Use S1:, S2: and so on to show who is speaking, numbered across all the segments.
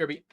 S1: Kirby.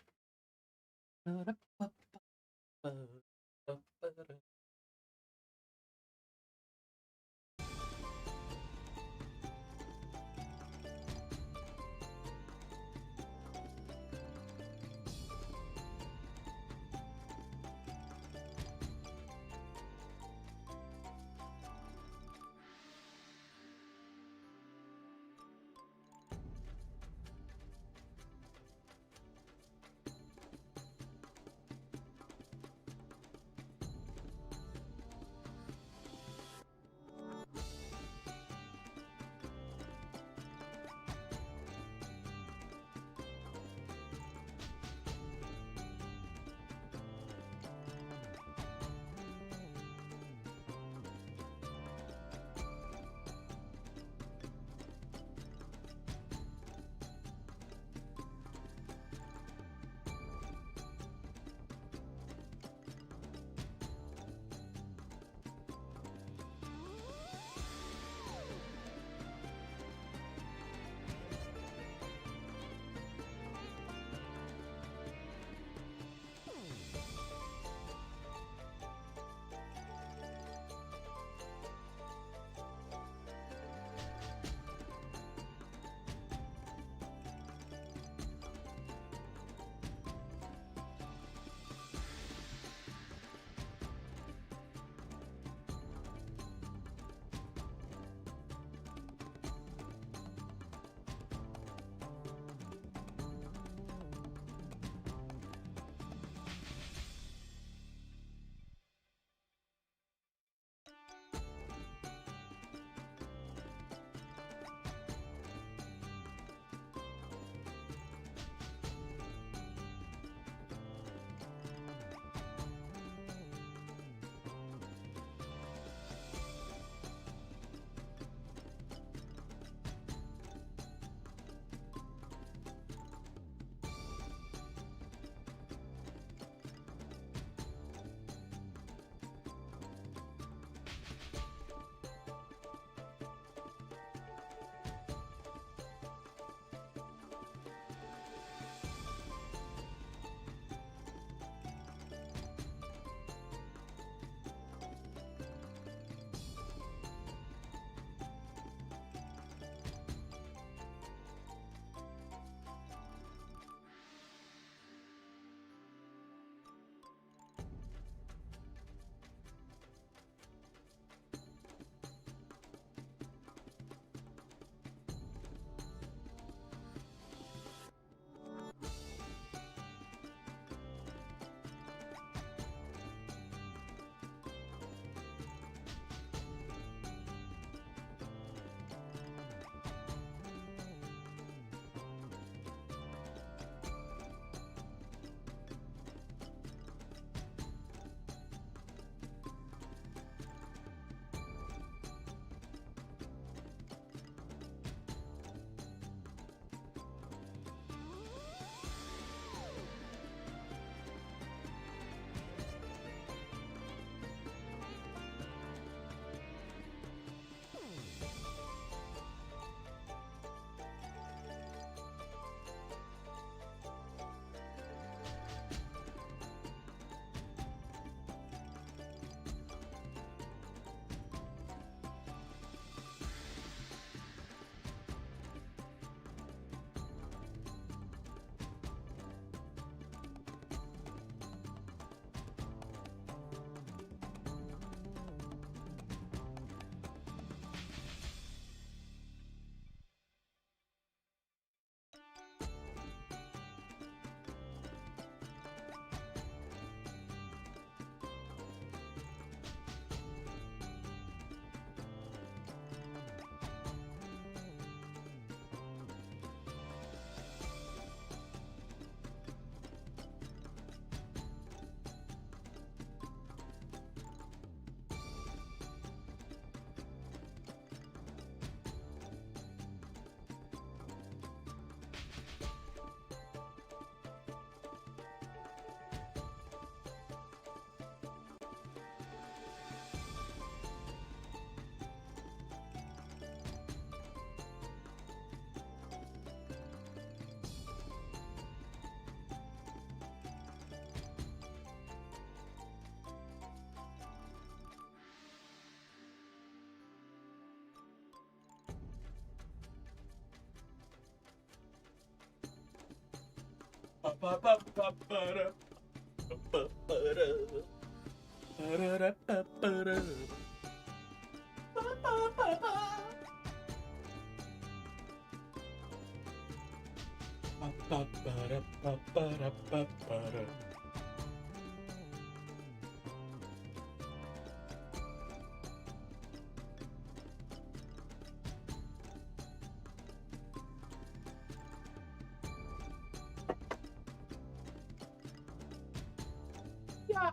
S1: Yeah,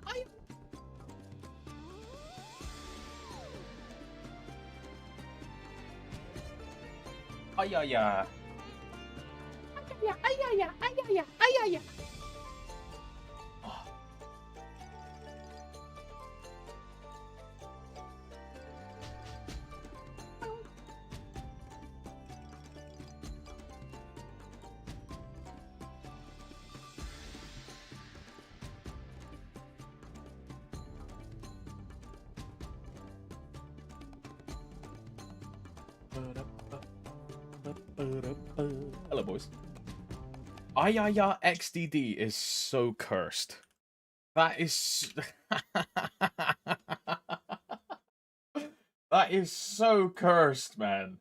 S2: Ay, ay, ay. Hello, boys. Ayaya XDD is so cursed. That is... that is so cursed, man.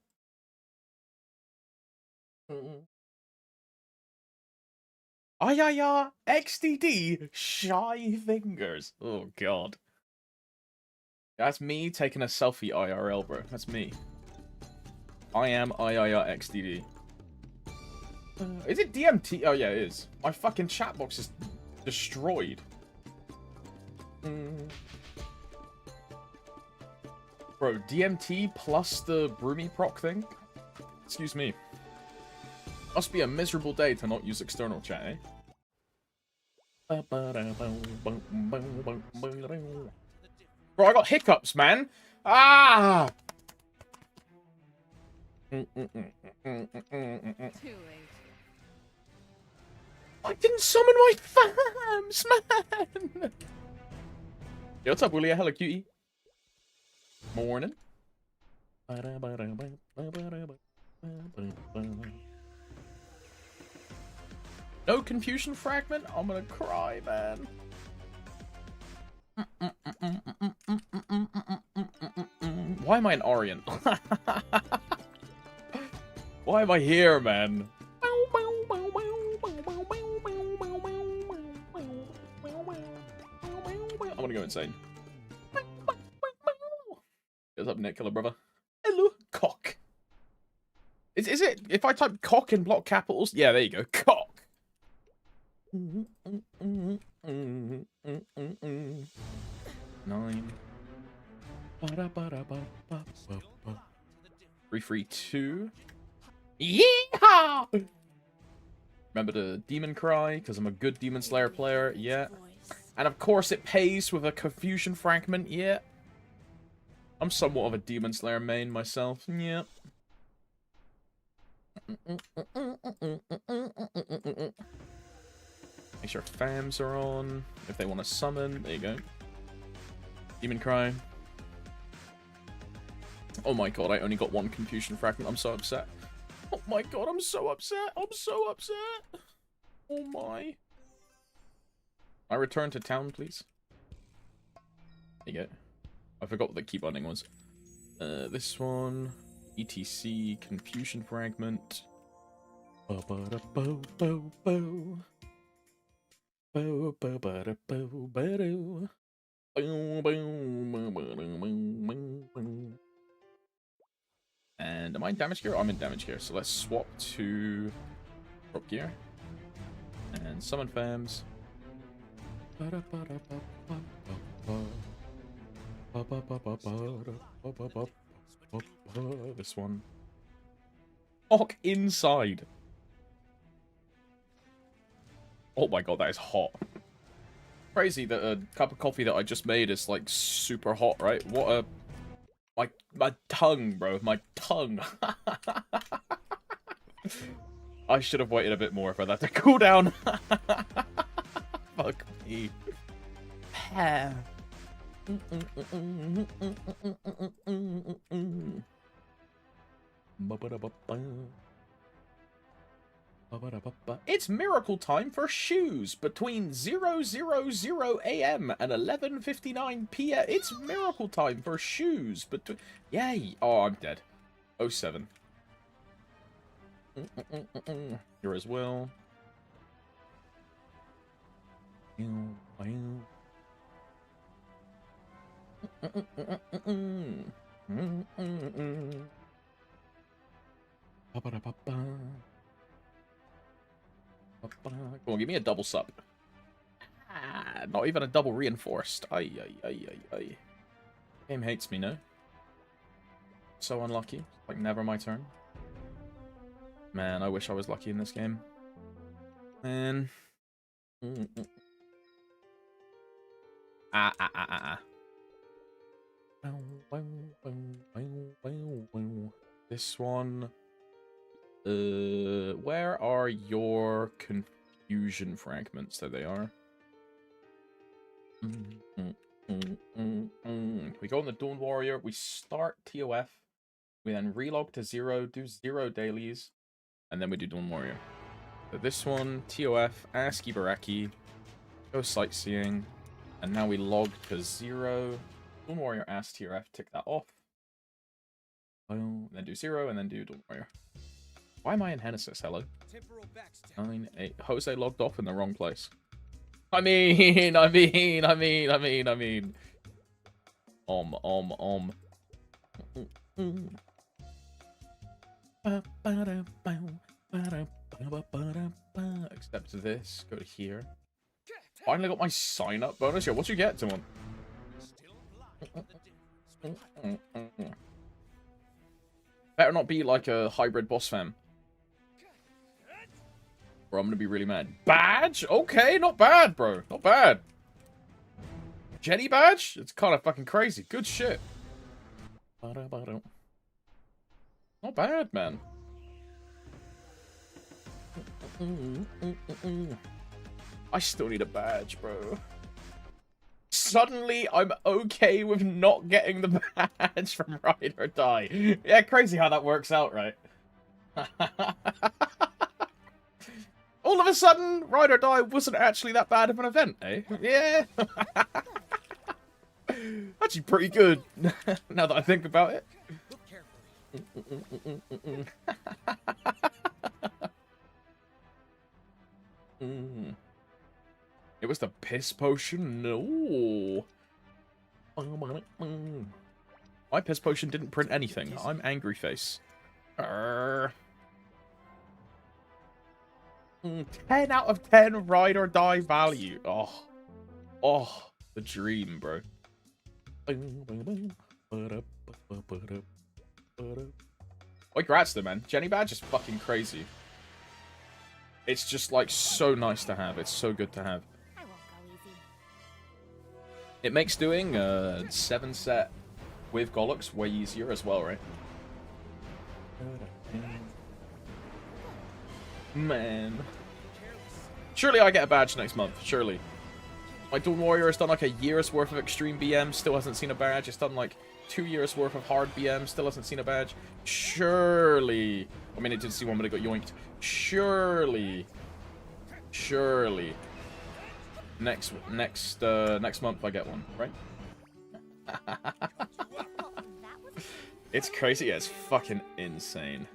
S2: Ayaya XDD Shy Fingers. Oh, God. That's me taking a selfie IRL, bro. That's me. I am Ayaya XDD. Is it DMT? Oh, yeah, it is. My fucking chat box is destroyed. Bro, DMT plus the Broomy proc thing? Excuse me. Must be a miserable day to not use external chat, eh? Bro, I got hiccups, man! Ah!
S3: Too late.
S2: I didn't summon my fams, man! Yo, what's up, Willie? Hello, cutie. Morning. No confusion fragment? I'm gonna cry, man. Why am I an Orient? Why am I here, man? I'm gonna go insane. What's up, Nick? Hello, brother. Hello, cock. Is it? If I type cock in block capitals? Yeah, there you go. Cock. 9. 332. Yeehaw! Remember the demon cry, because I'm a good demon slayer player, yeah. And of course it pays with a confusion fragment, yeah. I'm somewhat of a demon slayer main myself, yeah. Make sure fams are on, if they want to summon, there you go. Demon cry. Oh my god, I only got one confusion fragment, I'm so upset. Oh my god, I'm so upset, I'm so upset. Oh my. I return to town, please. There you go. I forgot what the key binding was. This one. ETC, confusion fragment. And am I in damage gear? I'm in damage gear, so let's swap to rope gear. And summon fams. This one. Hawk inside. Oh my god, that is hot. Crazy that a cup of coffee that I just made is like super hot, right? What a... My tongue, bro. My tongue. I should have waited a bit more for that to cool down. Fuck me. It's miracle time for shoes between 0:00 a.m. and 11:59 p.m. It's miracle time for shoes between... Yay! Oh, I'm dead. 07. Here as well. Come on, give me a double sub. Ah, not even a double reinforced. Ay, ay, ay, ay, ay. Game hates me, no? So unlucky. Like, never my turn. Man, I wish I was lucky in this game. Man. This one. Where are your confusion fragments? There they are. We go on the Dawn Warrior. We start TOF. We then relog to 0, do 0 dailies, and then we do Dawn Warrior. So this one, TOF, ASCII Baraki, go sightseeing, and now we log to 0. Dawn Warrior, ASCII TRF, tick that off. And then do 0, and then do Dawn Warrior. Why am I in Genesis? Hello? 9, 8. Jose logged off in the wrong place. I mean. Accept this. Go to here. Finally got my sign up bonus. Yo, what you get, someone? Better not be like a hybrid boss fam. Bro, I'm gonna be really mad. Badge? Okay, not bad, bro. Not bad. Jenny badge? It's kind of fucking crazy. Good shit. Not bad, man. I still need a badge, bro. Suddenly, I'm okay with not getting the badge from Ride or Die. Yeah, crazy how that works out, right? All of a sudden, Ride or Die wasn't actually that bad of an event, eh? Yeah. Actually pretty good, now that I think about it. It was the piss potion? No. My piss potion didn't print anything. I'm angry face. 10 out of 10 Ride or Die value. Oh, the dream, bro. Like, congrats though, man. Jenny badge is fucking crazy. It's just like so nice to have. It's so good to have. It makes doing 7-set with Gollux way easier as well, right? Man. Surely I get a badge next month. Surely. My Dawn Warrior has done like a year's worth of extreme BM, still hasn't seen a badge. It's done like 2 years worth of hard BM, still hasn't seen a badge. Surely. I mean, it did see one, but it got yoinked. Surely. Next month I get one, right? It's crazy. Yeah, it's fucking insane.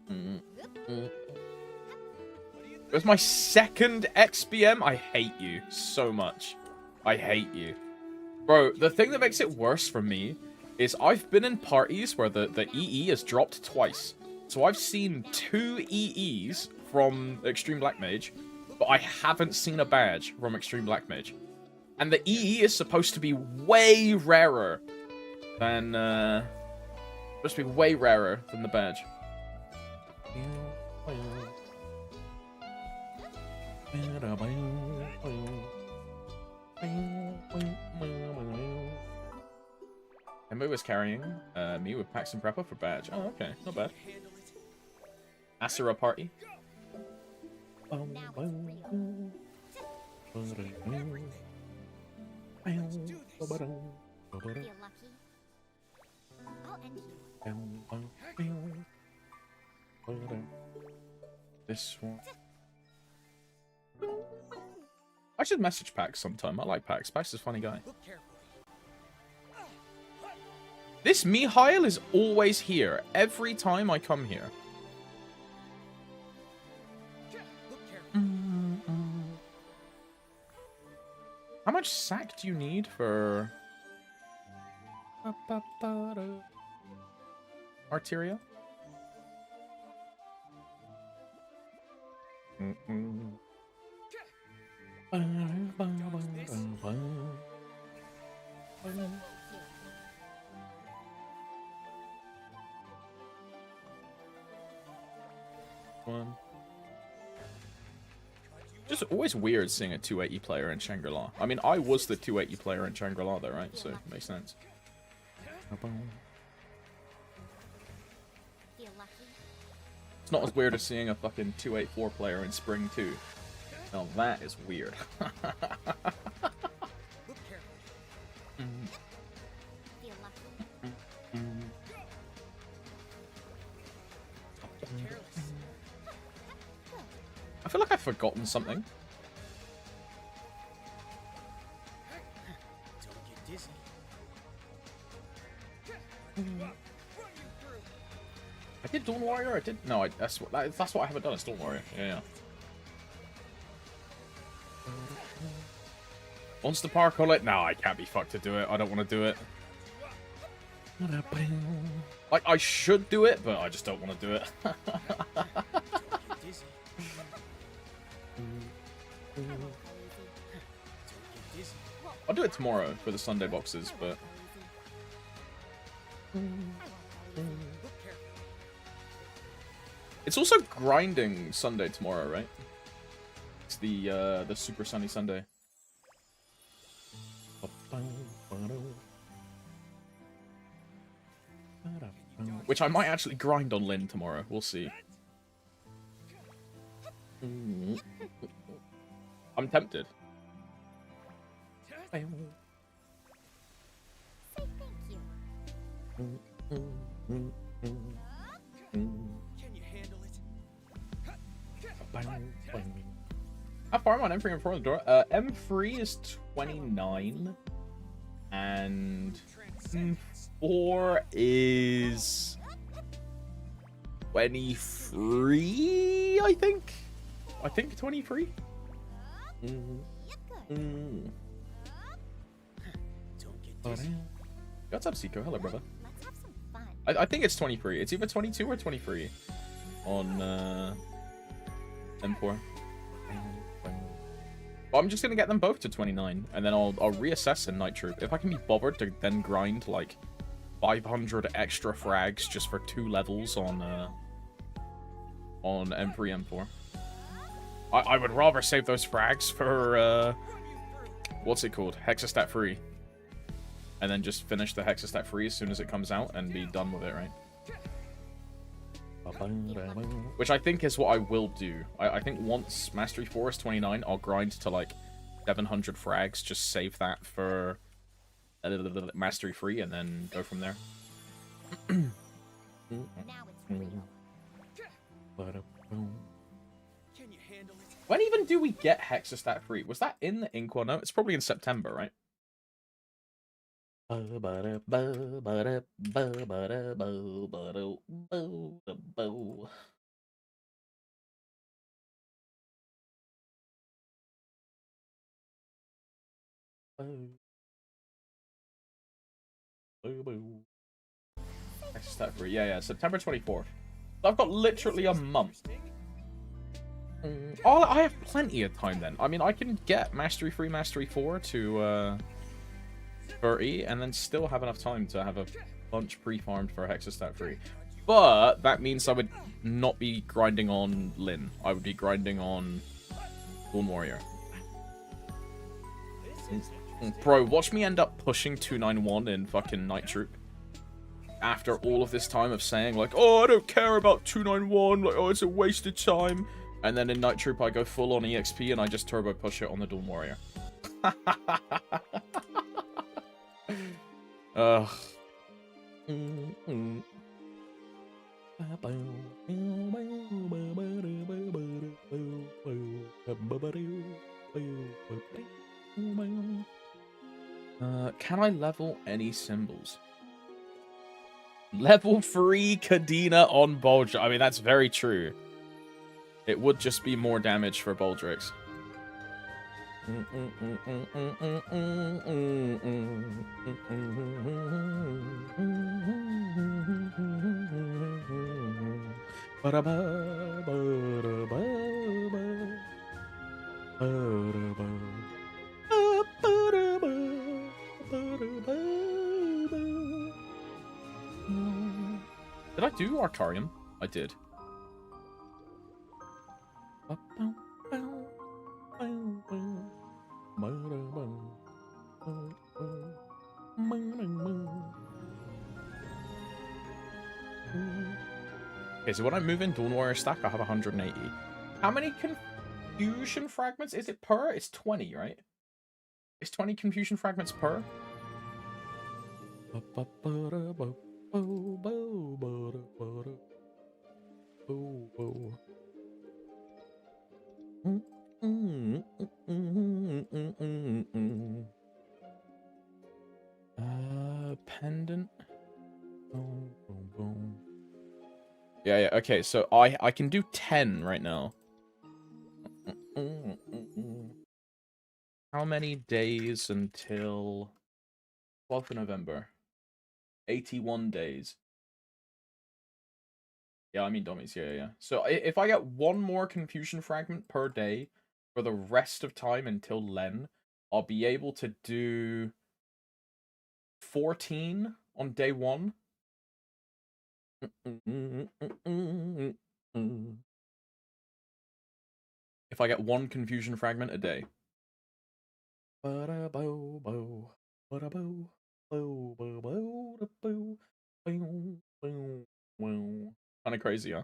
S2: It was my second XBM. I hate you so much. I hate you. Bro, the thing that makes it worse for me is I've been in parties where the EE has dropped twice. So I've seen 2 EEs from Extreme Black Mage, but I haven't seen a badge from Extreme Black Mage. And the EE is supposed to be way rarer than, supposed to be way rarer than the badge. Embo was carrying me with Pax and Prepper for badge. Oh, okay. Not bad. Asura party. this one. I should message Pax sometime. I like Pax. Pax is a funny guy. This Mihail is always here. Every time I come here. How much sack do you need for... Arteria? One. Just always weird seeing a 280 player in Shangri-La. I mean, I was the 280 player in Shangri-La though, right? So, it makes sense. It's not as weird as seeing a fucking 284 player in Spring 2. Now that is weird. I feel like I've forgotten something. I did Dawn Warrior. I did no. That's what I haven't done. It's Dawn Warrior. Yeah. Monster Park on it? No, I can't be fucked to do it. I don't want to do it. Like I should do it, but I just don't want to do it. I'll do it tomorrow for the Sunday boxes, but it's also grinding Sunday tomorrow, right? It's the Super Sunny Sunday. Which I might actually grind on Lynn tomorrow. We'll see. I'm tempted. Say thank you. Can you handle it? How far am I on M3 and 4 on the door? M3 is 29. And 4 is 23, I think. I think 23. What's up, Seiko? Hello, brother. Let's have some fun. I think it's 23. It's either 22 or 23 on M4. Well, I'm just gonna get them both to 29, and then I'll reassess in Night Troop. If I can be bothered to then grind like 500 extra frags just for 2 levels on M3, M4. I would rather save those frags for what's it called? Hexastat free. And then just finish the Hexastat free as soon as it comes out and be done with it, right? Which I think is what I will do. I think once Mastery 4 is 29, I'll grind to like 700 frags, just save that for Mastery 3, and then go from there. When even do we get Hexastat 3? Was that in the Inkwell? No, it's probably in September, right? Hexastat 3, yeah, September 24th. I've got literally a month. Oh, I have plenty of time then. I mean, I can get Mastery 3, Mastery 4 to 30, and then still have enough time to have a bunch pre-farmed for Hexastat 3. But that means I would not be grinding on Lyn. I would be grinding on Dawn Warrior. Bro, watch me end up pushing 291 in fucking Night Troop. After all of this time of saying, like, oh, I don't care about 291, like, oh, it's a waste of time. And then in Night Troop, I go full on EXP and I just turbo push it on the Dawn Warrior. Ugh. Can I level any symbols? Level 3 Kadena on Baldrix. I mean, that's very true. It would just be more damage for Baldrix. Did I do Arcarium? I did. Okay, so when I move in Dawn Warrior stack, I have 180. How many confusion fragments is it per? It's 20, right? It's 20 confusion fragments per? Pendant. Boom, boom, boom. Yeah, okay, so I can do 10 right now. How many days until 12th of November? 81 days. Yeah, I mean dummies, yeah. So if I get one more confusion fragment per day for the rest of time until Len, I'll be able to do 14 on day 1. If I get one confusion fragment a day. Kind of crazy, huh?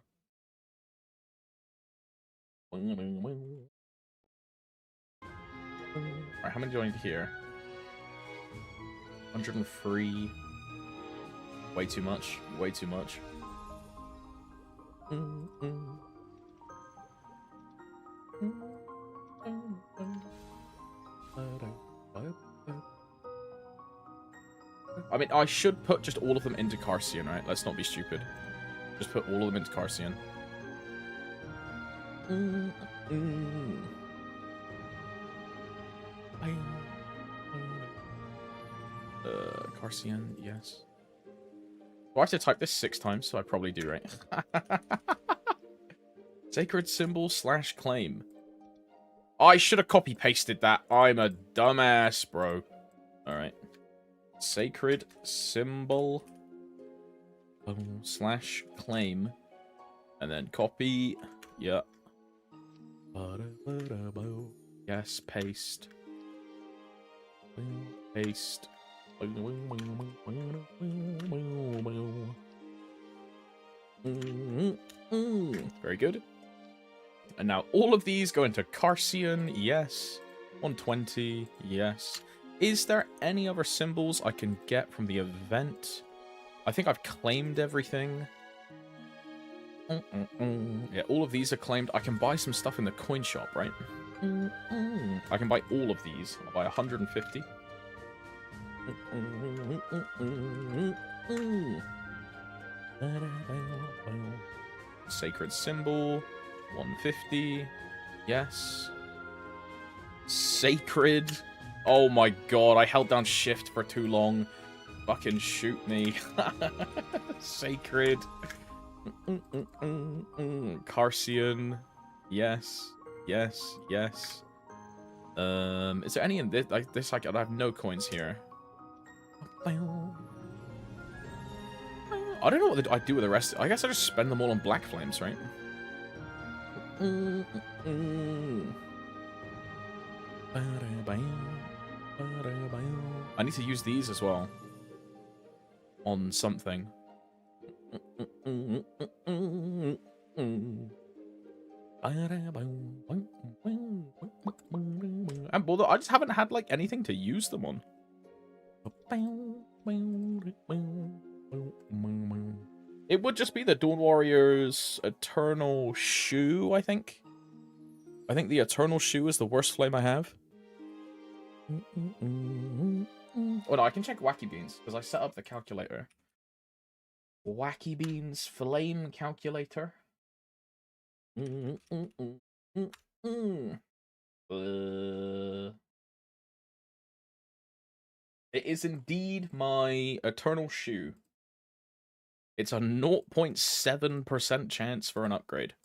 S2: Alright, how many do I need here? 103. Way too much. Way too much. I mean, I should put just all of them into Carcian, right? Let's not be stupid. Just put all of them into Carcian. Carcian, yes. Do I have to type this 6 times? So I probably do, right? Sacred symbol / claim. I should have copy-pasted that. I'm a dumbass, bro. Alright. Sacred symbol / claim. And then copy. Yeah. Yes, paste. Paste. Very good. And now all of these go into Carcian, yes. 120, yes. Is there any other symbols I can get from the event? I think I've claimed everything. Yeah, all of these are claimed. I can buy some stuff in the coin shop, right? I can buy all of these. I'll buy 150. Sacred symbol. 150. Yes. Sacred. Oh my god, I held down shift for too long. Fucking shoot me. Sacred. Carcian. Yes. Yes. Yes. Is there any in this? Like this, I have no coins here. I don't know what I do with the rest. I guess I just spend them all on Black Flames, right? I need to use these as well. On something. And I just haven't had like anything to use them on. It would just be the Dawn Warrior's Eternal Shoe, I think. I think the Eternal Shoe is the worst flame I have. Oh no, I can check Wacky Beans, because I set up the calculator. Wacky Beans flame calculator. It is indeed my Eternal Shoe. It's a 0.7% chance for an upgrade.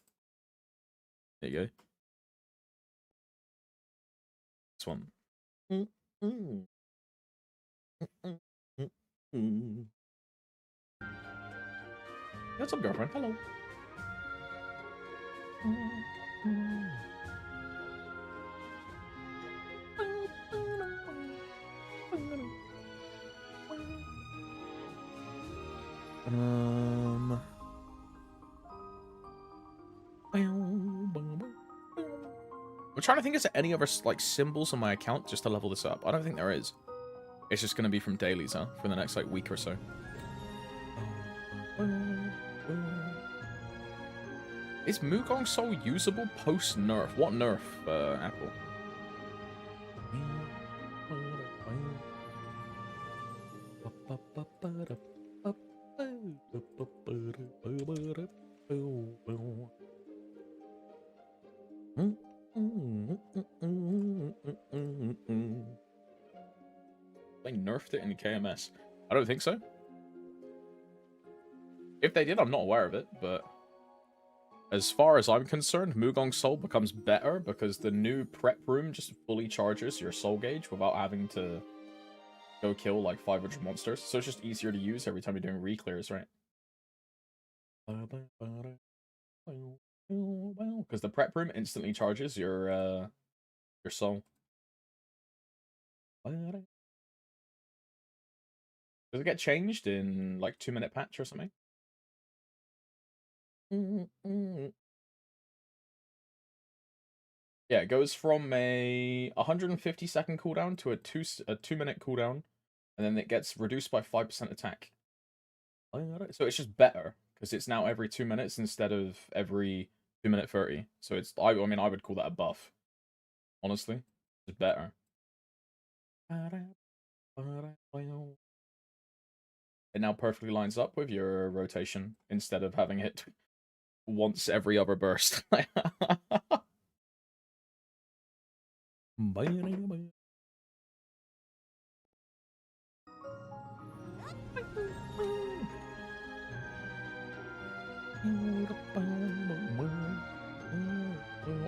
S2: There you go. This one. What's up, girlfriend? Hello. I'm trying to think, is there any other like symbols on my account just to level this up? I don't think there is. It's just gonna be from dailies, huh? For the next like week or so. Is Mugong Soul usable post nerf? What nerf, Apple? They nerfed it in KMS. I don't think so. If they did, I'm not aware of it, but as far as I'm concerned, Mugong Soul becomes better because the new prep room just fully charges your soul gauge without having to go kill like 500 monsters. So it's just easier to use every time you're doing re-clears, right? Because the prep room instantly charges your soul. Does it get changed in like 2-minute patch or something? Yeah, it goes from a 150-second cooldown to a 2-minute cooldown, and then it gets reduced by 5% attack. So it's just better because it's now every 2 minutes instead of every 2-minute 30. So it's I mean I would call that a buff. Honestly, it's better. It now perfectly lines up with your rotation instead of having it once every other burst.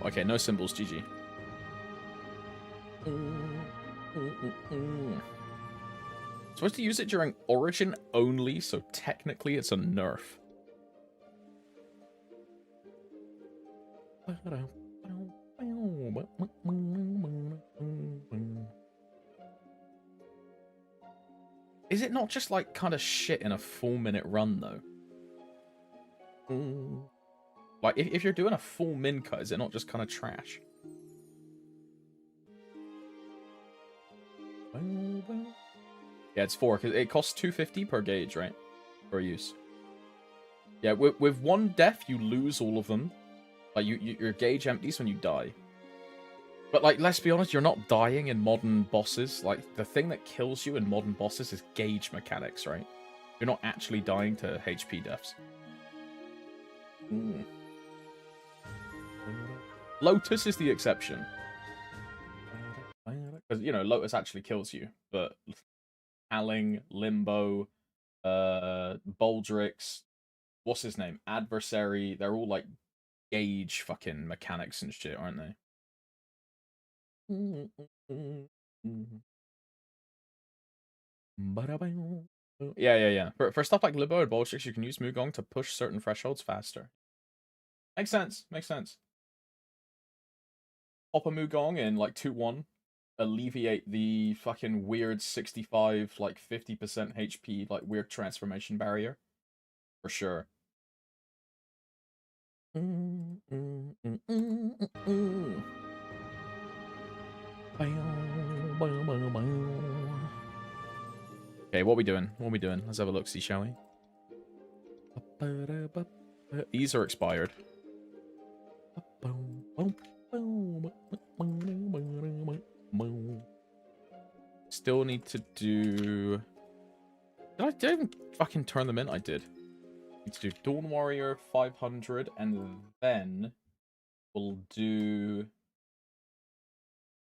S2: Okay, no symbols, GG. Supposed to use it during Origin only, so technically it's a nerf. Is it not just like kind of shit in a 4-minute run though? Like if you're doing a full min cut, is it not just kind of trash? Yeah, it's 4 because it costs 250 per gauge, right? For use. Yeah, with one death you lose all of them. Like your gauge empties when you die. But like, let's be honest, you're not dying in modern bosses. Like the thing that kills you in modern bosses is gauge mechanics, right? You're not actually dying to HP deaths. Lotus is the exception. Because, you know, Lotus actually kills you. But Halling, Limbo, Baldrix, what's his name? Adversary, they're all like gauge fucking mechanics and shit, aren't they? Yeah. For stuff like Limbo and Baldrix, you can use Mugong to push certain thresholds faster. Makes sense. Pop a Mugong in like 2-1. Alleviate the fucking weird 65, like 50% HP, like weird transformation barrier. For sure. Okay, what are we doing? Let's have a look, see, shall we? These are expired. Still need to do... Did I even fucking turn them in? I did. Need to do Dawn Warrior 500, and then we'll do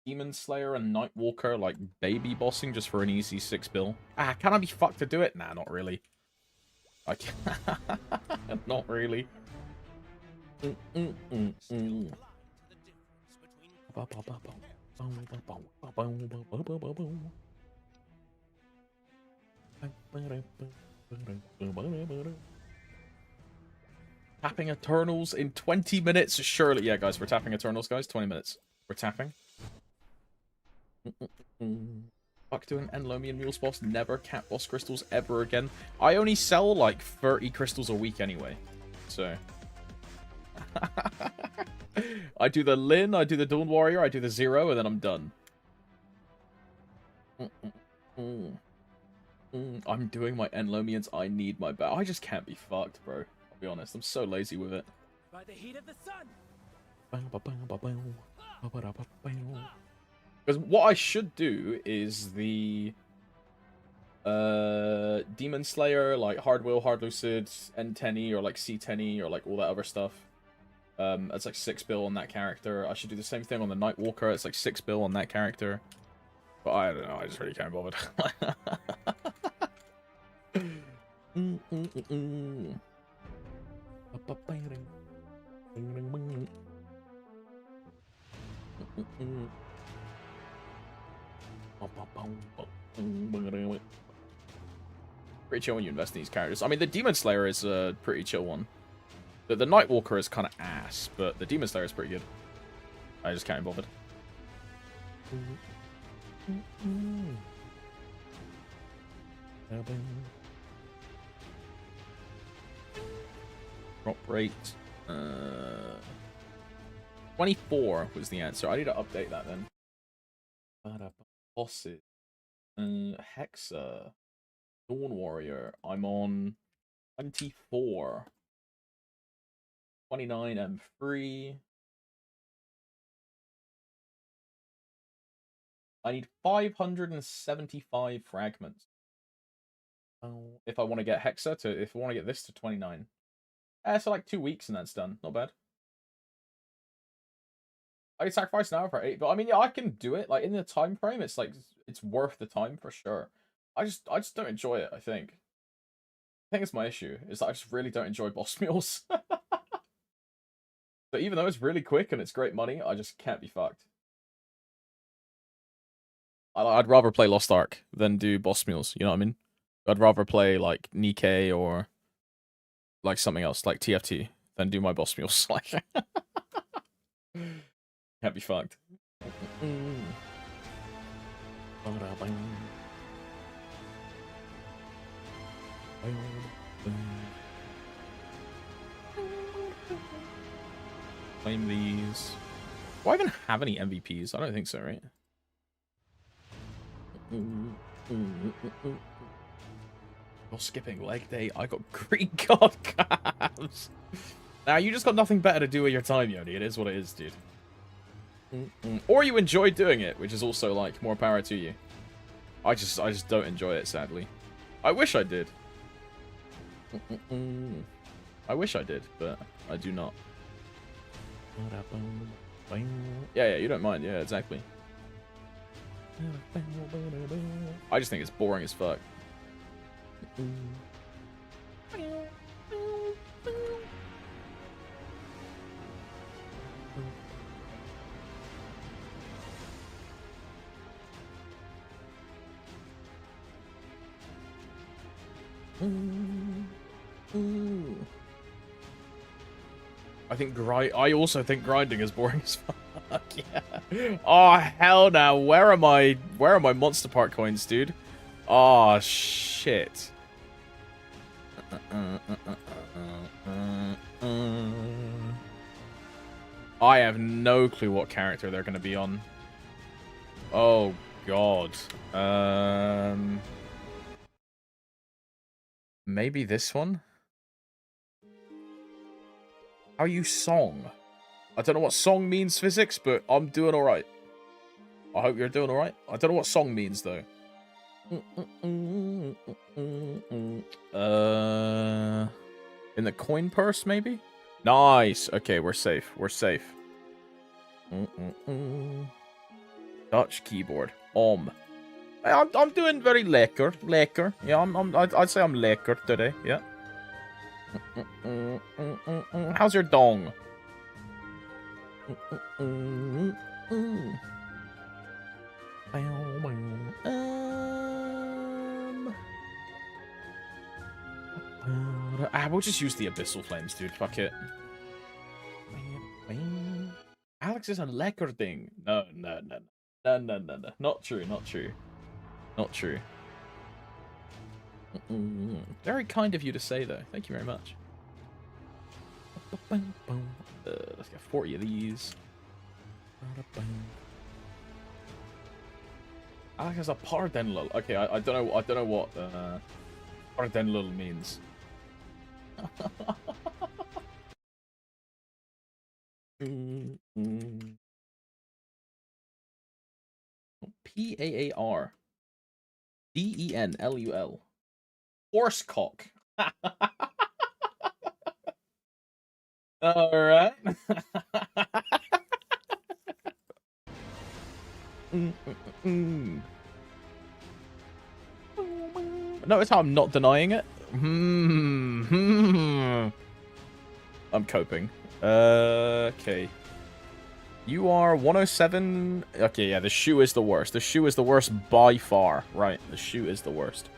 S2: Demon Slayer and Nightwalker, like baby bossing, just for an easy 6 bill. Ah, can I be fucked to do it? Nah, not really. I can't. Not really. Tapping Eternals in 20 minutes? Surely. Yeah, guys, we're tapping Eternals, guys. 20 minutes. We're tapping. Fuck doing Enlomian Mules boss. Never cat boss crystals ever again. I only sell like 30 crystals a week anyway. So. I do the Lin, I do the Dawn Warrior, I do the Zero, and then I'm done. I'm doing my Enlomians. I need my bat. I just can't be fucked, bro. I'll be honest. I'm so lazy with it.
S1: By the heat of the sun.
S2: Because what I should do is the Demon Slayer, like Hard Will, Hard Lucid, N10E, or like C10E, or like all that other stuff. It's like 6 bill on that character. I should do the same thing on the Nightwalker. It's like 6 bill on that character. But I don't know. I just really can't bother. Pretty chill when you invest in these characters. I mean, the Demon Slayer is a pretty chill one. The Nightwalker is kind of ass, but the Demon Slayer is pretty good. I just can't be bothered. Drop rate. 24 was the answer. I need to update that then. Bosses. Hexa. Dawn Warrior. I'm on 24. 29 and free. I need 575 fragments. If I want to get Hexa to, if I want to get this to 29. So like 2 weeks and that's done. Not bad. I can sacrifice an hour for 8, but I mean, yeah, I can do it. Like in the time frame, it's like it's worth the time for sure. I just don't enjoy it. I think it's my issue. Is that I just really don't enjoy boss mules. So even though it's really quick and it's great money, I just can't be fucked. I'd rather play Lost Ark than do boss mules. You know what I mean? I'd rather play like Nikkei or like something else, like TFT, than do my boss mules. Like, can't be fucked. Claim these. Do I even have any MVPs? I don't think so, right? You're skipping leg day. I got Greek god calves. Now you just got nothing better to do with your time, Yoni. It is what it is, dude. Or you enjoy doing it, which is also like more power to you. I just don't enjoy it, sadly. I wish I did. I wish I did, but I do not. Yeah, you don't mind. Yeah, exactly. I just think it's boring as fuck. I also think grinding is boring as fuck. Yeah. Oh hell no! Where are my Monster Park coins, dude? Oh shit. I have no clue what character they're gonna be on. Oh god. Maybe this one? How are you song? I don't know what song means physics, but I'm doing alright. I hope you're doing alright. I don't know what song means, though. In the coin purse, maybe? Nice. Okay, we're safe. We're safe. Dutch keyboard. I'm doing very lekker. Lekker. Yeah, I'd say I'm lekker today. Yeah. How's your dong? We'll just use the abyssal flames, dude. Fuck it. Alex is a lekker ding. No. Not true. Not true. Not true. Very kind of you to say, though. Thank you very much. Let's get 40 of these. Alex has a pardenlul. Okay, I don't know what pardenlul means. P-A-A-R-D-E-N-L-U-L. Horsecock. All right. Notice how I'm not denying it. I'm coping. Okay. You are 107. Okay, yeah, the shoe is the worst. The shoe is the worst by far. Right, the shoe is the worst.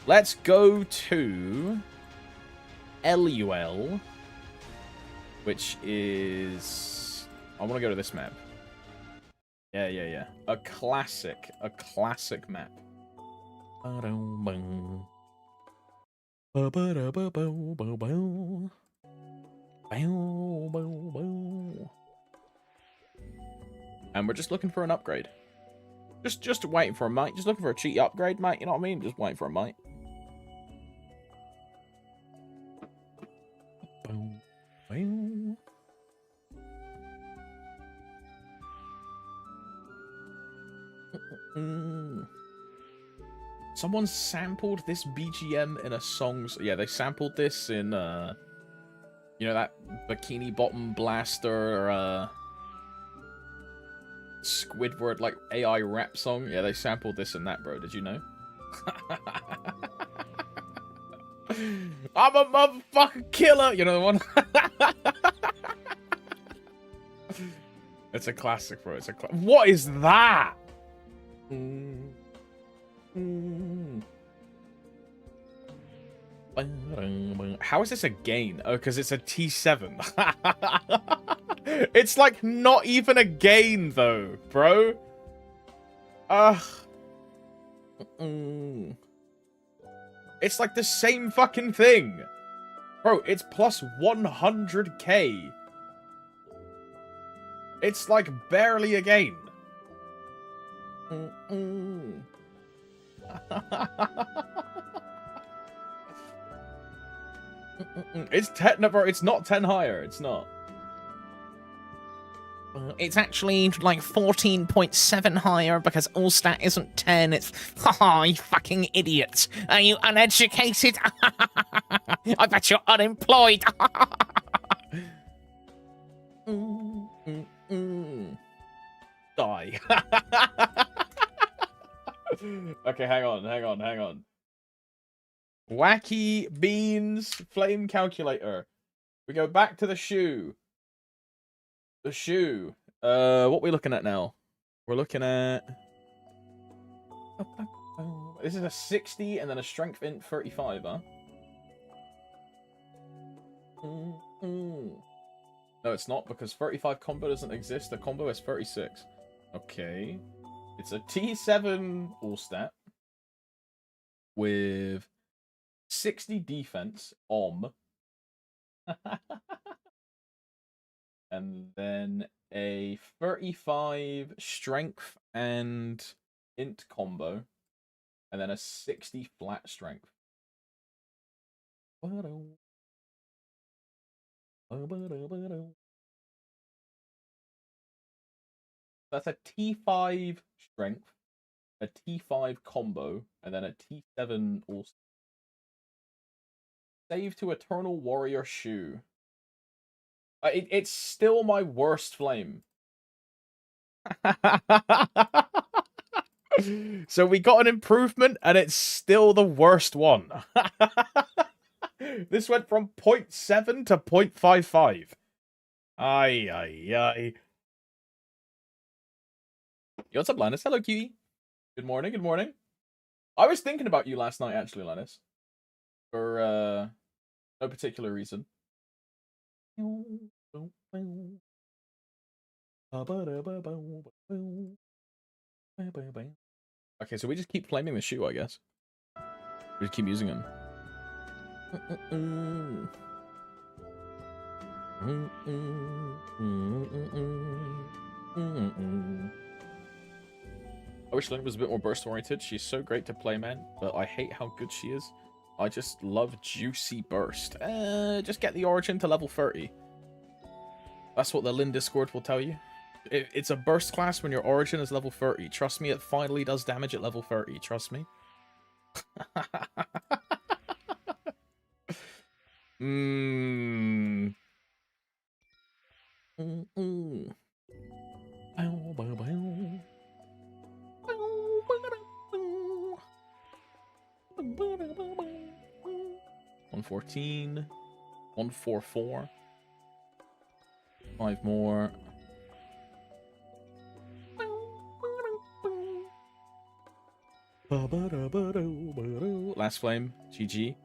S2: Let's go to LUL, which is... I want to go to this map. Yeah. A classic map. And we're just looking for an upgrade. Just waiting for a mate. Just looking for a cheaty upgrade, mate. You know what I mean? Just waiting for a mate. Someone sampled this BGM in a song. Yeah, they sampled this in, you know, that Bikini Bottom Blaster, Squidward, like, AI rap song? Yeah, they sampled this in that, bro. Did you know? I'm a motherfucking killer! You know the one? It's a classic, bro. It's a what is that? How is this a gain? Oh, because it's a T7. It's like not even a gain though, bro. It's like the same fucking thing. Bro, it's plus 100k. It's like barely a gain. It's 10, no, bro, it's not 10 higher. It's not. It's actually like 14.7 higher because Allstat isn't 10. It's, haha, you fucking idiots. Are you uneducated? I bet you're unemployed. Die. Okay, hang on. Wacky Beans Flame Calculator. We go back to the shoe. The shoe. What are we looking at now? We're looking at... This is a 60 and then a strength int 35, huh? No, it's not, because 35 combo doesn't exist. The combo is 36. Okay. It's a T7 all-stat with 60 defense, and then a 35 strength and int combo, and then a 60 flat strength. That's a T5 strength, a T5 combo, and then a T7 also. Save to Eternal Warrior Shoe. It's still my worst flame. So we got an improvement, and it's still the worst one. This went from 0.7 to 0.55. Ay, ay, ay. Yo, what's up, Linus? Hello, cutie. Good morning, good morning. I was thinking about you last night, actually, Linus. For, no particular reason. Okay, so we just keep flaming the shoe, I guess. We just keep using him. I wish Lynn was a bit more burst-oriented. She's so great to play, man, but I hate how good she is. I just love juicy burst. Just get the origin to level 30. That's what the Lynn Discord will tell you. It's a burst class when your origin is level 30. Trust me, it finally does damage at level 30. Trust me. Mmm. 114. 144. 5 more. Last flame. GG.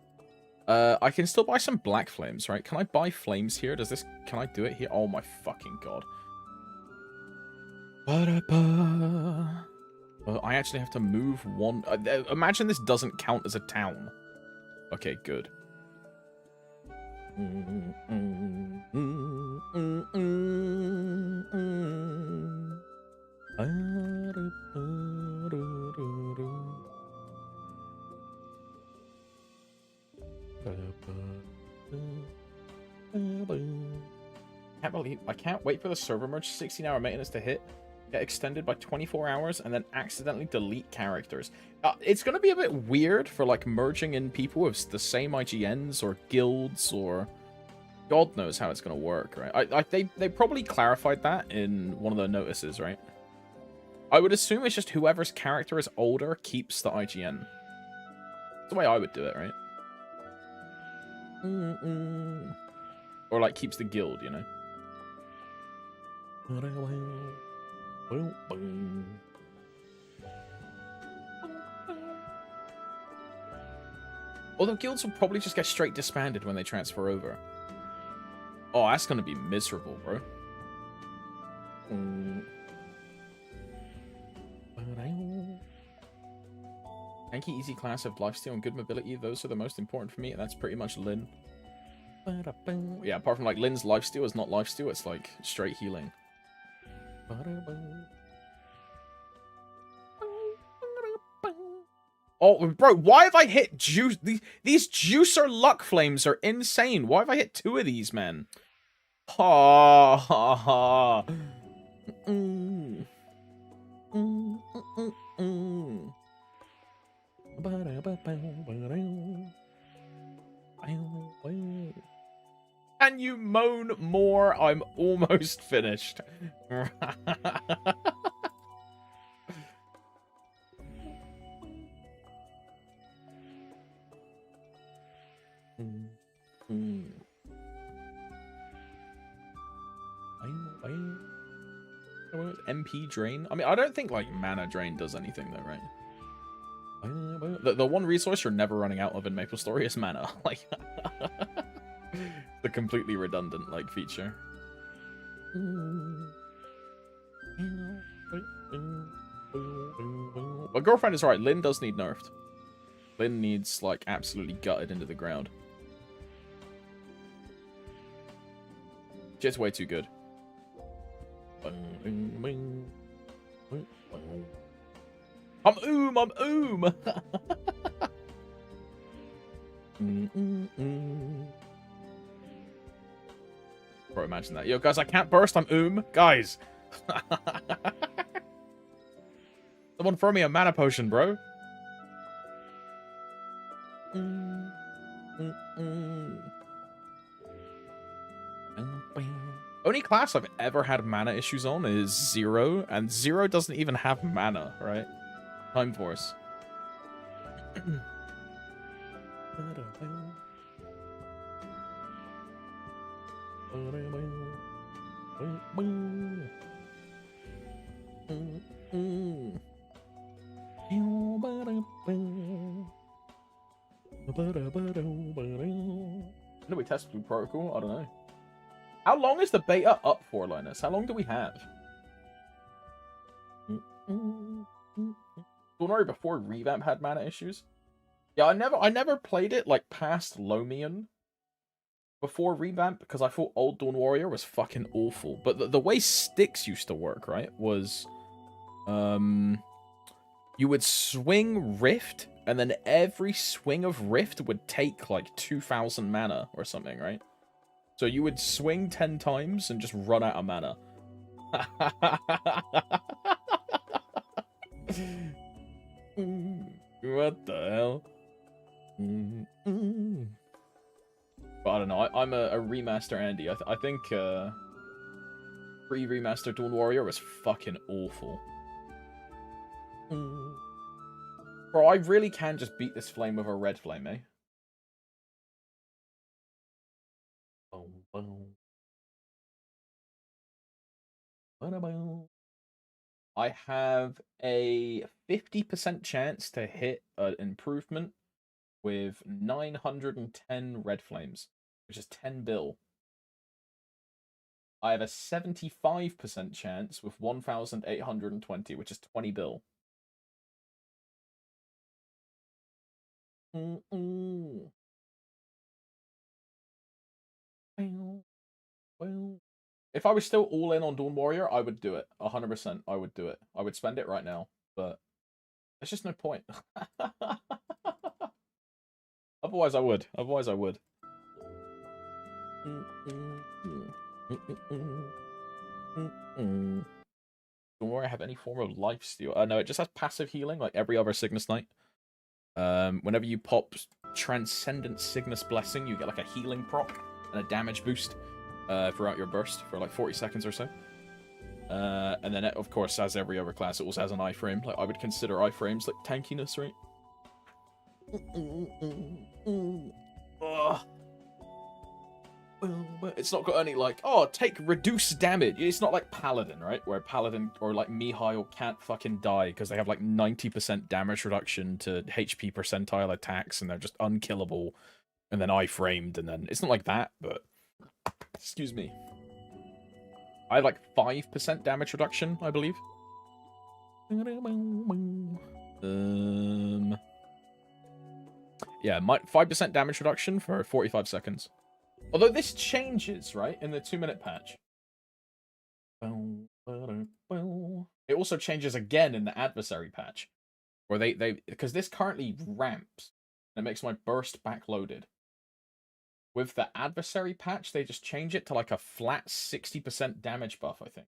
S2: I can still buy some black flames, right? Can I buy flames here? Can I do it here? Oh my fucking god. I actually have to move one. Imagine this doesn't count as a town. Okay, good. I can't wait for the server merge 16-hour maintenance to hit, get extended by 24 hours, and then accidentally delete characters. It's gonna be a bit weird for like merging in people with the same IGNs or guilds, or God knows how it's gonna work, right? They probably clarified that in one of the notices, right? I would assume it's just whoever's character is older keeps the IGN. That's the way I would do it, right? Or like keeps the guild, you know? Although guilds will probably just get straight disbanded when they transfer over. Oh, that's gonna be miserable, bro. Tanky, easy class of lifesteal and good mobility. Those are the most important for me, and that's pretty much Lynn. Yeah, apart from like Lynn's lifesteal is not lifesteal, it's like straight healing. Oh, bro, why have I hit juice? These juicer luck flames are insane. Why have I hit 2 of these, man? Ha ha ha. Can you moan more? I'm almost finished. MP drain? I mean, I don't think like mana drain does anything though, right? The one resource you're never running out of in MapleStory is mana. Like, the completely redundant like feature. My girlfriend is right. Lynn does need nerfed. Lynn needs like absolutely gutted into the ground. Shit's way too good. I'm oom. Bro, imagine that. Yo, guys, I can't burst. I'm Guys. Someone throw me a mana potion, bro. Only class I've ever had mana issues on is Zero, and Zero doesn't even have mana, right? Time Force. Do we test Blue Protocol? I don't know. How long is the beta up for, Linus? How long do we have? Don't worry, before Revamp had mana issues. Yeah, I never played it like past Lomian before Revamp because I thought Old Dawn Warrior was fucking awful. But the way sticks used to work, right, was you would swing Rift, and then every swing of Rift would take like 2,000 mana or something, right? So you would swing 10 times and just run out of mana. What the hell? But I don't know. I'm a remaster Andy. I think pre-remaster Dawn Warrior was fucking awful. Bro, I really can just beat this flame with a red flame, eh? I have a 50% chance to hit an improvement with 910 red flames, which is 10 bill. I have a 75% chance with 1,820, which is 20 bill. If I was still all in on Dawn Warrior, I would do it. 100%, I would do it. I would spend it right now, but there's just no point. Otherwise, I would. Otherwise, I would. Dawn Warrior have any form of lifesteal? No, it just has passive healing, like every other Cygnus Knight. Whenever you pop Transcendent Cygnus Blessing, you get like a healing proc and a damage boost throughout your burst for like 40 seconds or so. And then, of course, as every other class, it also has an iframe. Like, I would consider iframes like tankiness, right? It's not got any, like, oh, take reduced damage. It's not like Paladin, right? Where Paladin or, like, Mihail can't fucking die because they have, like, 90% damage reduction to HP percentile attacks and they're just unkillable. And then iframed, and then... It's not like that, but... Excuse me. I have, like, 5% damage reduction, I believe. Yeah, 5% damage reduction for 45 seconds. Although this changes, right, in the 2-minute patch. It also changes again in the adversary patch. Where because this currently ramps, and it makes my burst backloaded. With the adversary patch, they just change it to like a flat 60% damage buff, I think.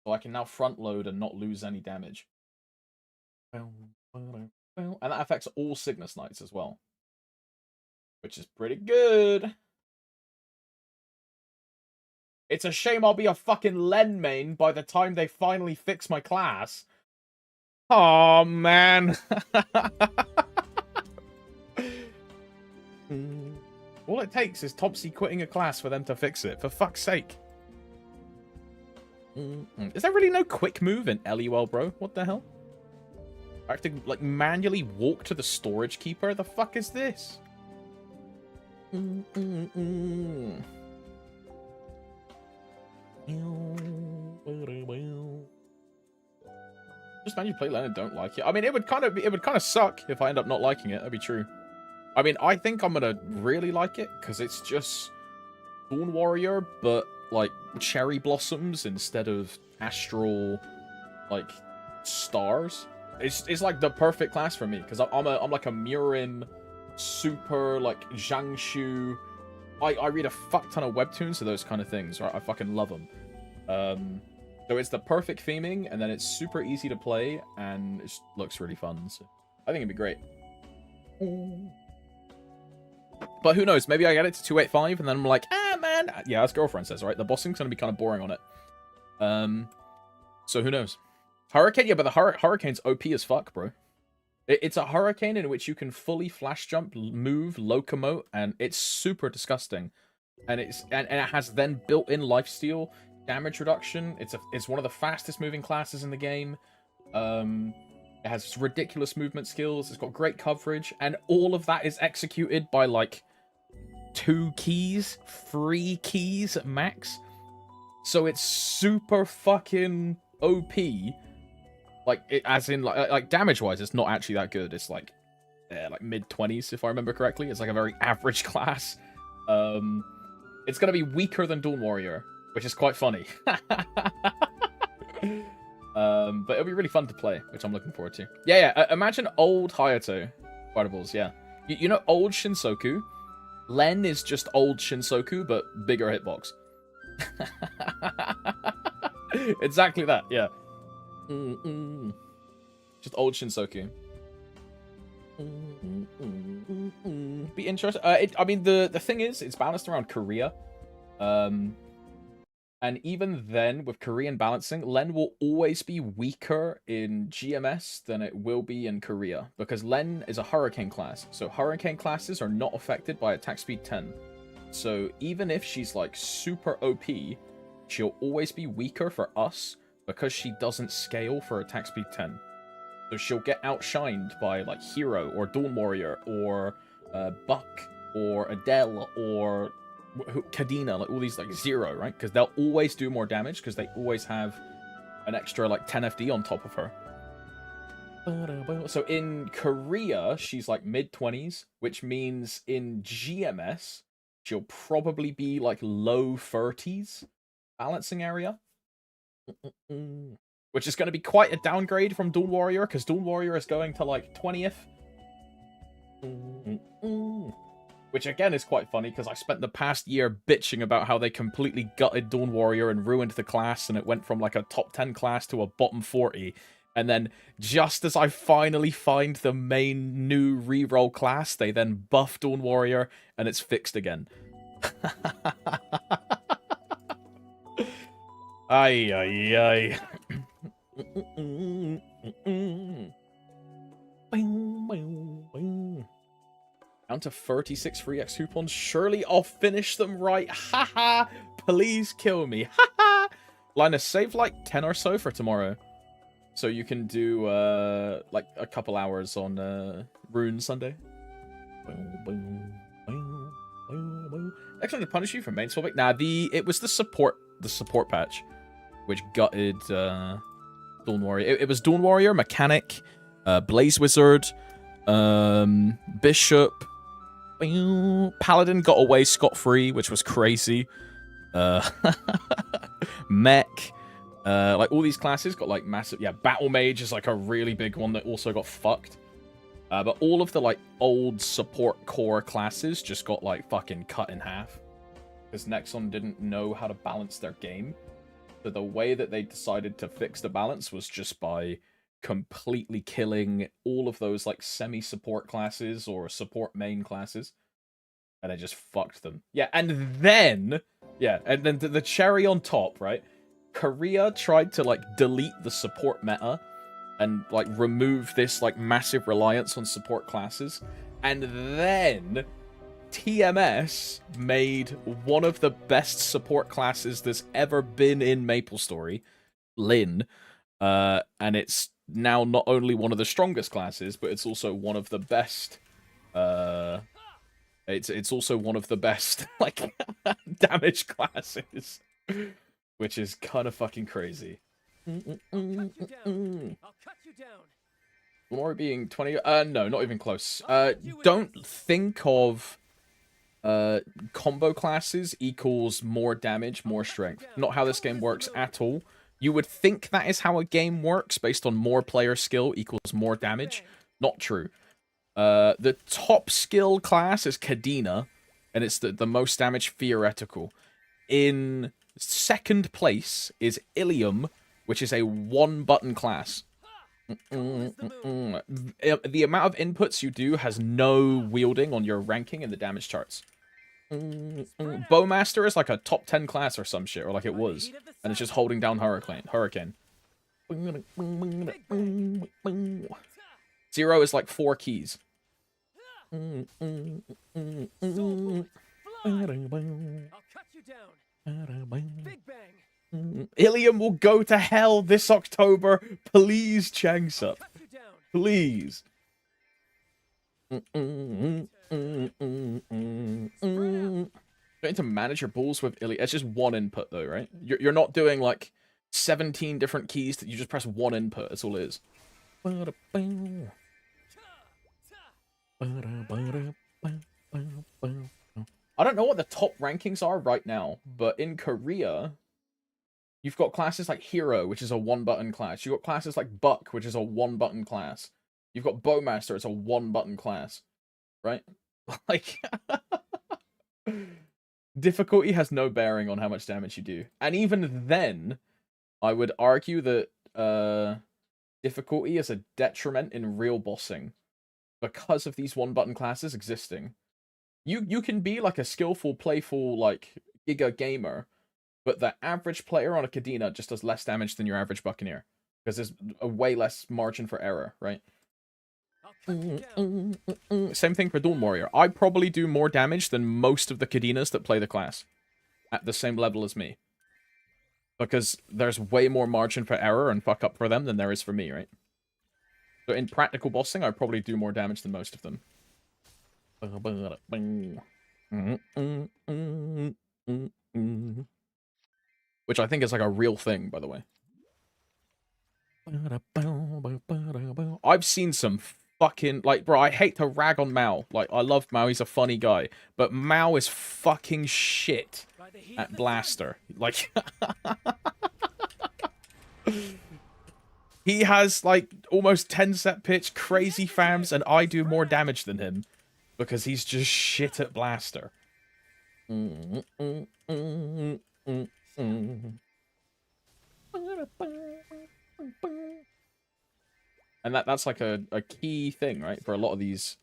S2: So I can now front load and not lose any damage. And that affects all Cygnus Knights as well. Which is pretty good. It's a shame I'll be a fucking Len main by the time they finally fix my class. Oh man. All it takes is Topsy quitting a class for them to fix it. For fuck's sake. Is there really no quick move in LUL, bro? What the hell? I have to, like, manually walk to the storage keeper? The fuck is this? Just imagine you play Len and don't like it. I mean, it would kind of suck if I end up not liking it. That'd be true. I mean, I think I'm gonna really like it because it's just Dawn Warrior, but like cherry blossoms instead of astral, like stars. It's like the perfect class for me because I'm like a Murin, super like Jiangsu, I read a fuck ton of webtoons of those kind of things, right? I fucking love them. So it's the perfect theming, and then it's super easy to play, and it looks really fun. So I think it'd be great. But who knows? Maybe I get it to 285, and then I'm like, ah, man. Yeah, as girlfriend says, right? The bossing's gonna be kind of boring on it. So who knows? Hurricane, yeah, but the Hurricane's OP as fuck, bro. It's a Hurricane in which you can fully flash jump, move, locomote, and it's super disgusting. And it has then built-in lifesteal, damage reduction. It's one of the fastest moving classes in the game. It has ridiculous movement skills. It's got great coverage, and all of that is executed by like 2 keys, 3 keys at max. So it's super fucking OP. Like, as in, like damage-wise, it's not actually that good. It's like mid-20s, if I remember correctly. It's like a very average class. It's gonna be weaker than Dawn Warrior, which is quite funny. But it'll be really fun to play, which I'm looking forward to. Yeah. Imagine old Hayato fightables. Yeah, you know old Shinsoku. Len is just old Shinsoku, but bigger hitbox. Exactly that. Yeah. Just old Shinsoku. Be interesting. I mean, the thing is, it's balanced around Korea. And even then, with Korean balancing, Len will always be weaker in GMS than it will be in Korea. Because Len is a Hurricane class. So Hurricane classes are not affected by attack speed 10. So even if she's like super OP, she'll always be weaker for us because she doesn't scale for attack speed 10. So she'll get outshined by like Hero or Dawn Warrior or Buck or Adele or Kadena, like all these like Zero, right? Because they'll always do more damage because they always have an extra like 10 FD on top of her. So in Korea, she's like mid-20s, which means in GMS, she'll probably be like low 30s balancing area. Which is going to be quite a downgrade from Dawn Warrior, because Dawn Warrior is going to like 20th. Which again is quite funny, because I spent the past year bitching about how they completely gutted Dawn Warrior and ruined the class, and it went from like a top 10 class to a bottom 40. And then just as I finally find the main new reroll class, they then buff Dawn Warrior, and it's fixed again. Ay, ay, ay. Down to 36 free X coupons. Surely I'll finish them right. Haha. Please kill me. Haha. Linus, save like 10 or so for tomorrow. So you can do like a couple hours on Rune Sunday. Next one to punish you for main swapping. Nah, it was the support patch, which gutted Dawn Warrior. It was Dawn Warrior, Mechanic, Blaze Wizard, Bishop, Paladin got away scot-free, which was crazy. Mech, like all these classes got like massive. Yeah, Battle Mage is like a really big one that also got fucked. But all of the like old support core classes just got like fucking cut in half because Nexon didn't know how to balance their game. So the way that they decided to fix the balance was just by completely killing all of those like semi-support classes or support main classes, and they just fucked them. Yeah, and then the cherry on top, right? Korea tried to like delete the support meta and like remove this like massive reliance on support classes, and then TMS made one of the best support classes there's ever been in MapleStory, Lin, and it's now not only one of the strongest classes, but it's also one of the best. It's also one of the best like damage classes, which is kind of fucking crazy. I'll cut you down. More being 20. No, not even close. Don't think of combo classes equals more damage, more strength. Not how this game works at all. You would think that is how a game works, based on more player skill equals more damage. Not true. The top skill class is Kadena, and it's the most damage theoretical. In second place is Ilium, which is a 1-button class. The amount of inputs you do has no wielding on your ranking in the damage charts. Bowmaster is like a top 10 class or some shit, or like it was, and it's just holding down Hurricane. Zero is like 4 keys.
S1: I'll cut you down. Big bang.
S2: Ilium will go to hell this October. Please, Changsup. Please. Going to manage your balls with Ilium. It's just one input though, right? You're not doing like 17 different keys that you just press one input. That's all it is. I don't know what the top rankings are right now, but in Korea, you've got classes like Hero, which is a 1-button class. You've got classes like Buck, which is a 1-button class. You've got Bowmaster, it's a 1-button class. Right? Like, difficulty has no bearing on how much damage you do. And even then, I would argue that difficulty is a detriment in real bossing because of these 1-button classes existing. You can be like a skillful, playful, like giga gamer, but the average player on a Kadena just does less damage than your average Buccaneer because there's a way less margin for error, right? Same thing for Dawn Warrior. I probably do more damage than most of the Kadenas that play the class at the same level as me, because there's way more margin for error and fuck up for them than there is for me, right? So in practical bossing, I probably do more damage than most of them. Which I think is like a real thing, by the way. I've seen some fucking, like, bro, I hate to rag on Mao. Like, I love Mao, he's a funny guy. But Mao is fucking shit at Blaster. Like, he has, like, almost 10 set pitch, crazy fams, and I do more damage than him. Because he's just shit at Blaster. And that's like a key thing, right? For a lot of these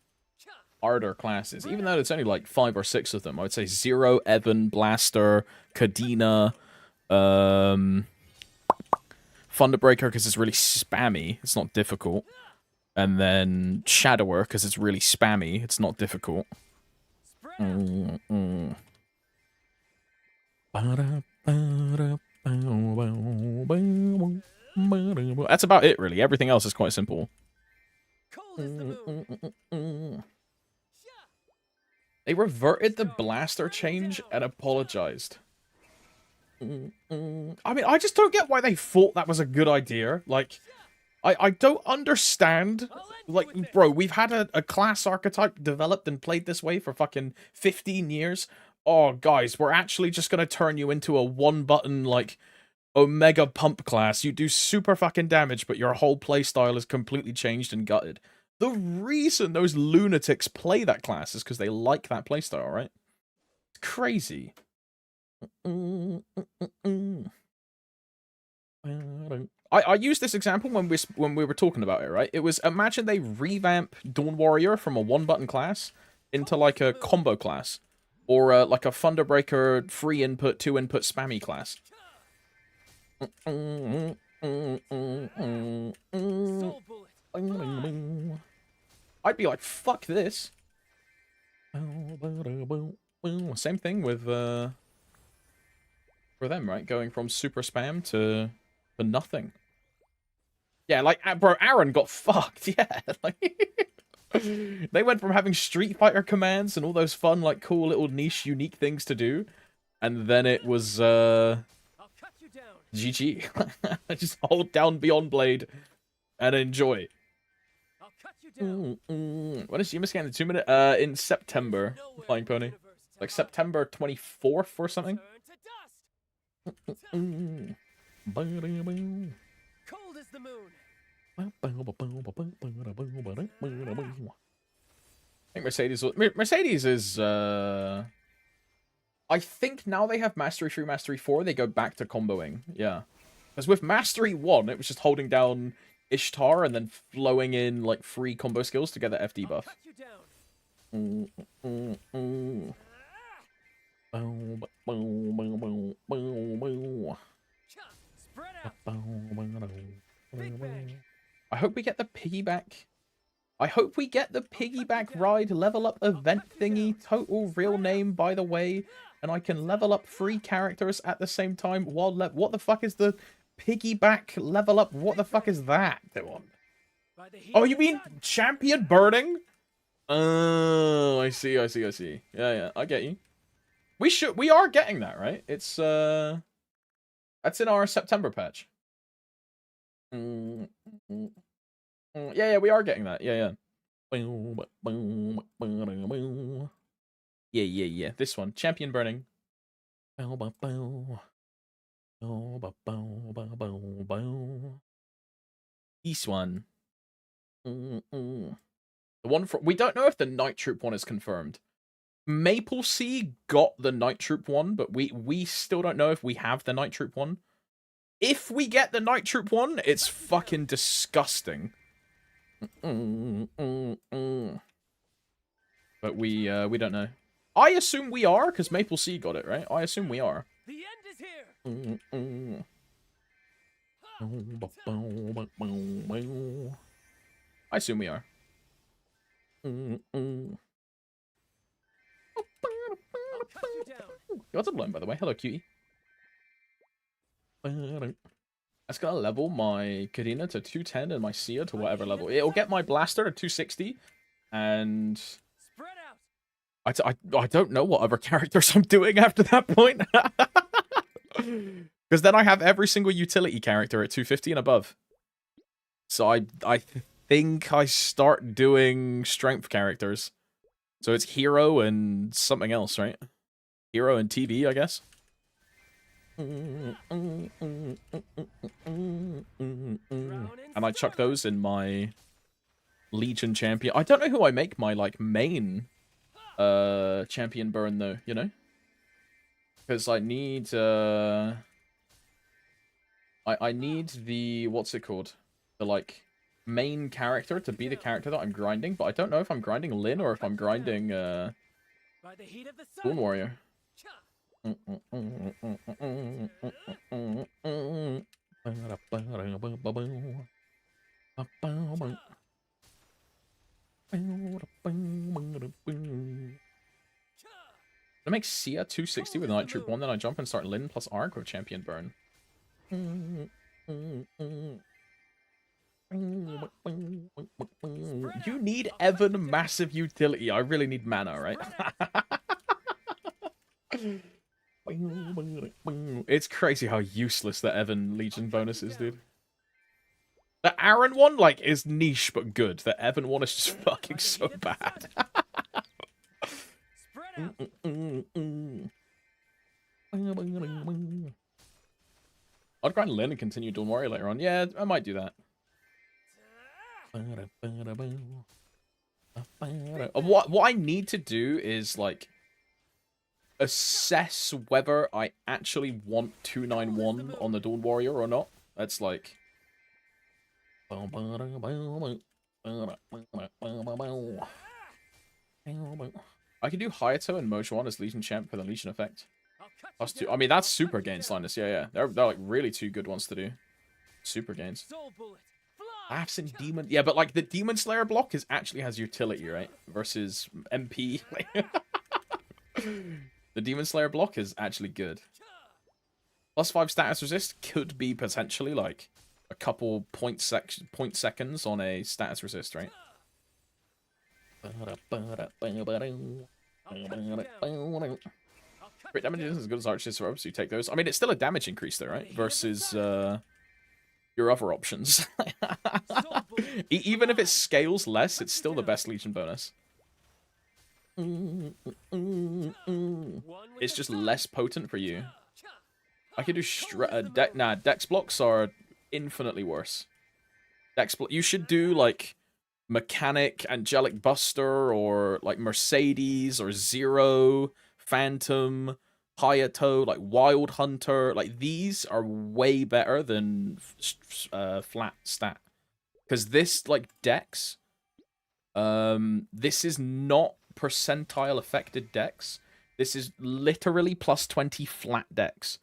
S2: harder classes. Even though it's only like 5 or 6 of them. I would say Zero, Evan, Blaster, Kadena, Thunderbreaker because it's really spammy. It's not difficult. And then Shadower, because it's really spammy. It's not difficult. That's about it, really. Everything else is quite simple. They reverted the Blaster change and apologized. I mean, I just don't get why they thought that was a good idea. Like, I don't understand. Like, bro, we've had a class archetype developed and played this way for fucking 15 years. Oh, guys, we're actually just gonna turn you into a 1-button, like, Omega Pump class. You do super fucking damage, but your whole playstyle is completely changed and gutted. The reason those lunatics play that class is because they like that playstyle, right? It's crazy. I used this example when we were talking about it, right? It was, imagine they revamp Dawn Warrior from a 1-button class into like a combo class, or like a Thunderbreaker 3-input, 2-input spammy class. I'd be like, fuck this. Same thing with for them, right? Going from super spam to nothing. Yeah, like, bro, Aaron got fucked, yeah. Like, they went from having Street Fighter commands and all those fun, like, cool little niche, unique things to do, and then it was, GG. Just hold down Beyond Blade and enjoy. When is Yuma scan the 2-minute? In September, Flying Pony. Like, September 24th or something?
S1: Cold as the moon.
S2: I think Mercedes is, I think now they have Mastery 3, Mastery 4, they go back to comboing. Yeah. Because with Mastery 1, it was just holding down Ishtar and then flowing in, like, free combo skills to get the FD buff. I hope we get the piggyback. I hope we get the piggyback ride level up event thingy. Total real name, by the way. And I can level up 3 characters at the same time while what the fuck is the piggyback level up? What the fuck is that? Oh, you mean champion burning? Oh, I see. Yeah, I get you. We are getting that, right? It's that's in our September patch. Yeah, we are getting that. Yeah. Yeah. This one, champion burning. This one. The one from, we don't know if the Night Troop one is confirmed. Maple Sea got the Night Troop one, but we still don't know if we have the Night Troop one. If we get the Night Troop one, it's fucking disgusting. But we don't know. I assume we are, because Maple Sea got it, right? I assume we are.
S1: The end is here.
S2: I assume we are. What's a blown, by the way? Hello, cutie. That's gonna level my Karina to 210 and my Sia to whatever level. It'll get my Blaster to 260, and I don't know what other characters I'm doing after that point. Because then I have every single utility character at 250 and above. So I think I start doing strength characters. So it's Hero and something else, right? Hero and TV, I guess. And I chuck those in my Legion champion. I don't know who I make my, like, main champion burn, though, you know? Because I need, I need the, what's it called? The, like, main character to be the character that I'm grinding, but I don't know if I'm grinding Lyn or if I'm grinding, Dawn Warrior. I make Sia 260 with Night Troop 1, then I jump and start Lyn plus Arc with Champion Burn. You need Evan massive utility. I really need mana, right? It's crazy how useless the Evan Legion bonus is, dude. The Aaron one, like, is niche but good. The Evan one is just fucking so bad. I'd grind Lyn and continue Dawn Warrior later on. Yeah, I might do that. What I need to do is, like, assess whether I actually want 291 on the Dawn Warrior or not. That's like... I can do Hayato and Mojo as Legion champ for the Legion effect. Plus 2. I mean, that's super gains, Linus. Yeah. They're like really 2 good ones to do. Super gains. Absent Demon. Yeah, but like the Demon Slayer block actually has utility, right? Versus MP. The Demon Slayer block is actually good. Plus 5 status resist could be potentially like a couple point seconds on a status resist, right? Crit damage isn't as good as Archers, so you take those. I mean, it's still a damage increase though, right? Versus your other options. Even if it scales less, it's still the best Legion bonus. It's just less potent for you. I could do Dex blocks are infinitely worse. You should do like Mechanic, Angelic Buster, or like Mercedes or Zero, Phantom, Hayato, like Wild Hunter, like these are way better than flat stat. Because this, like, dex, this is not percentile affected dex. This is literally plus 20 flat dex.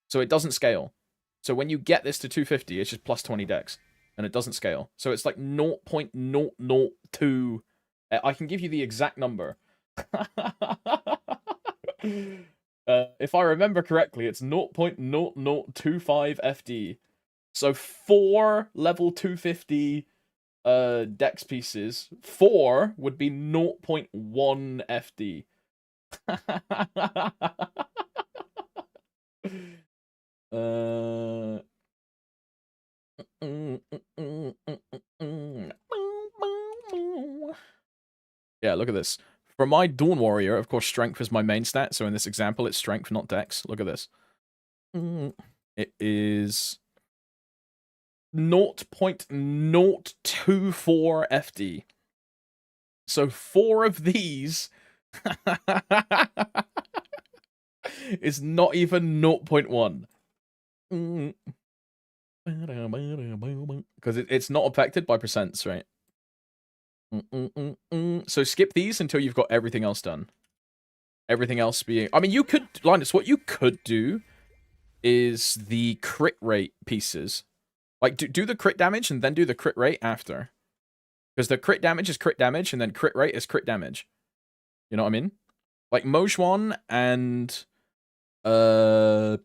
S2: So it doesn't scale. So when you get this to 250, it's just plus 20 dex. And it doesn't scale. So it's like 0.002. I can give you the exact number. If I remember correctly, it's 0.0025 FD. So 4 level 250 dex pieces, 4 would be 0.1 FD. Yeah, look at this. For my Dawn Warrior, of course, strength is my main stat. So in this example, it's strength, not dex. Look at this. It is 0.024 FD. So 4 of these is not even 0.1. Because it's not affected by percents, right? So skip these until you've got everything else done. Everything else being... I mean, you could... Linus, what you could do is the crit rate pieces. Like, do the crit damage and then do the crit rate after. Because the crit damage is crit damage and then crit rate is crit damage. You know what I mean? Like, Mojwan and... Mojwan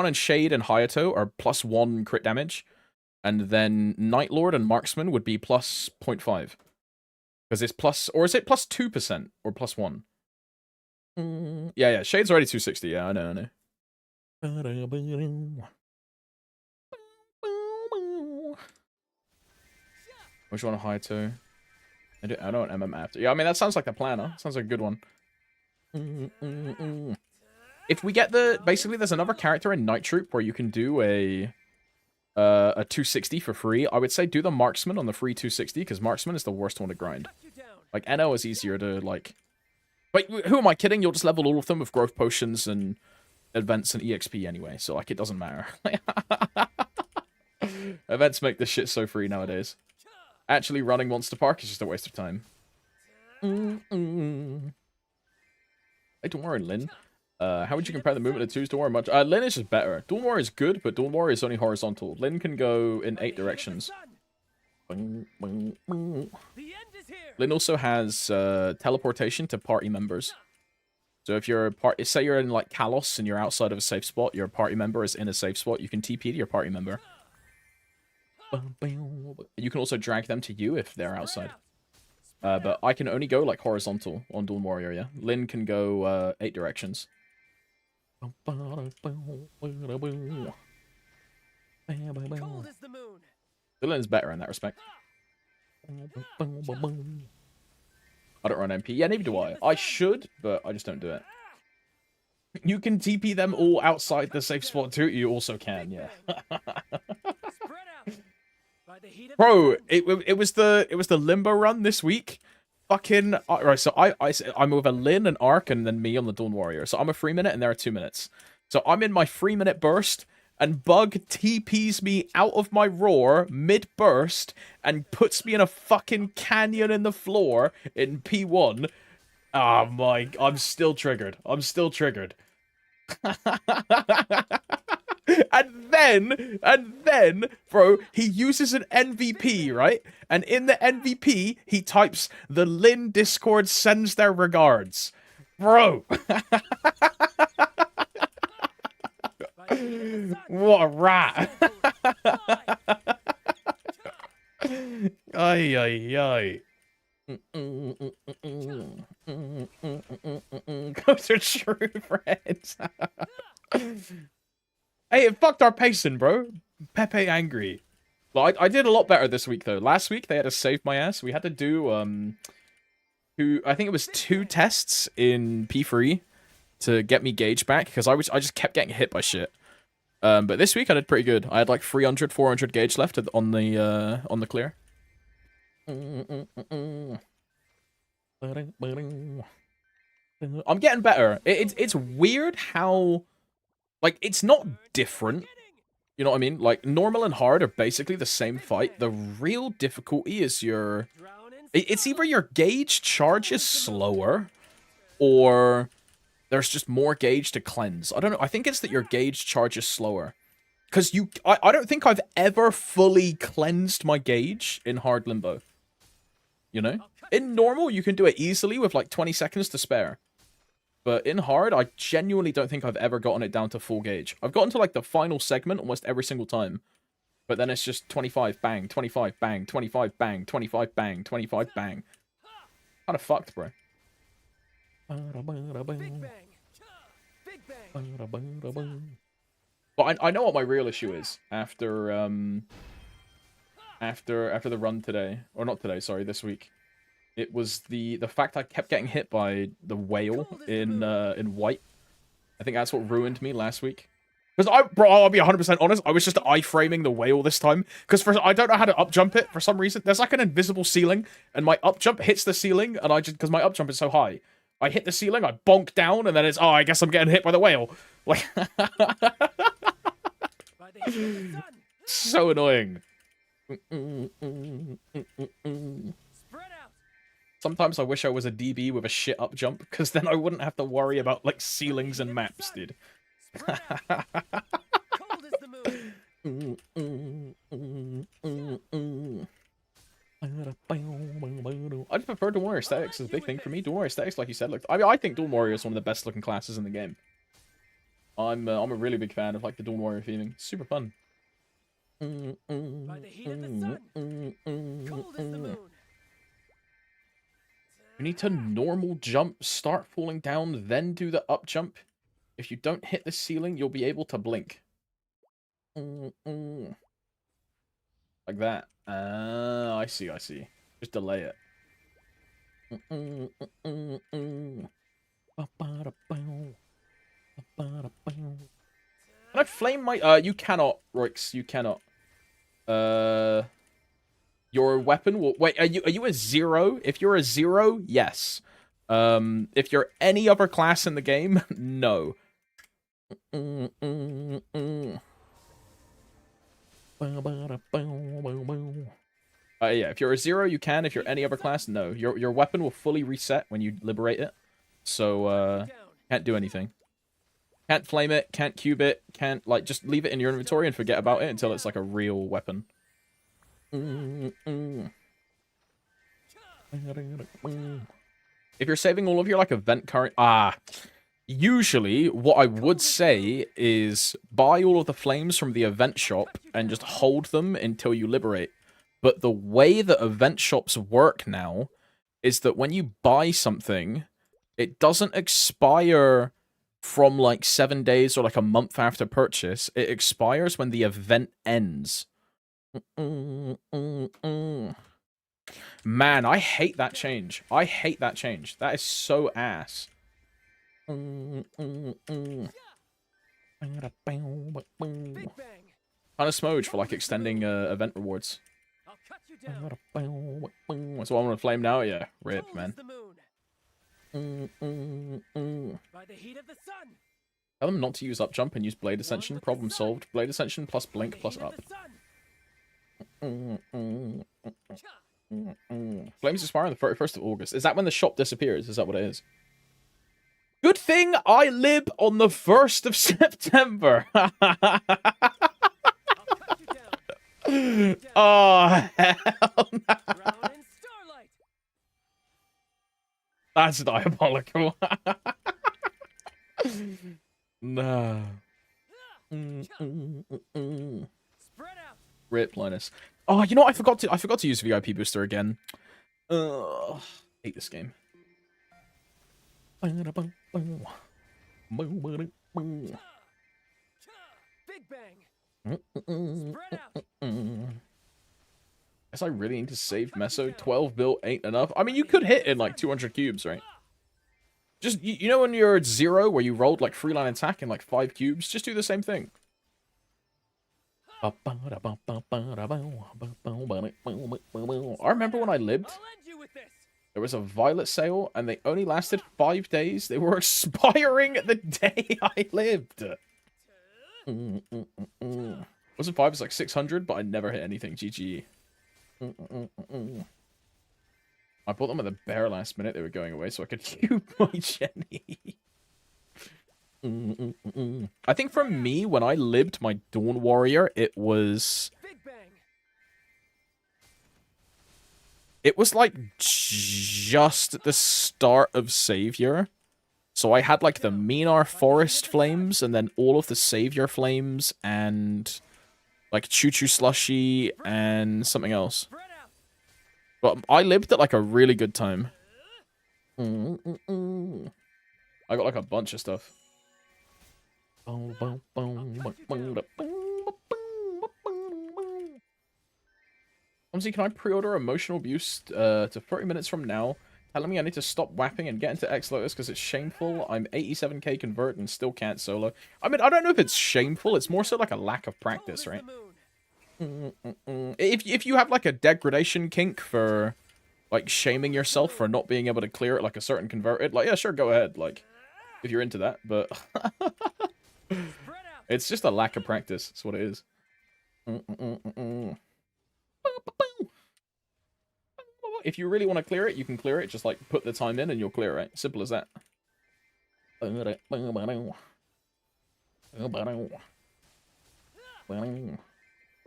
S2: and Shade and Hayato are +1 crit damage. And then Night Lord and Marksman would be plus 0.5. Because it's plus... Or is it plus 2% or plus 1? Yeah. Shade's already 260. Yeah, I know. Which one? Hayato? I don't want MM after. Yeah, I mean, that sounds like the planner. Sounds like a good one. If we get the... Basically, there's another character in Night Troop where you can do a 260 for free. I would say do the Marksman on the free 260, because Marksman is the worst one to grind. Like, NO is easier to, like... Wait, who am I kidding? You'll just level all of them with growth potions and events and EXP anyway, so, like, it doesn't matter. Events make this shit so free nowadays. Actually, running Monster Park is just a waste of time. Hey, don't worry, Lyn. How would you compare the movement of twos? Dawn Warrior much? Lyn is just better. Dawn Warrior is good, but Dawn Warrior is only horizontal. Lyn can go in 8 directions. Lyn also has teleportation to party members. So if you're say you're in like Kalos and you're outside of a safe spot, your party member is in a safe spot, you can TP to your party member. You can also drag them to you if they're outside. But I can only go like horizontal on Dawn Warrior, yeah. Lyn can go 8 directions. Lyn's better in that respect. I don't run MP. Yeah, neither do I. I should, but I just don't do it. You can TP them all outside the safe spot too. You also can, yeah. Bro, it was the limbo run this week. Fucking right. So I'm with a Lyn, an Arc, and then me on the Dawn Warrior. So I'm a 3 minute, and they're 2 minutes. So I'm in my 3 minute burst, and Bug TPs me out of my roar mid burst and puts me in a fucking canyon in the floor in P1. Oh my! I'm still triggered. And then, bro, he uses an MVP, right? And in the MVP, he types, "The Lyn Discord sends their regards." Bro! What a rat! Ay. Those are true friends. Hey, it fucked our pacing, bro. Pepe angry. Well, I did a lot better this week, though. Last week, they had to save my ass. We had to do, I think it was 2 tests in P3 to get me gauge back, because I just kept getting hit by shit. But this week, I did pretty good. I had like 300, 400 gauge left on the clear. I'm getting better. It's weird how, like, it's not different. You know what I mean? Like, normal and hard are basically the same fight. The real difficulty is it's either your gauge charge is slower, or there's just more gauge to cleanse. I don't know. I think it's that your gauge charge is slower. Because I don't think I've ever fully cleansed my gauge in hard limbo. You know? In normal, you can do it easily with like 20 seconds to spare. But in hard, I genuinely don't think I've ever gotten it down to full gauge. I've gotten to like the final segment almost every single time. But then it's just 25 bang, 25 bang, 25 bang, 25 bang, 25 bang. Kind of fucked, bro. But I know what my real issue is after after the run today, or not today, sorry, this week. It was the fact I kept getting hit by the whale in white. I think that's what ruined me last week. Because bro, I'll be 100% honest, I was just iframing the whale this time. Because I don't know how to up jump it for some reason. There's like an invisible ceiling, and my up jump hits the ceiling, and because my up jump is so high, I hit the ceiling, I bonk down, and then it's, oh, I guess I'm getting hit by the whale. Like, so annoying. Sometimes I wish I was a DB with a shit up jump, because then I wouldn't have to worry about, like, ceilings and maps, dude. I just prefer Dawn Warrior aesthetics. It's a big thing for me. Dawn Warrior aesthetics, like you said, like I think Dawn Warrior is one of the best looking classes in the game. I'm a really big fan of like the Dawn Warrior theming. Super fun.
S1: By the heat of the sun, cold as the moon.
S2: You need to normal jump, start falling down, then do the up jump. If you don't hit the ceiling, you'll be able to blink. Like that. I see. Just delay it. And I flame my... you cannot, Roix. You cannot. Your weapon will... Wait, are you a 0? If you're a 0, yes. If you're any other class in the game, no. Yeah, if you're a 0, you can. If you're any other class, no. Your weapon will fully reset when you liberate it. So, can't do anything. Can't flame it, can't cube it, can't, like, just leave it in your inventory and forget about it until it's, like, a real weapon. If you're saving all of your, like, event current... Usually, what I would say is buy all of the flames from the event shop and just hold them until you liberate. But the way that event shops work now is that when you buy something, it doesn't expire from like 7 days or like a month after purchase. It expires when the event ends. Man, I hate that change. I hate that change. That is so ass. Kind of smooge for like extending event rewards. That's what I'm gonna flame now. Yeah, rip, man. Tell them not to use up jump and use blade ascension. Problem solved. Blade ascension plus blink plus up. Flames expire on the 31st of August. Is that when the shop disappears? Is that what it is? Good thing I lib on the 1st of September. Oh, hell no. That's diabolical. No. Rip, Linus. Oh, you know what? I forgot to use VIP booster again. Hate this game. Big bang. Guess I really need to save Meso. 12 bill ain't enough. I mean, you could hit in like 200 cubes, right? Just, you know when you're at 0, where you rolled like 3-line attack in like 5 cubes? Just do the same thing. I remember when I libbed. There was a violet sale, and they only lasted 5 days. They were expiring the day I lived. Wasn't 5, it's like 600, but I never hit anything. GG. I bought them at the bare last minute. They were going away, so I could cube my Jenny. I think for me, when I lived my Dawn Warrior, it was like just at the start of Savior. So I had like the Minar Forest Flames and then all of the Savior Flames and like Choo Choo Slushy and something else. But I lived at like a really good time. I got like a bunch of stuff. Honestly, can I pre-order Emotional Abuse to 30 minutes from now? Telling me I need to stop whapping and get into X-Lotus because it's shameful. I'm 87k convert and still can't solo. I mean, I don't know if it's shameful. It's more so like a lack of practice, right? If you have like a degradation kink for like shaming yourself for not being able to clear it like a certain converted, like, yeah, sure, go ahead. Like, if you're into that, but it's just a lack of practice. That's what it is. If you really want to clear it, you can clear it. Just like put the time in and you'll clear it. Simple as that. Bro,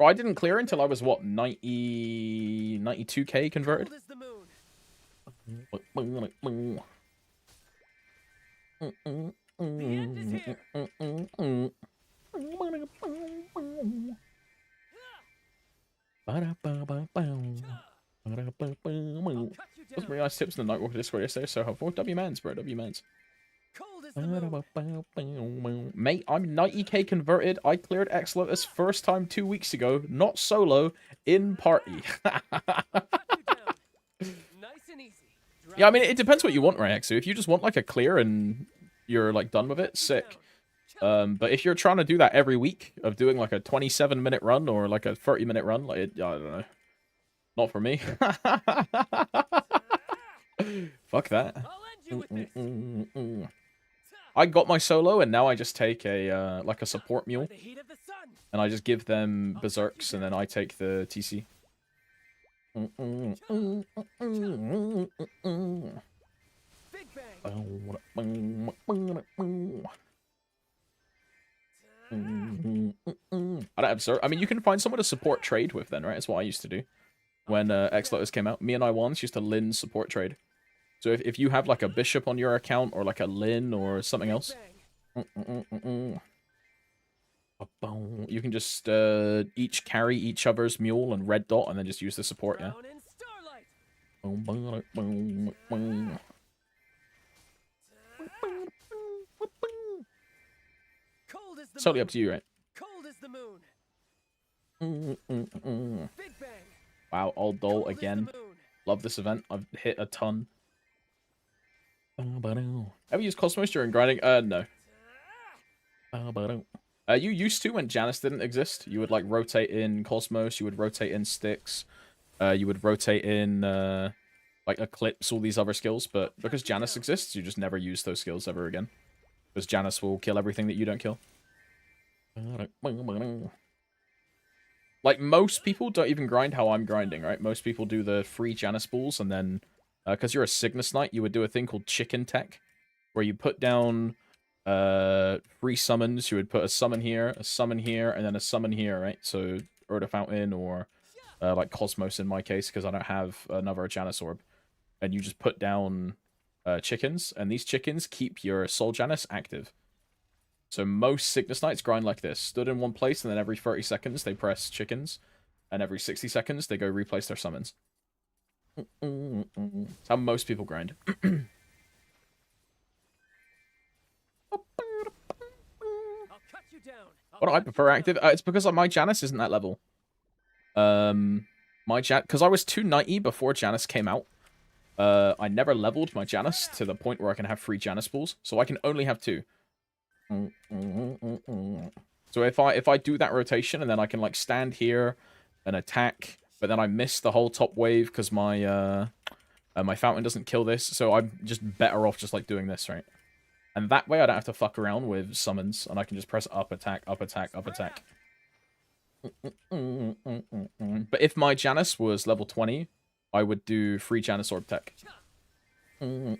S2: I didn't clear until I was what, 92k converted. Those very nice tips in the Nightwalker Discord yesterday, so helpful. W-mans, bro, W-mans. Mate, I'm 90k converted. I cleared X-Lotus first time 2 weeks ago, not solo, in party. Yeah, I mean, it depends what you want, right, Exu? If you just want, like, a clear and you're, like, done with it, sick. But if you're trying to do that every week, of doing, like, a 27-minute run or, like, a 30-minute run, like, I don't know. Not for me. Fuck that. I got my solo, and now I just take a, like, a support mule. And I just give them berserks, and then I take the TC. I don't have berserk. I mean, you can find someone to support trade with then, right? That's what I used to do. When X-Lotus came out, me and I once used to Lin support trade. So if you have like a bishop on your account or like a Lin or something else, you can just each carry each other's mule and red dot and then just use the support, yeah. It's totally up to you, right? Wow, old doll again. Love this event. I've hit a ton. Ever use Cosmos during grinding? No. You used to when Janus didn't exist. You would like rotate in Cosmos. You would rotate in Styx. You would rotate in like Eclipse, all these other skills. But because Janus exists, you just never use those skills ever again. Because Janus will kill everything that you don't kill. Like, most people don't even grind how I'm grinding, right? Most people do the free Janus balls, and then, because you're a Cygnus Knight, you would do a thing called Chicken Tech, where you put down free summons. You would put a summon here, and then a summon here, right? So, Urda Fountain, or like Cosmos in my case, because I don't have another Janus Orb. And you just put down chickens, and these chickens keep your Soul Janus active. So most Cygnus Knights grind like this. Stood in one place, and then every 30 seconds they press chickens. And every 60 seconds they go replace their summons. That's how most people grind. What do I prefer active? It's because my Janus isn't that level. Because I was 290 before Janus came out. I never leveled my Janus to the point where I can have 3 Janus balls. So I can only have 2. So if I do that rotation and then I can like stand here and attack, but then I miss the whole top wave because my My fountain doesn't kill this, so I'm just better off just like doing this, right? And that way I don't have to fuck around with summons, and I can just press up attack, up attack, up attack. But if my Janus was level 20, I would do free Janus Orb Tech. There's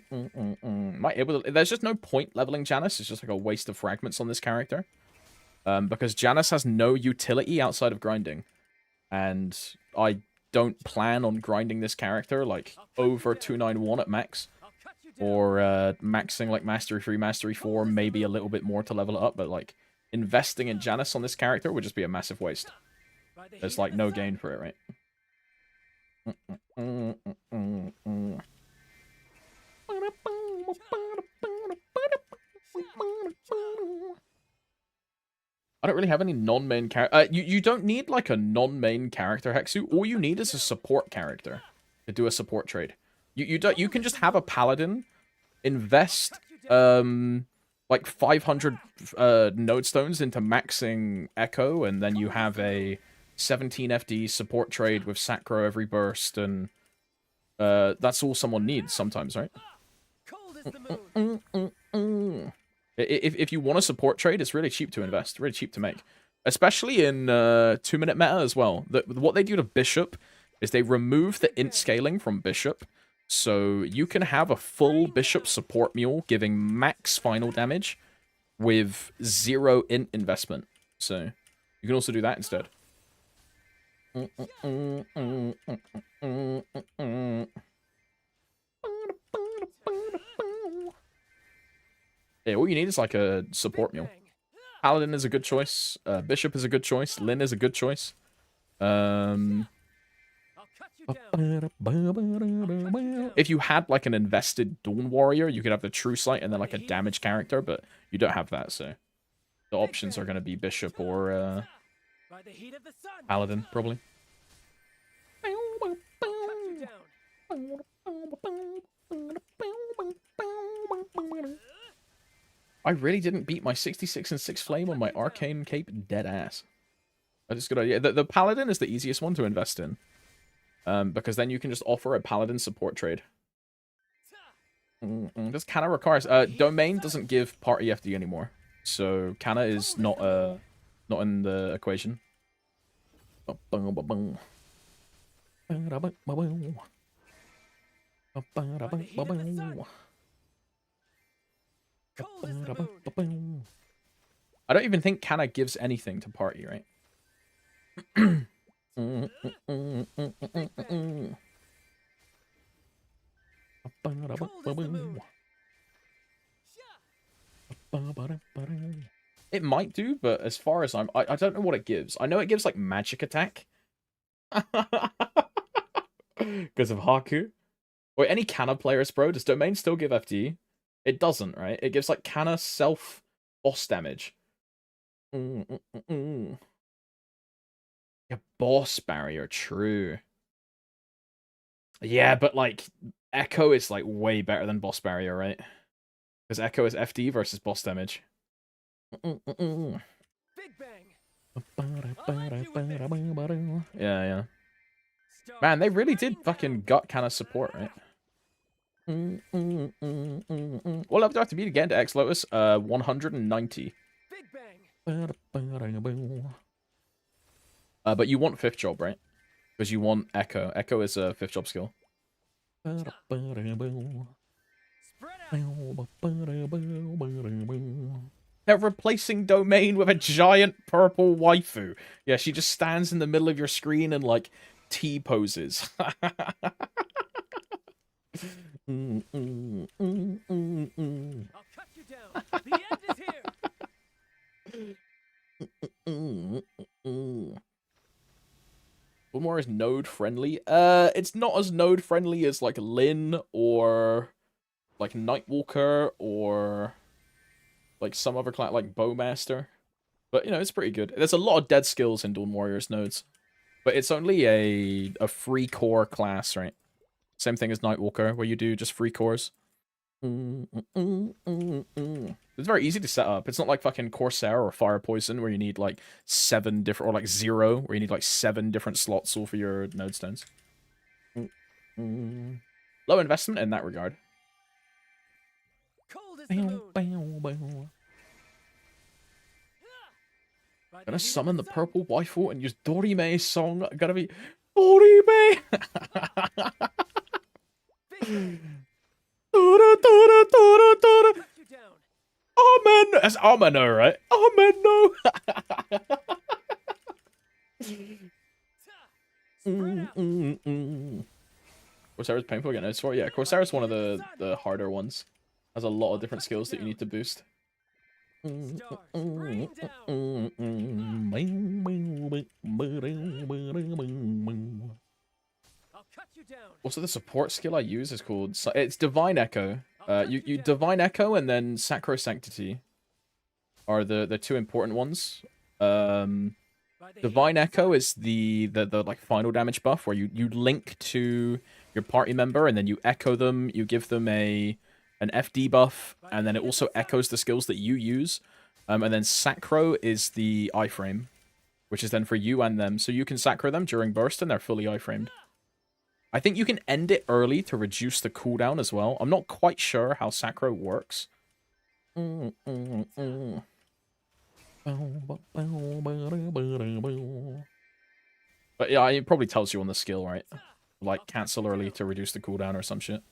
S2: just no point leveling Janus. It's just like a waste of fragments on this character. Because Janus has no utility outside of grinding. And I don't plan on grinding this character like over 291 at max. Or maxing like Mastery 3, Mastery 4, maybe a little bit more to level it up. But like investing in Janus on this character would just be a massive waste. There's like no gain for it, right? I don't really have any non-main character. You don't need like a non-main character, Hexu. All you need is a support character to do a support trade. You can just have a paladin, invest like 500 node stones into maxing Echo, and then you have a 17 FD support trade with Sacro every burst, and that's all someone needs sometimes, right? If you want a support trade, it's really cheap to invest, really cheap to make. Especially in 2-minute meta as well. What they do to Bishop is they remove the int scaling from Bishop, so you can have a full Bishop support mule giving max final damage with 0 int investment. So you can also do that instead. Yeah, all you need is like a support mule. Paladin is a good choice. Bishop is a good choice. Lyn is a good choice. If you had like an invested Dawn Warrior, you could have the True Sight and then like a damage character, but you don't have that, so the options are going to be Bishop or Paladin, probably. I really didn't beat my 66 and 6 flame on my arcane cape dead ass. That's a good idea. The paladin is the easiest one to invest in. Because then you can just offer a paladin support trade. Does Canna requires domain doesn't give party FD anymore. So Canna is not in the equation. I don't even think Canna gives anything to party, right? It might do, but as far as I don't know what it gives. I know it gives like magic attack. Because of Haku. Or any Canna players, bro. Does Domain still give FD? It doesn't, right? It gives like Canna self boss damage. Yeah, boss barrier, true. Yeah, but like Echo is like way better than boss barrier, right? Because Echo is FD versus boss damage.
S1: Big bang.
S2: Yeah. Man, they really did fucking gut kind of support, right? What level do I have to beat again to X Lotus? 190.
S1: Big bang.
S2: But you want 5th job, right? Because you want Echo. Echo is a 5th job skill. They're replacing Domain with a giant purple waifu. Yeah, she just stands in the middle of your screen and like T poses.
S1: I'll cut you down. The end is here.
S2: What more is node friendly? It's not as node friendly as like Lyn or like Nightwalker or like some other class like Bowmaster. But you know, it's pretty good. There's a lot of dead skills in Dawn Warriors nodes. But it's only a free core class, right? Same thing as Nightwalker, where you do just free cores. It's very easy to set up. It's not like fucking Corsair or Fire Poison, where you need like 7 different, or like Zero, where you need like 7 different slots all for your node stones. Level low investment in that regard.
S1: Cold as the moon.
S2: Gonna summon the purple waifu and use Dorime's song. Gotta be Dorime.
S1: Cut you down.
S2: Amen. That's Ameno, right? Ameno.
S1: Spread out.
S2: Corsera's painful again. It's for yeah. Corsera's one of the harder ones. Has a lot of different skills that you need to boost.
S1: Stars rain down. I'll cut you down.
S2: Also, the support skill I use is called it's Divine Echo. You Divine Echo and then Sacrosanctity are the two important ones. Divine Echo is the like final damage buff where you link to your party member and then you echo them. You give them an FD buff, and then it also echoes the skills that you use. And then Sacro is the iframe, which is then for you and them. So you can Sacro them during burst and they're fully iframed. I think you can end it early to reduce the cooldown as well. I'm not quite sure how Sacro works. But yeah, it probably tells you on the skill, right? Like, cancel early to reduce the cooldown or some shit.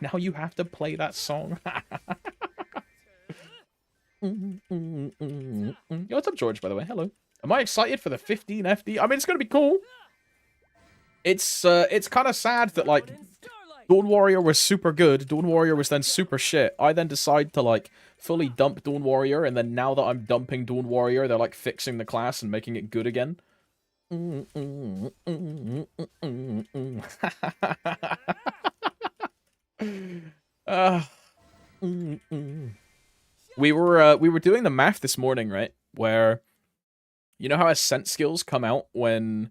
S2: Now you have to play that song. Yo, what's up, George, by the way? Hello. Am I excited for the 15 FD? I mean, it's going to be cool. It's kind of sad that, like, Dawn Warrior was super good. Dawn Warrior was then super shit. I then decide to, like, fully dump Dawn Warrior, and then now that I'm dumping Dawn Warrior, they're, like, fixing the class and making it good again. We were doing the math this morning, right? Where you know how ascent skills come out when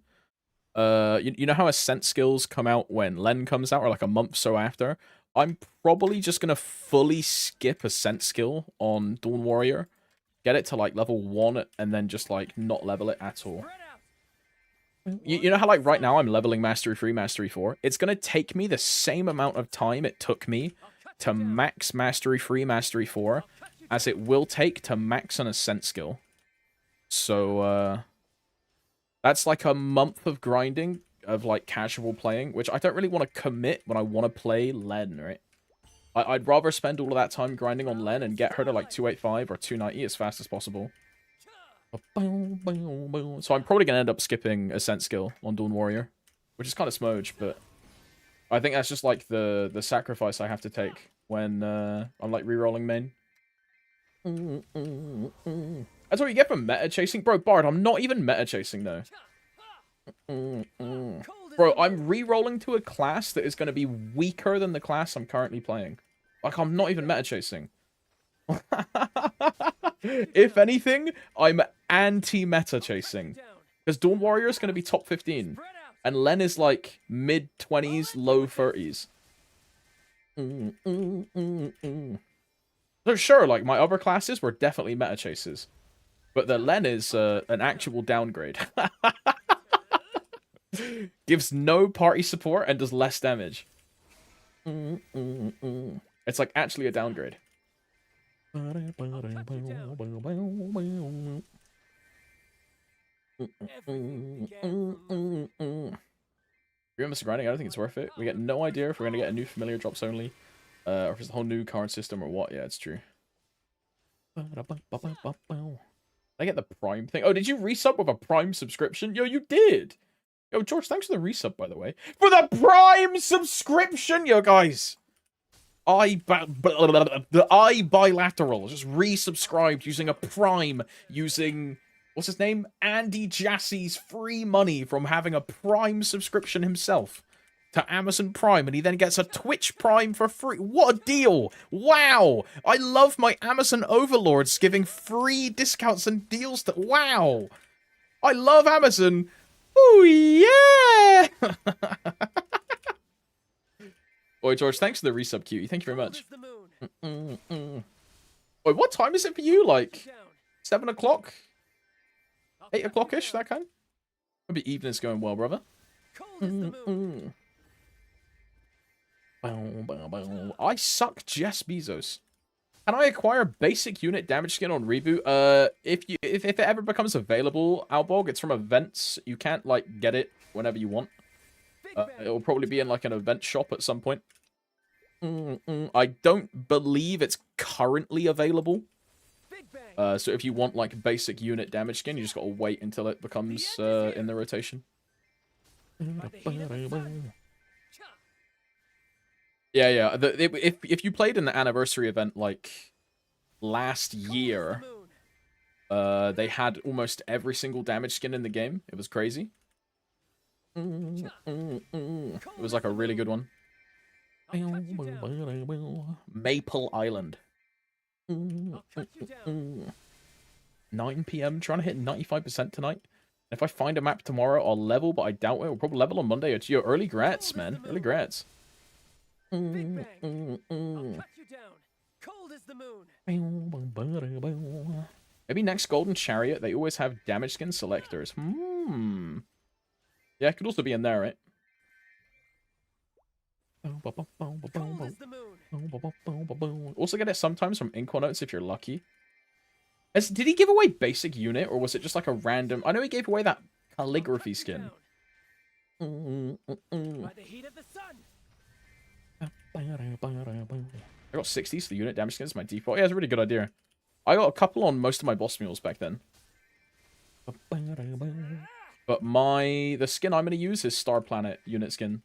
S2: you know how ascent skills come out when Len comes out, or like a month so after? I'm probably just gonna fully skip ascent skill on Dawn Warrior, get it to like level 1, and then just like not level it at all. You know how like right now I'm leveling Mastery 3, Mastery 4? It's gonna take me the same amount of time it took me to max Mastery 3, Mastery 4 as it will take to max an ascent skill. So that's like a month of grinding of like casual playing, which I don't really want to commit when I want to play Len, right? I'd rather spend all of that time grinding on Len and get her to like 285 or 290 as fast as possible. So I'm probably going to end up skipping Ascent skill on Dawn Warrior, which is kind of smudge, but I think that's just like the sacrifice I have to take when I'm like rerolling main. That's what you get from meta chasing. Bro, Bard, I'm not even meta chasing though. Bro, I'm rerolling to a class that is going to be weaker than the class I'm currently playing. Like, I'm not even meta chasing. If anything, I'm anti-meta chasing. Because Dawn Warrior is going to be top 15. And Len is like mid-20s, low 30s. So sure, like, my other classes were definitely meta chases. But the Len is an actual downgrade. Gives no party support and does less damage. It's like actually a downgrade. Remember grinding? I don't think it's worth it. We get no idea if we're gonna get a new familiar drops only, or if it's a whole new card system or what. Yeah, it's true. I get the Prime thing. Oh, did you resub with a Prime subscription? Yo, you did. Yo, George, thanks for the resub, by the way. For the Prime subscription, yo, guys. The I bilateral just resubscribed using a Prime, using what's his name? Andy Jassie's free money from having a Prime subscription himself to Amazon Prime, and he then gets a Twitch Prime for free. What a deal! Wow! I love my Amazon overlords giving free discounts and deals to... Wow! I love Amazon! Oh yeah! Oi, George, thanks for the resub, cutie. Thank you very much. Oi, what time is it for you? Like, 7 o'clock? 8 o'clock-ish, that kind? Hope your evening's going well, brother.
S1: Cold as the moon.
S2: I suck Jess Bezos. Can I acquire basic unit damage skin on reboot? If it ever becomes available, Albog, it's from events. You can't like get it whenever you want. It'll probably be in like an event shop at some point. I don't believe it's currently available. So if you want like basic unit damage skin, you just gotta wait until it becomes in the rotation. Yeah. If you played in the anniversary event like last year, they had almost every single damage skin in the game. It was crazy. It was like a really good one. Maple Island. 9 p.m. Trying to hit 95% tonight. If I find a map tomorrow, I'll level, but I doubt it. We'll probably level on Monday. It's your early grats, man. Early grats.
S1: Big bang. I'll cut you down. Cold as the moon.
S2: Maybe next Golden Chariot, they always have damage skin selectors. Yeah, it could also be in there, right?
S1: Cold as the moon.
S2: Also get it sometimes from Inquanotes if you're lucky. Did he give away basic unit, or was it just like a random... I know he gave away that calligraphy skin.
S1: By the heat of the sun.
S2: I got 60, so the unit damage skin is my default. Yeah, it's a really good idea. I got a couple on most of my boss mules back then. But the skin I'm going to use is Star Planet unit skin.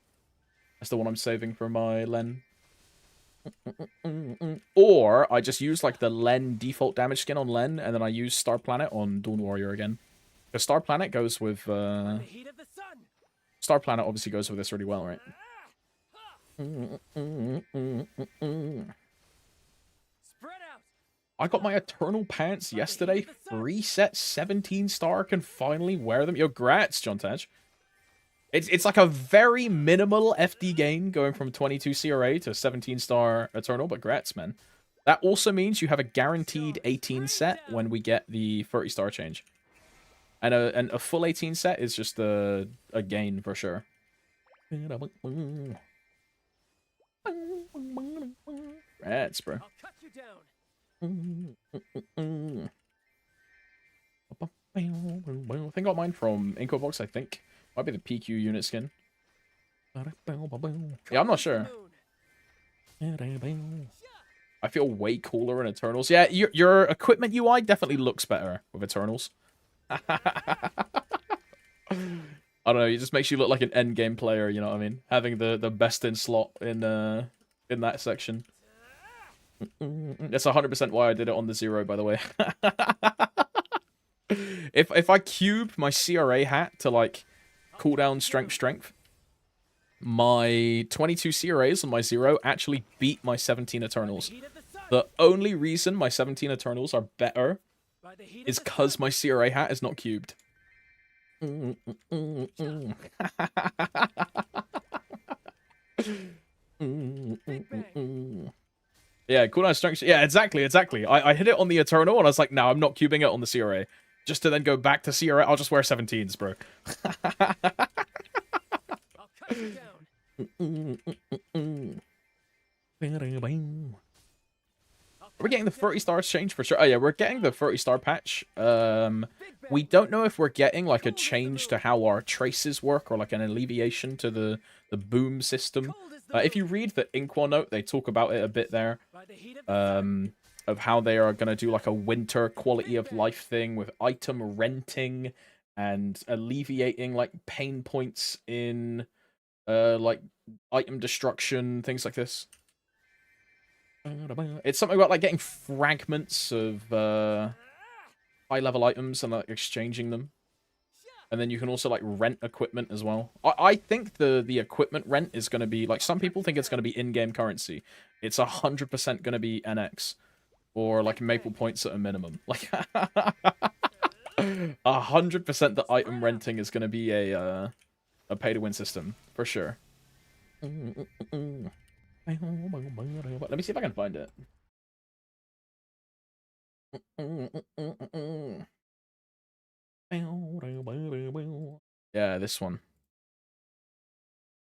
S2: That's the one I'm saving for my Len. Or I just use like the Len default damage skin on Len, and then I use Star Planet on Dawn Warrior again. Because Star Planet goes with... Star Planet obviously goes with this really well, right?
S1: Spread out.
S2: I got my Eternal Pants yesterday. Free set 17-star. Can finally wear them. Yo, grats, John Taj. It's like a very minimal FD gain going from 22 CRA to 17-star Eternal, but grats, man. That also means you have a guaranteed 18 set when we get the 30-star change. And a full 18 set is just a gain for sure. Rats, bro.
S1: I'll cut you down.
S2: I think I got mine from Incobox, I think. Might be the PQ unit skin. Yeah, I'm not sure. I feel way cooler in Eternals. Yeah, your equipment UI definitely looks better with Eternals. I don't know, it just makes you look like an endgame player, you know what I mean? Having the best in slot in that section. That's 100% why I did it on the 0, by the way. If I cube my CRA hat to like cooldown strength, my 22 CRAs on my 0 actually beat my 17 Eternals. The only reason my 17 Eternals are better is because my CRA hat is not cubed. Yeah, cooldown strength. Yeah, exactly. I hit it on the Eternal, and I was like, no, I'm not cubing it on the CRA. Just to then go back to CRA, I'll just wear 17s, bro.
S1: I'll cut you down.
S2: We're getting the 30-star change for sure. Oh, yeah, we're getting the 30-star patch. We don't know if we're getting, like, a change to how our traces work or, like, an alleviation to the boom system. If you read the Inkwell note, they talk about it a bit there. Of how they are going to do, like, a winter quality of life thing with item renting and alleviating, like, pain points in, like, item destruction, things like this. It's something about like getting fragments of high-level items and like exchanging them, and then you can also like rent equipment as well. I think the equipment rent is going to be like, some people think it's going to be in-game currency. It's 100% going to be NX or like Maple points at a minimum. Like 100% the item renting is going to be a pay-to-win system for sure. Let me see if I can find it. Yeah, this one.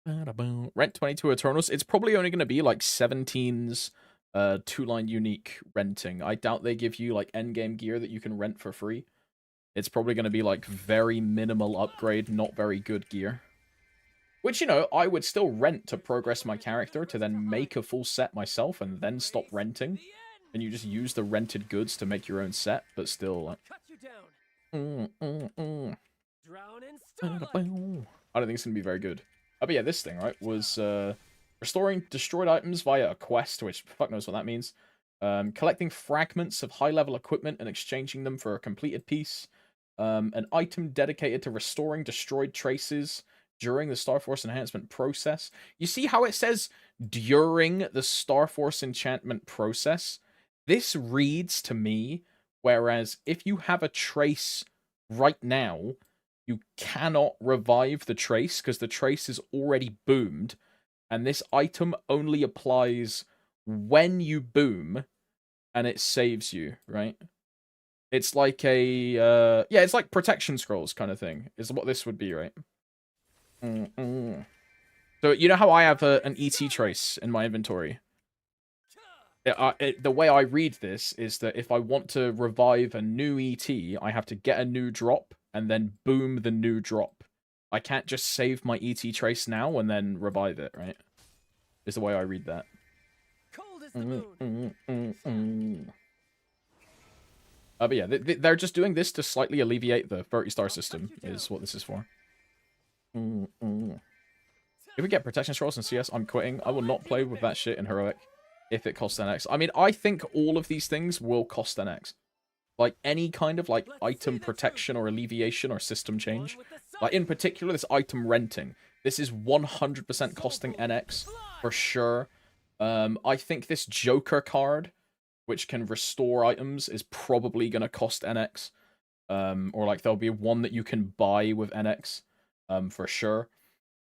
S2: Rent 22 Eternals. It's probably only going to be like 17's 2-line unique renting. I doubt they give you like endgame gear that you can rent for free. It's probably going to be like very minimal upgrade, not very good gear. Which, you know, I would still rent to progress my character to then make a full set myself and then stop renting. And you just use the rented goods to make your own set, but still like...
S1: Drown in starlight.
S2: I don't think it's going to be very good. Oh, but yeah, this thing, right, was restoring destroyed items via a quest, which fuck knows what that means. Collecting fragments of high-level equipment and exchanging them for a completed piece. An item dedicated to restoring destroyed traces during the Starforce enhancement process. You see how it says during the Starforce enchantment process? This reads to me, whereas if you have a trace right now, you cannot revive the trace because the trace is already boomed, and this item only applies when you boom, and it saves you, right? It's like a, yeah, it's like protection scrolls kind of thing, is what this would be, right? So, you know how I have an ET trace in my inventory? The way I read this is that if I want to revive a new ET, I have to get a new drop and then boom the new drop. I can't just save my ET trace now and then revive it, right? Is the way I read that.
S1: Cold as the moon.
S2: But yeah, they're just doing this to slightly alleviate the 30-star system, is what this is for. If we get protection scrolls in CS, I'm quitting. I will not play with that shit in Heroic if it costs NX. I mean, I think all of these things will cost NX. Like, any kind of, like, item protection or alleviation or system change. Like, in particular, this item renting. This is 100% costing NX, for sure. I think this Joker card, which can restore items, is probably going to cost NX. Or, like, there'll be one that you can buy with NX, for sure.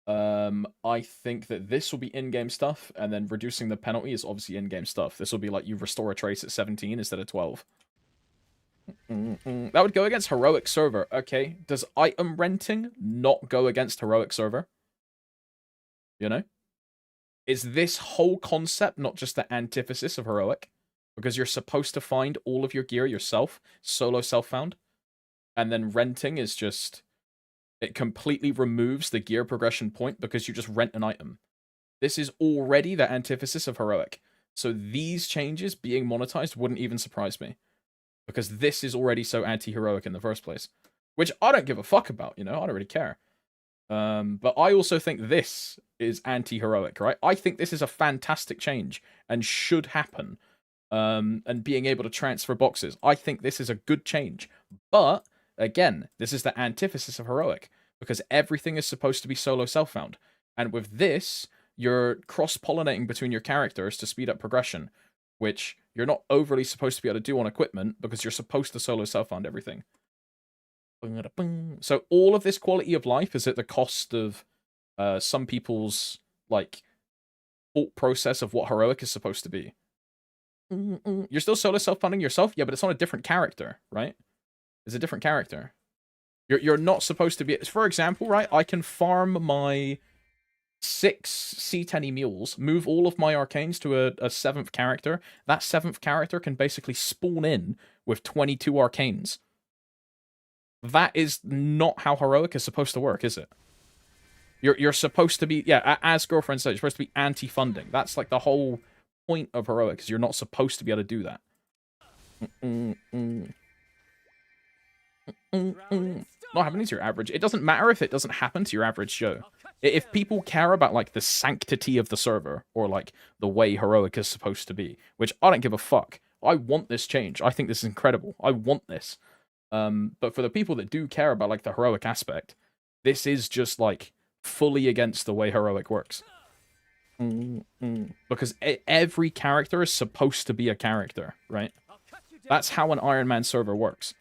S2: I think that this will be in-game stuff, and then reducing the penalty is obviously in-game stuff. This will be like you restore a trace at 17 instead of 12. That would go against Heroic Server. Okay, does item renting not go against Heroic Server? You know? Is this whole concept not just the antithesis of Heroic? Because you're supposed to find all of your gear yourself, solo self-found, and then renting is just... It completely removes the gear progression point because you just rent an item. This is already the antithesis of Heroic. So these changes being monetized wouldn't even surprise me. Because this is already so anti-heroic in the first place. Which I don't give a fuck about, you know? I don't really care. But I also think this is anti-heroic, right? I think this is a fantastic change and should happen. And being able to transfer boxes. I think this is a good change. But... Again, this is the antithesis of Heroic, because everything is supposed to be solo self-found. And with this, you're cross-pollinating between your characters to speed up progression, which you're not overly supposed to be able to do on equipment, because you're supposed to solo self-found everything. So all of this quality of life is at the cost of some people's, like, thought process of what Heroic is supposed to be. You're still solo self-funding yourself? Yeah, but it's on a different character, right? Is a different character. You're not supposed to be... For example, right, I can farm my 6 C10 mules, move all of my arcanes to a 7th character. That 7th character can basically spawn in with 22 arcanes. That is not how Heroic is supposed to work, is it? You're supposed to be... Yeah, as Girlfriend said, you're supposed to be anti-funding. That's like the whole point of Heroic, is you're not supposed to be able to do that. Not happening to your average. It doesn't matter if it doesn't happen to your average Joe. If people care about, like, the sanctity of the server, or, like, the way Heroic is supposed to be, which I don't give a fuck. I want this change. I think this is incredible. I want this. But for the people that do care about, like, the Heroic aspect, this is just, like, fully against the way Heroic works. Because every character is supposed to be a character, right? That's how an Iron Man server works.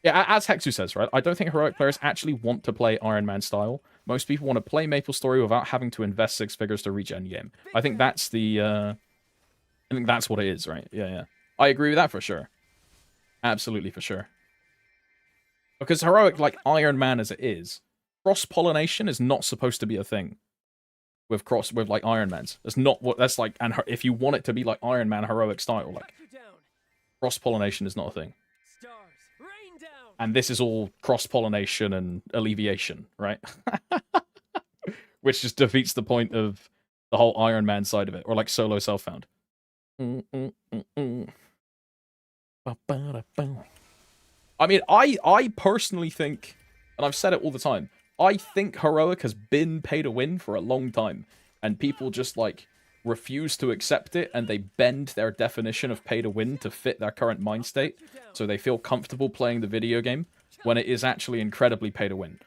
S2: Yeah, as Hexu says, right? I don't think Heroic players actually want to play Iron Man style. Most people want to play MapleStory without having to invest 6 figures to reach endgame. I think that's the, I think that's what it is, right? Yeah. I agree with that for sure. Absolutely for sure. Because heroic, like Iron Man as it is, cross-pollination is not supposed to be a thing with like Iron Man's. That's not what that's like. And if you want it to be like Iron Man heroic style, like cross-pollination is not a thing.
S1: Stars, rain down.
S2: And this is all cross-pollination and alleviation, right? Which just defeats the point of the whole Iron Man side of it, or like solo self-found. I mean, I personally think, and I've said it all the time, I think heroic has been pay to win for a long time, and people just like refuse to accept it, and they bend their definition of pay to win to fit their current mind state, so they feel comfortable playing the video game when it is actually incredibly pay to win.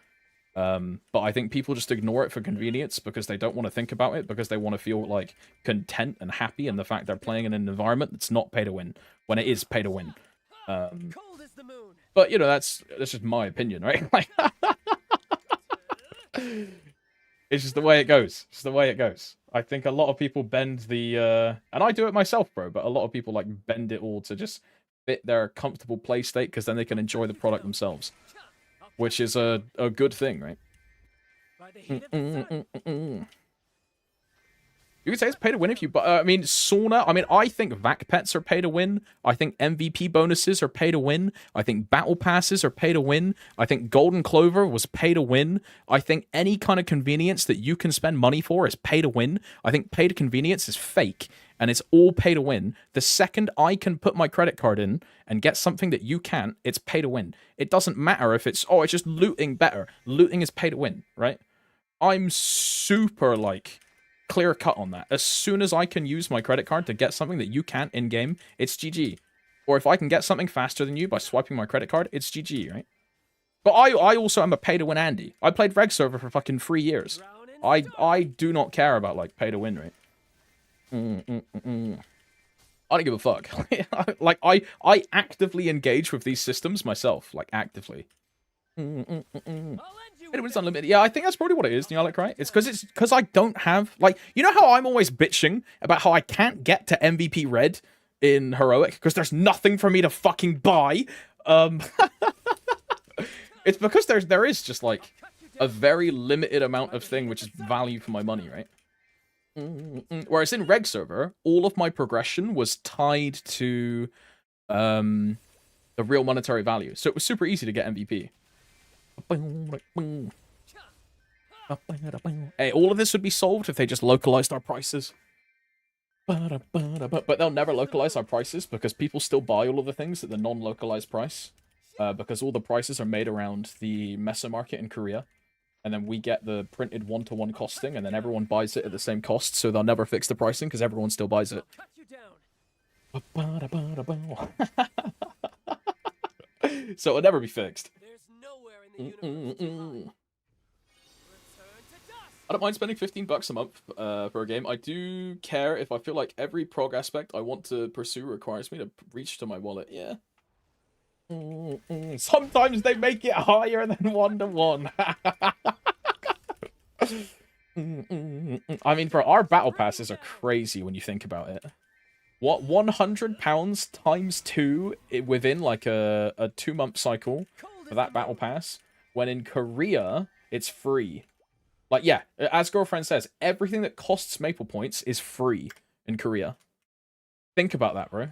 S2: But I think people just ignore it for convenience because they don't want to think about it, because they want to feel like content and happy in the fact they're playing in an environment that's not pay to win when it is pay to win. But you know, that's just my opinion, right? Like, it's just the way it goes. It's the way it goes. I think a lot of people bend the and I do it myself, bro, but a lot of people like bend it all to just fit their comfortable play state, because then they can enjoy the product themselves, which is a good thing, right? You could say it's pay to win if you, but I mean, Sauna. I mean, I think VAC pets are pay to win. I think MVP bonuses are pay to win. I think battle passes are pay to win. I think Golden Clover was pay to win. I think any kind of convenience that you can spend money for is pay to win. I think pay to convenience is fake, and it's all pay to win. The second I can put my credit card in and get something that you can't, it's pay to win. It doesn't matter if it's, oh, it's just looting better. Looting is pay to win, right? I'm super like clear cut on that. As soon as I can use my credit card to get something that you can't in game, it's GG. Or if I can get something faster than you by swiping my credit card, it's GG, right? But I also am a pay to win Andy. I played Reg server for fucking 3 years. I do not care about like pay to win, right? I don't give a fuck. Like I actively engage with these systems myself, like actively. It was unlimited. Yeah, I think that's probably what it is, Nialek, right? It's because I don't have, like, you know how I'm always bitching about how I can't get to MVP Red in Heroic because there's nothing for me to fucking buy. It's because there is just like a very limited amount of thing which is value for my money, right? Whereas in Reg server, all of my progression was tied to the real monetary value, so it was super easy to get MVP. Hey, all of this would be solved if they just localized our prices. But they'll never localize our prices because people still buy all of the things at the non-localized price. Because all the prices are made around the Mesa market in Korea. And then we get the printed one-to-one costing, and then everyone buys it at the same cost, so they'll never fix the pricing because everyone still buys it. So it'll never be fixed. I don't mind spending $15 a month for a game. I do care if I feel like every prog aspect I want to pursue requires me to reach to my wallet. Yeah. Sometimes they make it higher than 1-to-1. I mean, for our battle passes are crazy when you think about it. What, £100 times 2 within like a 2-month cycle for that battle pass, when in Korea it's free. Like, yeah, as Girlfriend says, everything that costs Maple points is free in Korea. Think about that, bro.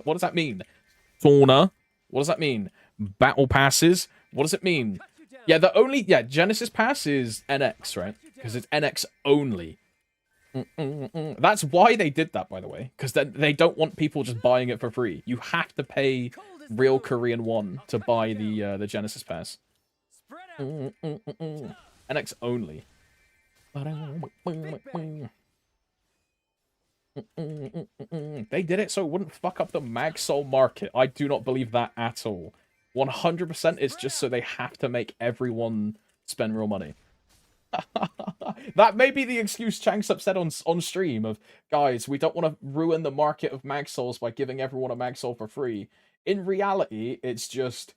S2: What does that mean? Fauna? What does that mean? Battle passes? What does it mean? Yeah, Genesis Pass is NX, right? Because it's NX only. That's why they did that, by the way. Because they don't want people just buying it for free. You have to pay real Korean won to buy the Genesis Pass. NX only. They did it so it wouldn't fuck up the Magsol market. I do not believe that at all. 100% it's just so they have to make everyone spend real money. That may be the excuse Chanksup said on stream of, guys, we don't want to ruin the market of Magsols by giving everyone a Magsol for free. In reality, it's just,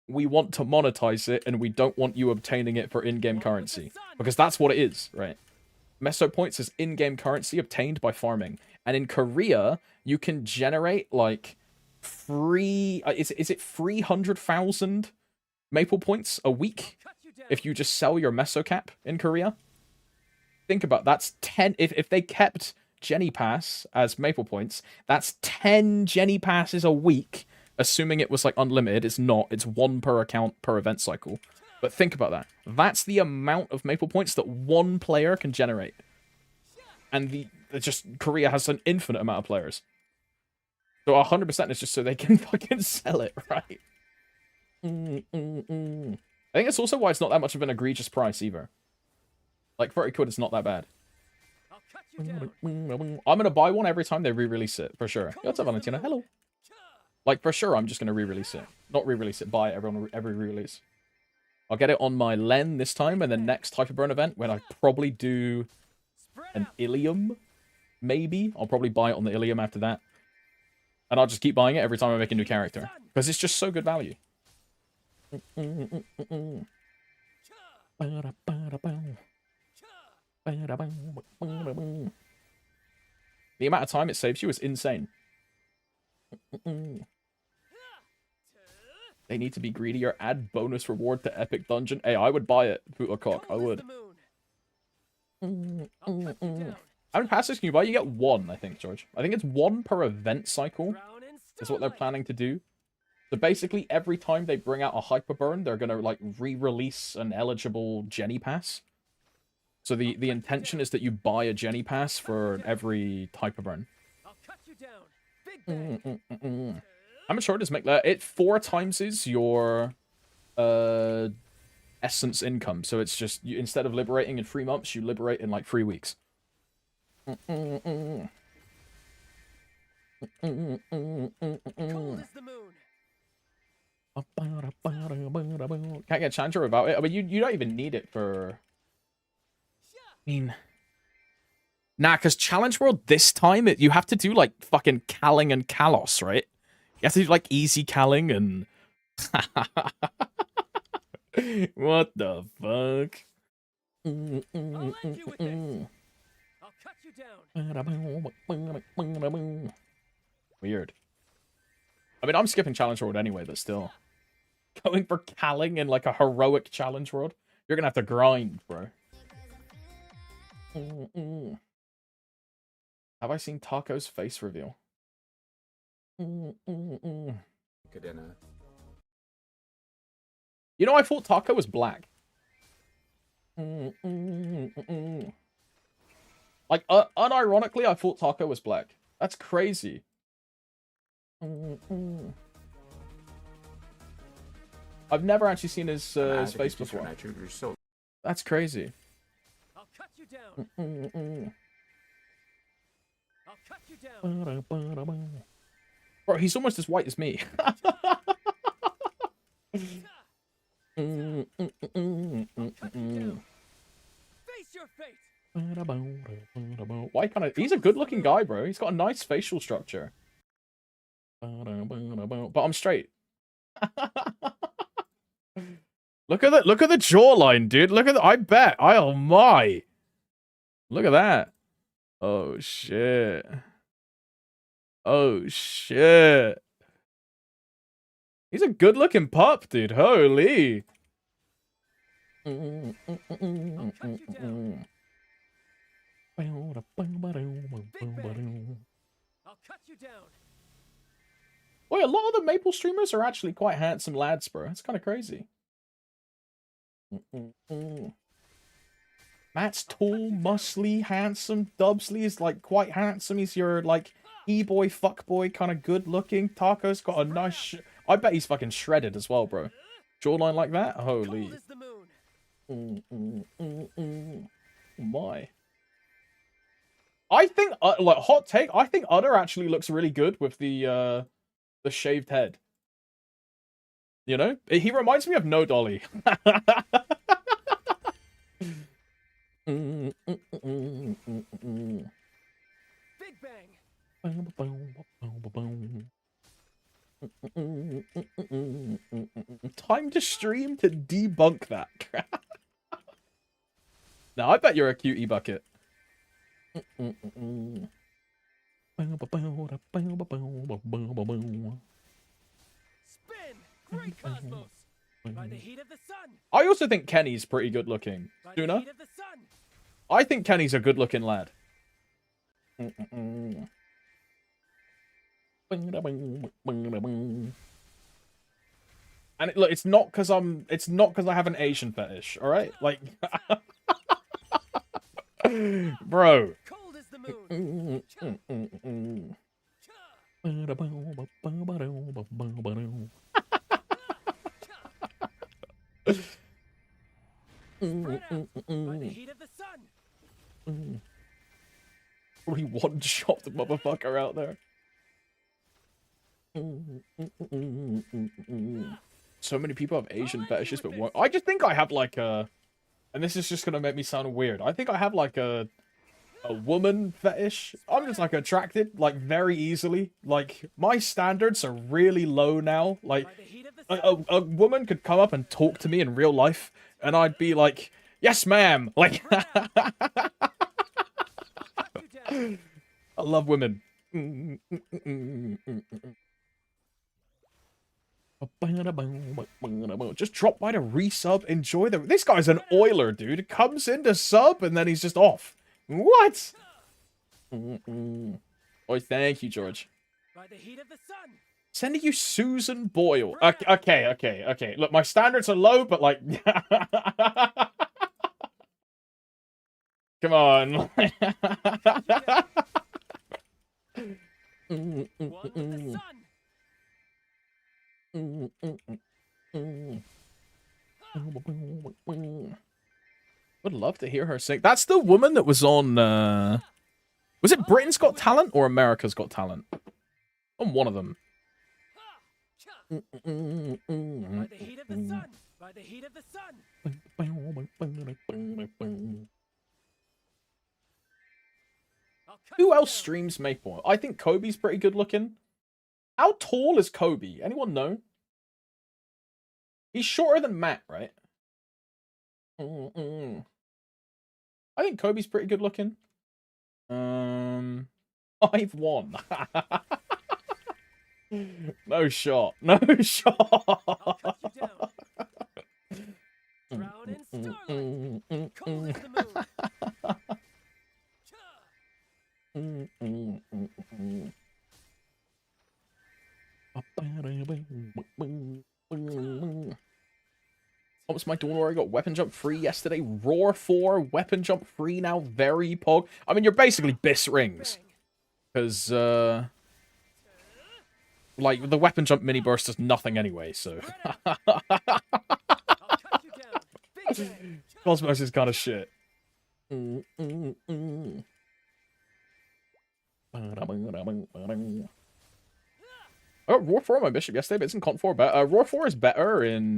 S2: we want to monetize it and we don't want you obtaining it for in-game currency. Because that's what it is, right? Meso points is in-game currency obtained by farming. And in Korea, you can generate, like, free. Is it 300,000 maple points a week if you just sell your Mesocap in Korea? Think about that's 10. If they kept Jenny Pass as maple points, that's 10 Jenny Passes a week. Assuming it was like unlimited, it's not. It's one per account per event cycle. But think about that. That's the amount of maple points that one player can generate. And just Korea has an infinite amount of players. So 100% is just so they can fucking sell it, right? I think it's also why it's not that much of an egregious price either. Like 30 quid is not that bad. I'm gonna buy one every time they re-release it, for sure. What's up, Valentina? Hello. Like, for sure, I'm just gonna re-release it. Not re-release it, buy it every re-release. I'll get it on my Len this time, and the next Hyperburn event, when I probably do an Ilium, maybe. I'll probably buy it on the Ilium after that. And I'll just keep buying it every time I make a new character. Because it's just so good value. The amount of time it saves you is insane. They need to be greedier. Add bonus reward to Epic Dungeon. Hey, I would buy it. Poot or cock. I would. How many passes can you buy? You get one, I think, George. I think it's one per event cycle. Is what they're planning to do. So basically, every time they bring out a Hyperburn, they're gonna like re-release an eligible Jenny Pass. So the intention is that you buy a Jenny Pass for every Hyperburn. How much short does make that? It 4 times your essence income. So it's just instead of liberating in 3 months, you liberate in like 3 weeks. Cold as the moon. Can't get Challenger without it. I mean, you don't even need it for. I mean, nah, because Challenge World this time you have to do like fucking Calling and Kalos, right? You have to do like easy Calling and. What the fuck? I'll end you with this. I'll cut you down. Weird. I mean, I'm skipping Challenge World anyway, but still. Going for Calling in like a heroic Challenge World? You're gonna have to grind, bro. Have I seen Taco's face reveal? You know, I thought Taco was black. Like, unironically, I thought Taco was black. That's crazy. I've never actually seen his face before. That's crazy. I'll cut you down. I'll cut you down. Bro, he's almost as white as me. Face your fate. Why can't I? He's a good-looking guy, bro. He's got a nice facial structure. But I'm straight. Look at the jawline, dude. Look at I bet. Oh my. Look at that. Oh shit. Oh shit. He's a good-looking pup, dude. Holy. I'll cut you down. I'll cut you down. Boy, a lot of the Maple streamers are actually quite handsome lads, bro. It's kind of crazy. Matt's tall, muscly, handsome. Dubsley is like quite handsome. He's your like e-boy, fuckboy, kind of good looking. Taco's got a nice. I bet he's fucking shredded as well, bro. Jawline like that, holy. My. I think, like hot take. I think Udder actually looks really good with the shaved head. You know, he reminds me of No Dolly. Big bang. Time to stream to debunk that. Now I bet you're a cutie bucket.
S1: Free cosmos. By the heat of the sun.
S2: I also think Kenny's pretty good looking.
S1: By the
S2: Tuna?
S1: heat of the sun.
S2: I think Kenny's a good looking lad. And look, it's not because I have an Asian fetish, all right? Like, bro.
S1: Cold as the moon. Spread out by the heat of the sun.
S2: Really one-shot the motherfucker out there. So many people have Asian fetishes, but one... I just think I have like a... And this is just gonna make me sound weird. I think I have like a woman fetish. I'm just like attracted like very easily. Like my standards are really low now. Like a woman could come up and talk to me in real life, and I'd be like, "Yes, ma'am." Like, I love women. Just drop by to resub. Enjoy the. This guy's an oiler, dude. Comes in to sub and then he's just off. What? Oh, thank you, George.
S1: By the heat of the sun.
S2: Sending you Susan Boyle. Okay. Look, my standards are low, but like, come on.
S1: One with the sun.
S2: Would love to hear her sing. That's the woman that was on, was it Britain's Got Talent or America's Got Talent? On one of them.
S1: By the heat of the sun. By the heat of the sun.
S2: Who else streams Maple? I think Kobe's pretty good looking. How tall is Kobe? Anyone know? He's shorter than Matt, right? I think Kobe's pretty good looking. 5'1". No shot. No shot.
S1: I'll cut you down. Drown in starlight. Cold as the moon.
S2: What was my door where I got weapon jump free yesterday? Roar 4, weapon jump free now, very pog. I mean, you're basically Biss rings. Because, like, the weapon jump mini burst does nothing anyway, so. Cosmos is kind of shit. I got Roar 4 on my bishop yesterday, but it's in Con 4. But Roar 4 is better in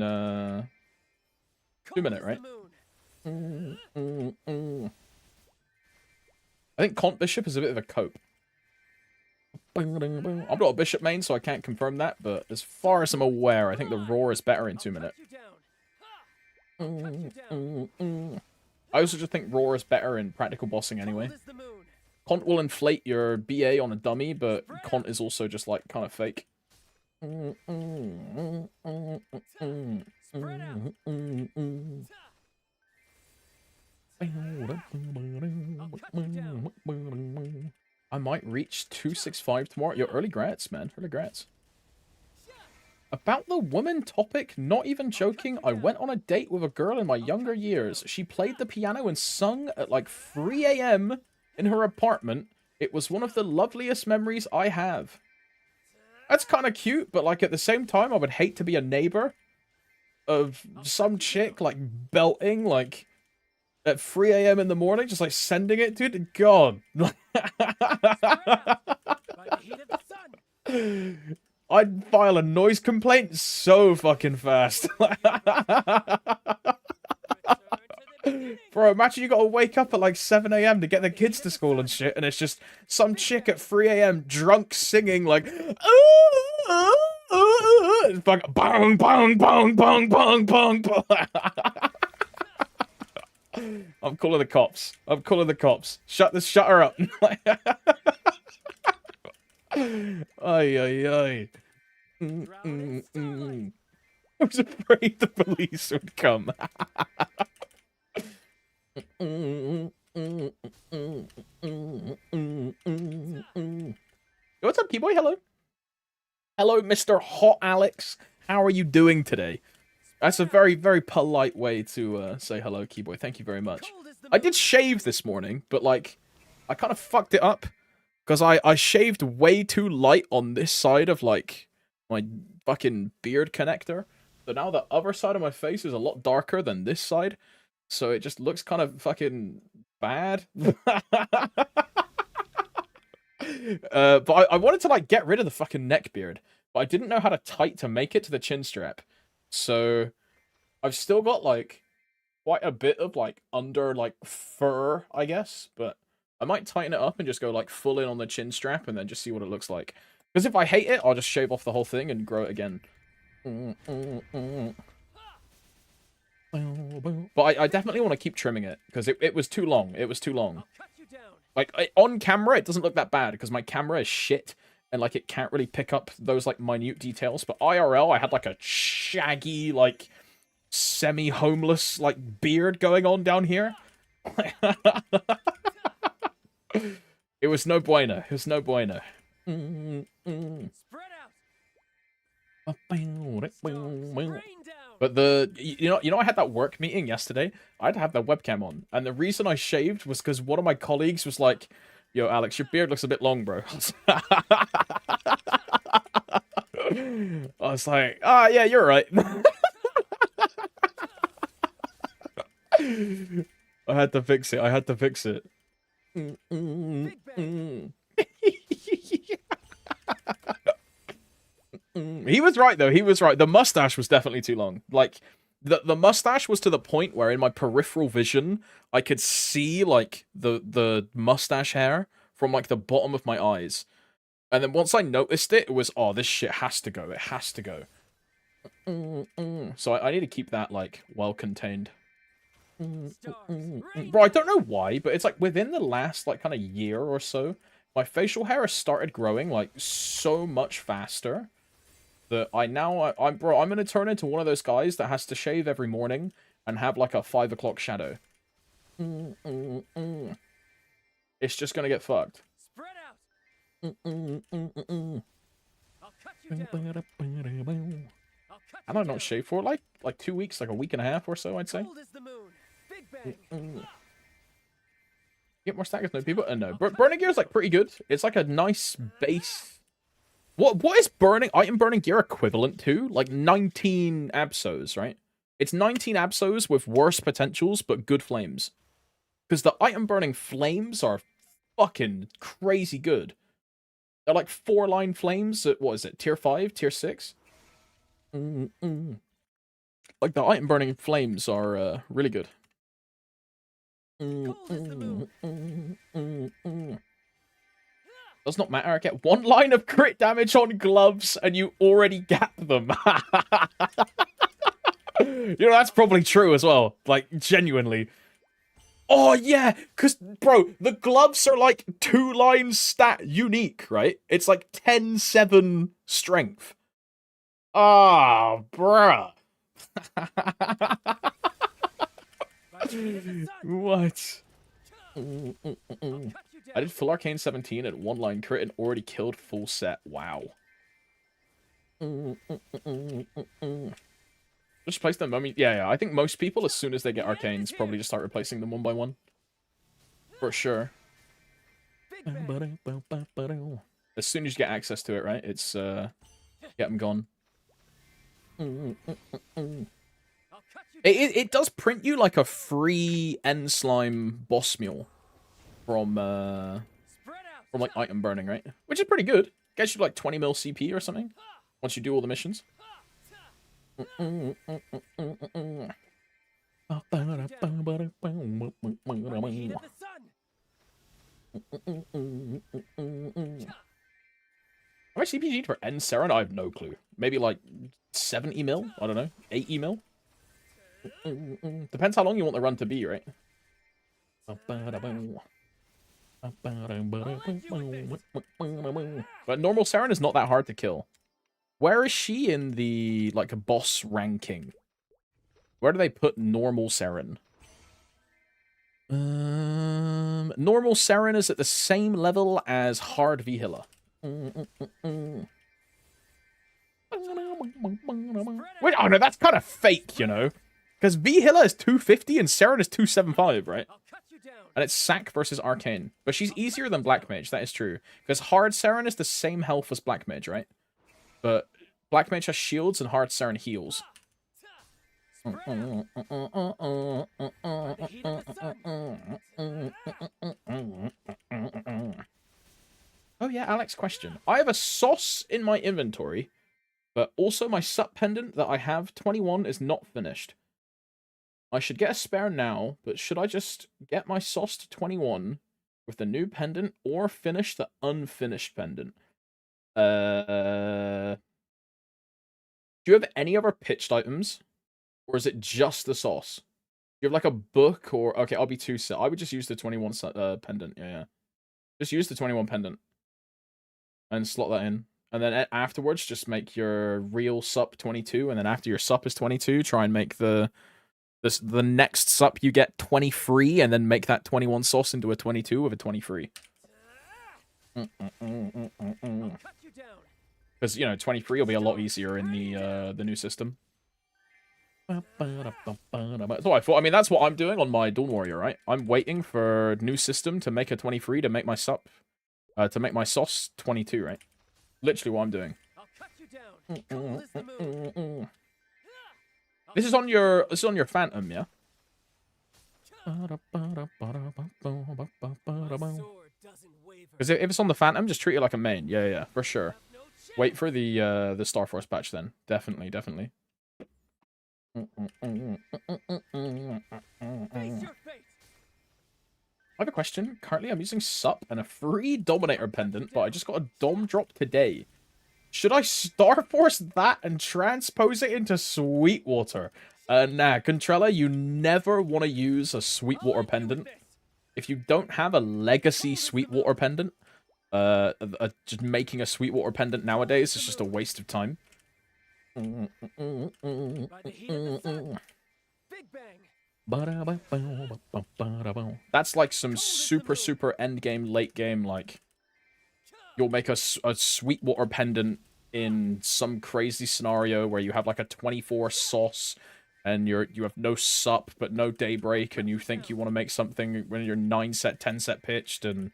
S2: 2 minute, right? I think Cont Bishop is a bit of a cope. I'm not a bishop main, so I can't confirm that, but as far as I'm aware, I think the Roar is better in 2 minute. I also just think Roar is better in practical bossing anyway. Cont will inflate your BA on a dummy, but Cont is also just like kind of fake. I might reach 265 tomorrow. Yo, early grats, man. Early grats. About the woman topic, not even joking, I went on a date with a girl in my younger years. She played the piano and sung at like 3 AM in her apartment. It was one of the loveliest memories I have. That's kind of cute, but like at the same time, I would hate to be a neighbor of some chick like belting like at 3 AM in the morning, just like sending it, dude. God. I'd file a noise complaint so fucking fast. Bro, imagine you gotta wake up at like 7 AM to get the kids to school and shit, and it's just some chick at 3 AM drunk singing like, and fucking bong, bong, bong, bong, bong, bong, bong. I'm calling the cops. I'm calling the cops. Shut her up. Ay, ay, ay. I was afraid the police would come. What's up, Keyboy? Hello. Hello, Mr. Hot Alex. How are you doing today? That's a very, very polite way to say hello, Keyboy. Thank you very much. I did shave this morning, but, like, I kind of fucked it up. Because I shaved way too light on this side of, like, my fucking beard connector. So now the other side of my face is a lot darker than this side. So it just looks kind of fucking bad. But I wanted to, like, get rid of the fucking neck beard. But I didn't know how to make it to the chin strap. So I've still got, like, quite a bit of, like, under, like, fur, I guess. But I might tighten it up and just go, like, full in on the chin strap and then just see what it looks like. Because if I hate it, I'll just shave off the whole thing and grow it again. But I definitely want to keep trimming it, because it was too long. It was too long. Like, on camera, it doesn't look that bad, because my camera is shit, and, like, it can't really pick up those, like, minute details. But IRL, I had, like, a shaggy, like, semi-homeless, like, beard going on down here. It was no bueno. It was no bueno.
S1: Spread out.
S2: But you know I had that work meeting yesterday. I had to have the webcam on, and the reason I shaved was because one of my colleagues was like, "Yo, Alex, your beard looks a bit long, bro." I was like, "Ah, yeah, you're right." I had to fix it. I had to fix it. He was right, though. He was right. The mustache was definitely too long. Like, the mustache was to the point where in my peripheral vision, I could see, like, the mustache hair from, like, the bottom of my eyes. And then once I noticed it, it was, oh, this shit has to go. It has to go. So I need to keep that, like, well contained. Bro, I don't know why, but it's like within the last, like, kind of year or so, my facial hair has started growing, like, so much faster that I'm gonna turn into one of those guys that has to shave every morning and have, like, a 5 o'clock shadow. It's just gonna get fucked.
S1: Spread out. I'll cut you down.
S2: And I've not shaved for like 2 weeks, like a week and a half or so, I'd say.
S1: Cold as the moon. Big bang.
S2: Get more stackers, no people? No. Burning gear is, like, pretty good. It's like a nice base. What is item burning gear equivalent to? Like 19 Absols, right? It's 19 Absols with worse potentials, but good flames. Because the item burning flames are fucking crazy good. They're like 4-line flames at, what is it, tier 5, tier 6? Like, the item burning flames are really good.
S1: Cold as the moon.
S2: Does not matter. I get 1 line of crit damage on gloves, and you already gap them. You know, that's probably true as well. Like, genuinely. Oh, yeah, because, bro, the gloves are, like, 2 lines stat unique, right? It's, like, 10-7 strength. Ah, bruh. What? I did full arcane 17 at 1 line crit and already killed full set. Wow. Just place them mummy. Yeah. I think most people, as soon as they get arcanes, probably just start replacing them one by one. For sure. As soon as you get access to it, right? It's get them gone. It does print you like a free end slime boss mule from like item burning, right? Which is pretty good. Gets you like 20 mil CP or something once you do all the missions. How much CPG for end Saren? I have no clue. Maybe like 70 mil? I don't know. 80 mil? Depends how long you want the run to be, right? But normal Saren is not that hard to kill. Where is she in the, like, boss ranking? Where do they put normal Seren? Normal Seren is at the same level as hard Vihila. Wait, oh no, that's kind of fake, you know? Because Vihila is 250 and Seren is 275, right? And it's Sack versus Arcane. But she's easier than Black Mage, that is true. Because hard Seren is the same health as Black Mage, right? But Black Mage has shields and hard Seren heals. Oh yeah, Alex, question. I have a sauce in my inventory, but also my sup pendant that I have, 21, is not finished. I should get a spare now, but should I just get my sauce to 21 with the new pendant or finish the unfinished pendant? Do you have any other pitched items? Or is it just the sauce? Do you have like a book or... Okay, I'll be too set. I would just use the 21 pendant. Yeah. Just use the 21 pendant. And slot that in. And then afterwards, just make your real sup 22. And then after your sup is 22, try and make the next sup you get 20 free. And then make that 21 sauce into a 22 with a 20 free. Because, you know, 23 will be a lot easier in the new system. So I thought, I mean, that's what I'm doing on my Dawn Warrior, right? I'm waiting for new system to make a 23 to make my sup, to make my sauce 22, right? Literally what I'm doing. This is on your Phantom, yeah? Because if it's on the Phantom, just treat it like a main. Yeah, for sure. Wait for the Star Force patch then. Definitely. I have a question. Currently, I'm using Sup and a free Dominator pendant, but I just got a Dom drop today. Should I Star Force that and transpose it into Sweetwater? Nah, Contrella, you never want to use a Sweetwater pendant. If you don't have a legacy Sweetwater pendant, just making a Sweetwater pendant nowadays is just a waste of time. That's like some super end game, late game, like you'll make a Sweetwater pendant in some crazy scenario where you have like a 24 sauce and you have no sup but no daybreak and you think you want to make something when you're 9 set, 10 set pitched, and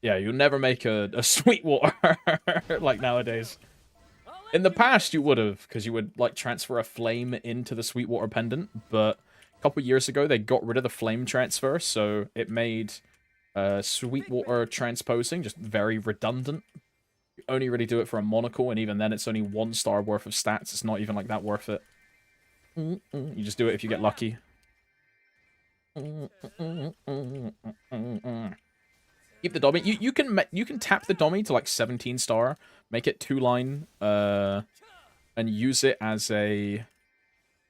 S2: yeah, you'll never make a Sweetwater like nowadays. In the past, you would have, because you would, like, transfer a flame into the Sweetwater pendant, but a couple years ago, they got rid of the flame transfer, so it made Sweetwater transposing just very redundant. You only really do it for a monocle, and even then, it's only 1 star worth of stats. It's not even, like, that worth it. You just do it if you get lucky. Keep the dummy. You can tap the dummy to like 17 star, make it 2-line, and use it as a.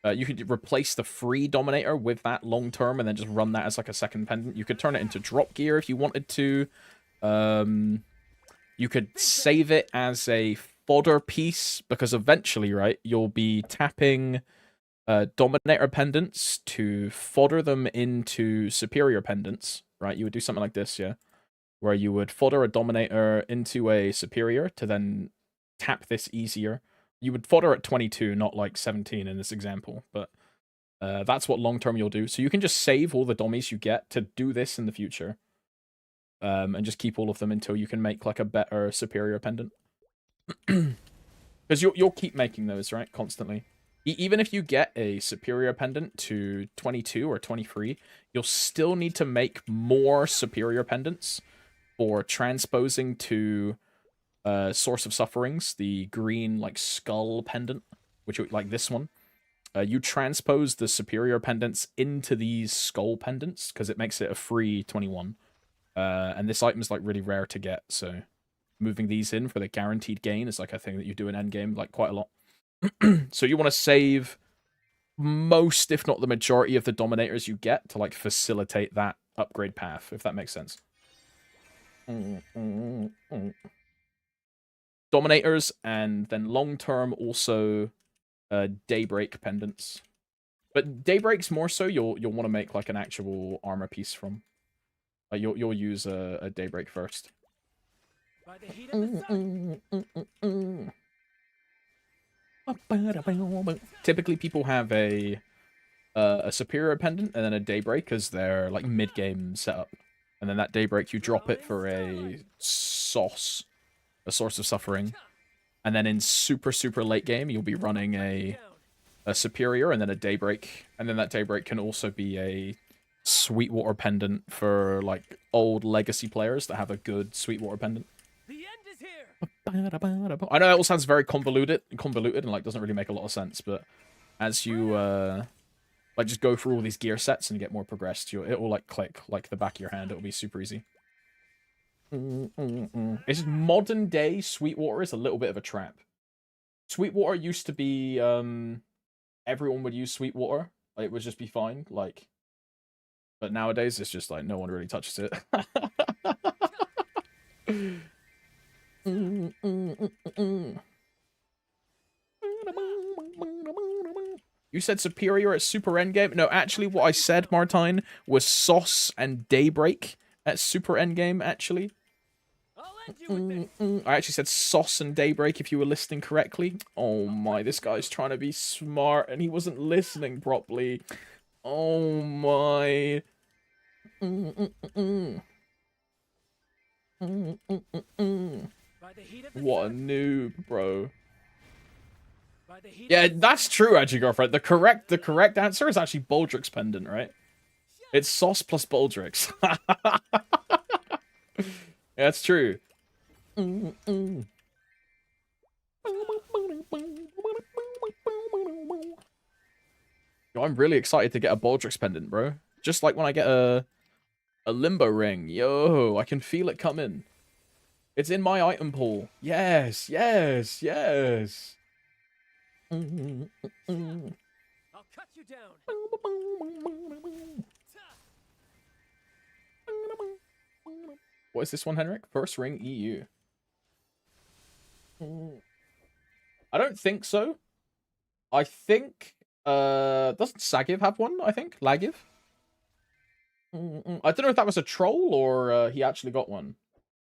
S2: You could replace the free Dominator with that long term, and then just run that as like a second pendant. You could turn it into drop gear if you wanted to. You could save it as a fodder piece because eventually, right, you'll be tapping Dominator pendants to fodder them into superior pendants. Right, you would do something like this, yeah. Where you would fodder a Dominator into a Superior to then tap this easier. You would fodder at 22, not like 17 in this example, but that's what long-term you'll do. So you can just save all the Dommies you get to do this in the future. And just keep all of them until you can make like a better Superior pendant. Because you'll keep making those, right? Constantly. Even if you get a Superior pendant to 22 or 23, you'll still need to make more Superior pendants for transposing to Source of Sufferings, the green like skull pendant, which like this one. You transpose the superior pendants into these skull pendants because it makes it a free 21. And this item is like really rare to get, so moving these in for the guaranteed gain is like a thing that you do in endgame like quite a lot. So you want to save most, if not the majority, of the Dominators you get to like facilitate that upgrade path, if that makes sense. Dominators, and then long-term also Daybreak pendants. But Daybreak's more so you'll want to make like an actual armor piece from. Like you'll use a Daybreak first.
S1: By the heat of the sun.
S2: Typically, people have a superior pendant and then a Daybreak as their like mid-game setup, and then that Daybreak you drop it for a source of suffering, and then in super late game you'll be running a superior and then a Daybreak, and then that Daybreak can also be a Sweetwater pendant for like old legacy players that have a good Sweetwater pendant.
S1: The end is here.
S2: I know it all sounds very convoluted and like doesn't really make a lot of sense, but as you like just go through all these gear sets and get more progressed, it will like click like the back of your hand. It'll be super easy. It's just modern day Sweetwater is a little bit of a trap. Sweetwater used to be everyone would use Sweetwater. Like, it would just be fine. Like, but nowadays it's just like no one really touches it. You said superior at super endgame? No, actually what I said, Martine, was sauce and Daybreak at super endgame, actually. I actually said sauce and Daybreak if you were listening correctly. Oh my, this guy's trying to be smart and he wasn't listening properly. Oh my. What a noob, bro. Yeah, that's true, actually, girlfriend. The correct answer is actually Baldrick's pendant, right? It's sauce plus Baldrick's. Yeah, that's true. Yo, I'm really excited to get a Baldrick's pendant, bro. Just like when I get a limbo ring. Yo, I can feel it coming. It's in my item pool. Yes, yes, yes.
S1: I'll cut you down.
S2: What is this one, Henrik? First ring EU. I don't think so. I think doesn't Sagiv have one? I think Lagiv. I don't know if that was a troll or he actually got one.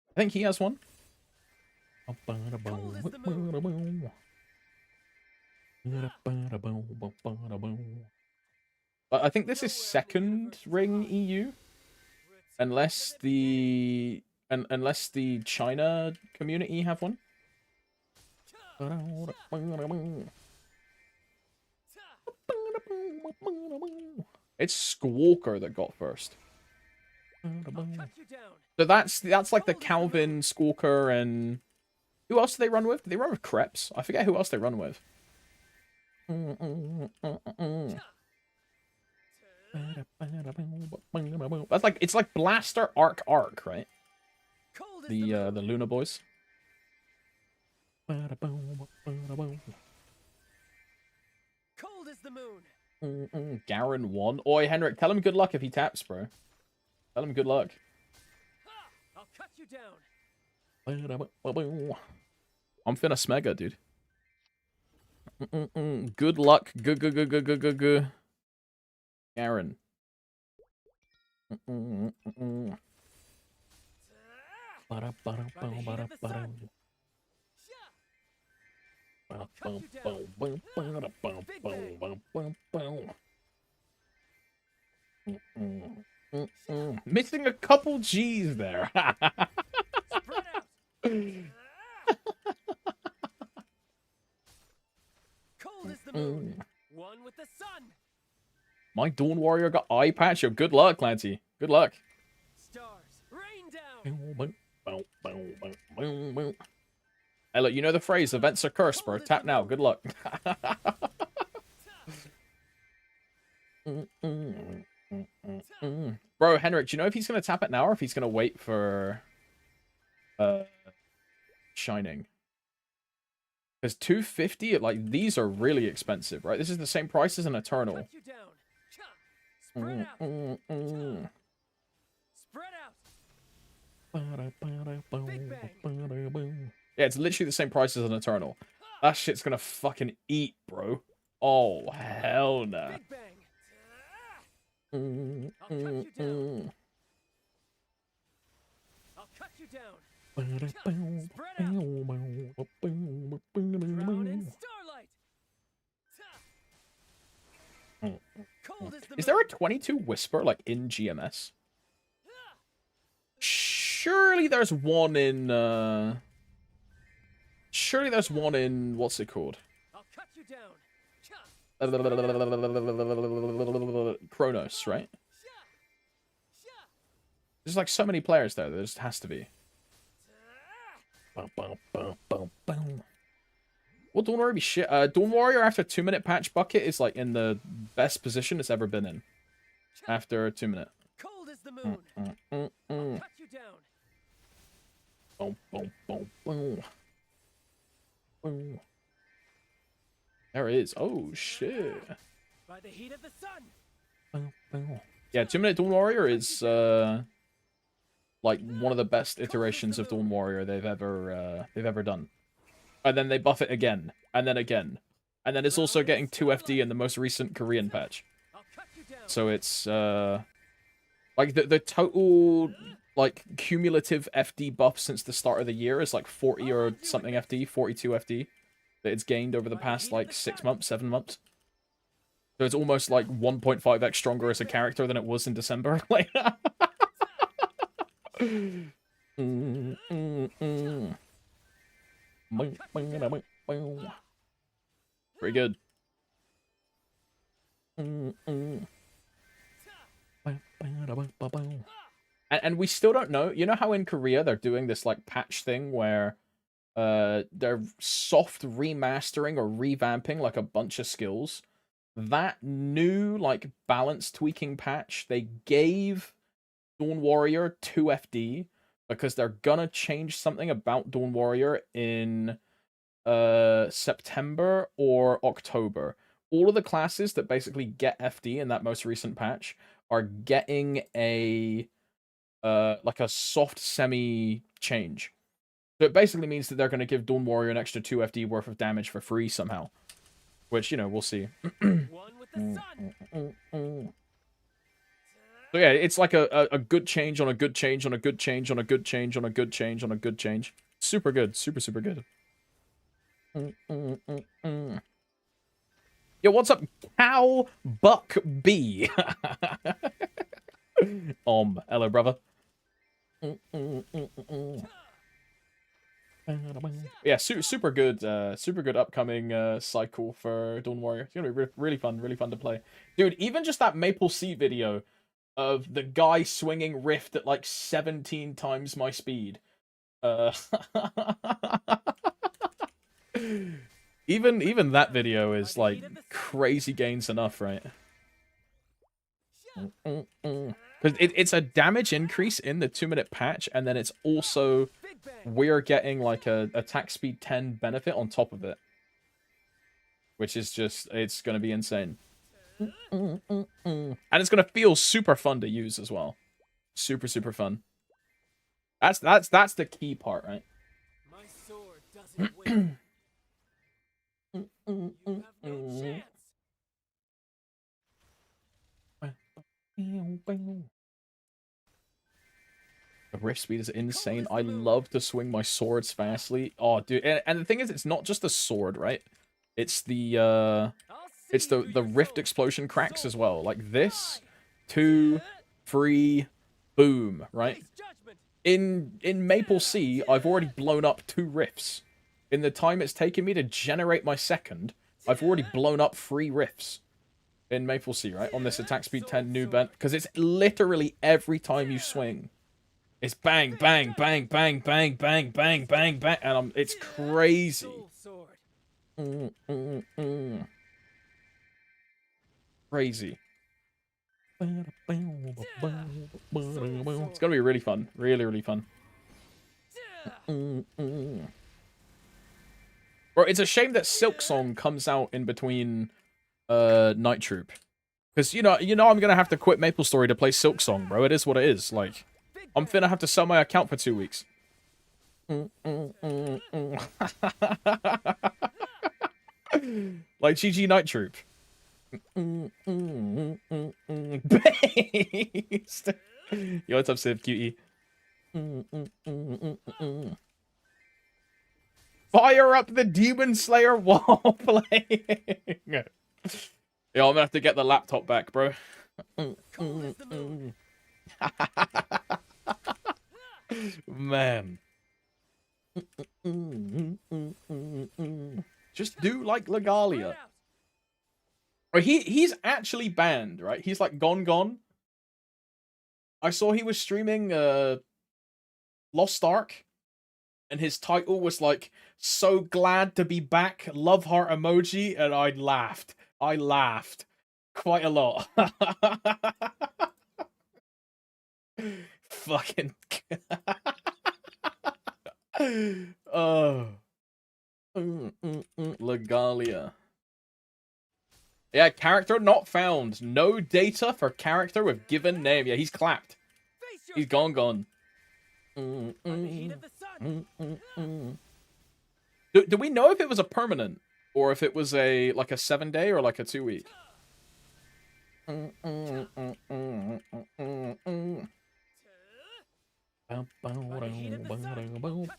S2: I think he has one. I think this is second ring EU, unless the China community have one. It's Squawker that got first. So that's like the Calvin, Squawker, and who else do they run with? Do they run with Krebs? I forget who else they run with. That's like it's like Blaster Arc, right? The Luna boys.
S1: Cold as the moon.
S2: Garen won. Oi, Henrik, tell him good luck if he taps, bro. Tell him good luck.
S1: I'll cut you down.
S2: I'm finna smega, dude. Good luck. Good. Garen. Missing a couple G's there.
S1: Cold as the moon. One with the sun.
S2: My Dawn Warrior got eye patch. Yo, good luck, Clancy. Good luck.
S1: Stars rain down.
S2: Hey, look, you know the phrase, events are cursed, bro. Tap now. Good luck. Bro, Henrik, do you know if he's going to tap it now or if he's going to wait for Shining? Because 250, like, these are really expensive, right? This is the same price as an Eternal.
S1: Spread out. Spread out. Big bang.
S2: Yeah, it's literally the same price as an Eternal. That shit's gonna fucking eat, bro. Oh, hell no.
S1: Big bang. I'll cut you down. Spread out. Drown in starlight. Cold as the
S2: Is there a
S1: moon.
S2: 22 Whisper, like, in GMS? Surely there's one in, Surely there's one in... What's it called?
S1: I'll cut you down.
S2: Kronos, right? There's, like, so many players there. There just has to be. Well, Dawn Warrior be shit. Dawn Warrior after 2-minute patch bucket is, like, in the best position it's ever been in. After a 2-minute.
S1: Cold as the moon. I'll cut you down.
S2: There it is. Oh, shit.
S1: By the heat of the sun.
S2: Yeah, 2-minute Dawn Warrior is, like, one of the best iterations of Dawn Warrior they've ever done. And then they buff it again, and then again. And then it's also getting 2 FD in the most recent Korean patch. So it's, like, the total, like, cumulative FD buff since the start of the year is, like, 40 or something FD, 42 FD, that it's gained over the past, like, 6 months, 7 months. So it's almost, like, 1.5x stronger as a character than it was in December. Like, Pretty good. And we still don't know. You know how in Korea they're doing this like patch thing where they're soft remastering or revamping like a bunch of skills. That new like balance tweaking patch, they gave Dawn Warrior 2 FD because they're gonna change something about Dawn Warrior in September or October. All of the classes that basically get FD in that most recent patch are getting a like a soft semi change. So it basically means that they're going to give Dawn Warrior an extra 2 FD worth of damage for free somehow. Which, you know, we'll see.
S1: One with the sun.
S2: So yeah, it's like a good change on a good change on a good change on a good change on a good change on a good change. Super good. Super, super good. Yo, what's up, Cow Buck B? Hello, brother. Yeah, super good upcoming cycle for Dawn Warrior. It's gonna be really fun to play. Dude, even just that Maple Sea video of the guy swinging Rift at like 17 times my speed. Even that video is like crazy gains enough, right? Because it's a damage increase in the 2-minute patch, and then it's also we're getting like a attack speed 10 benefit on top of it, which is just it's gonna be insane. And it's gonna feel super fun to use as well. Super fun. That's the key part, right?
S1: My sword doesn't win. You have no chance.
S2: The rift speed is insane. I love to swing my swords fastly. Oh, dude, and the thing is, it's not just the sword, right? It's the rift explosion cracks as well. Like this, 2, 3, boom, right? In Maple Sea, I've already blown up 2 rifts. In the time it's taken me to generate my second, I've already blown up 3 rifts in Maple Sea, right? On this attack speed 10 new bent. Because it's literally every time you swing. It's bang, bang, bang, bang, bang, bang, bang, bang, bang. And it's crazy. Crazy. It's gonna be really fun. Really fun. Bro, it's a shame that Silk Song comes out in between Night Troop. Because, you know I'm gonna have to quit MapleStory to play Silk Song, bro. It is what it is. Like, I'm finna have to sell my account for 2 weeks. Like GG Night Troop. Based. Yo, what's up, Civ Cutie? Fire up the Demon Slayer while playing. Yo, I'm gonna have to get the laptop back, bro. Man. Just do like Legalia. Or he's actually banned, right? He's like gone. I saw he was streaming Lost Ark, and his title was like, "So glad to be back, love heart emoji," and I laughed. I laughed quite a lot. Fucking oh. Legalia. Yeah, character not found. No data for character with given name. Yeah, he's clapped. He's gone. Do we know if it was a permanent or if it was a like a 7-day or like a 2-week?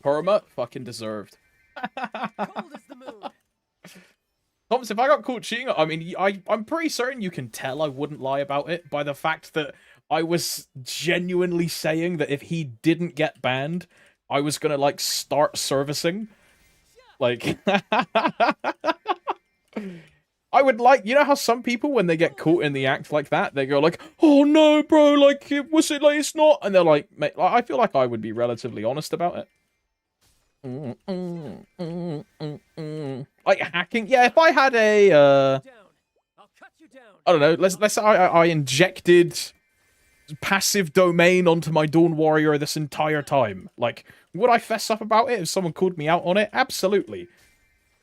S2: Perma fucking deserved. Thomas, if I got caught cheating, I mean, I'm pretty certain you can tell I wouldn't lie about it by the fact that I was genuinely saying that if he didn't get banned, I was gonna, like, start servicing. Like, I would like, you know how some people, when they get caught in the act like that, they go like, "Oh no, bro, like, was it like, it's not," and they're like, mate, I feel like I would be relatively honest about it. Like hacking, yeah. If I had a, I don't know. Let's say I injected passive domain onto my Dawn Warrior this entire time. Like, would I fess up about it if someone called me out on it? Absolutely.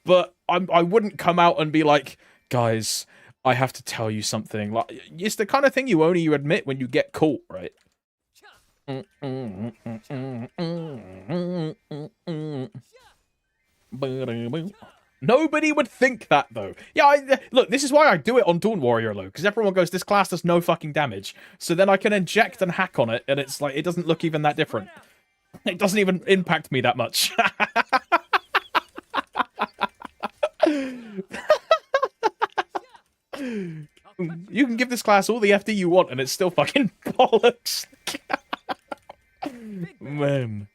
S2: But I wouldn't come out and be like, guys, I have to tell you something. Like, it's the kind of thing you admit when you get caught, right? Nobody would think that, though. Yeah, look, this is why I do it on Dawn Warrior, though, because everyone goes, this class does no fucking damage. So then I can inject and hack on it, and it's like, it doesn't look even that different. It doesn't even impact me that much. You can give this class all the FD you want, and it's still fucking bollocks. Man.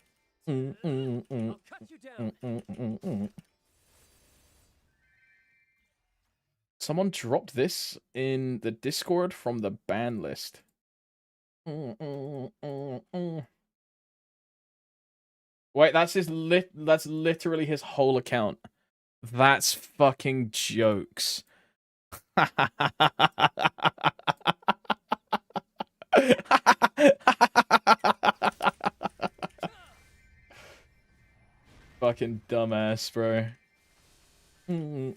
S2: Someone dropped this in the Discord from the ban list. Wait, that's that's literally his whole account. That's fucking jokes. Fucking dumbass, bro. You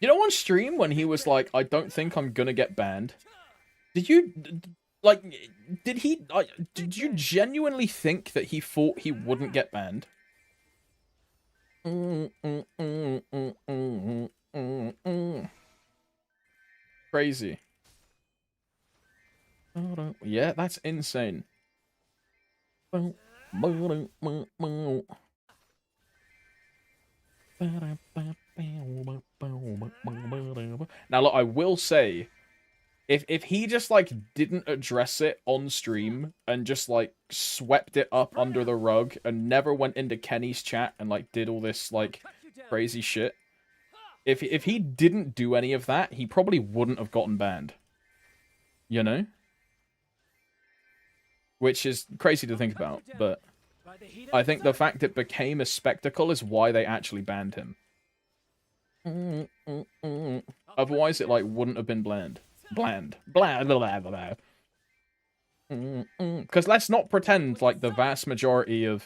S2: know, on stream when he was like, "I don't think I'm gonna get banned," did you, like, did you genuinely think that he thought he wouldn't get banned? Crazy. Yeah, that's insane. Now, look, I will say, if he just, like, didn't address it on stream and just, like, swept it up under the rug and never went into Kenny's chat and, like, did all this, like, crazy shit, if he didn't do any of that, he probably wouldn't have gotten banned. You know? Which is crazy to think about, but I think the fact it became a spectacle is why they actually banned him. Otherwise, it, like, wouldn't have been bland. Because let's not pretend like the vast majority of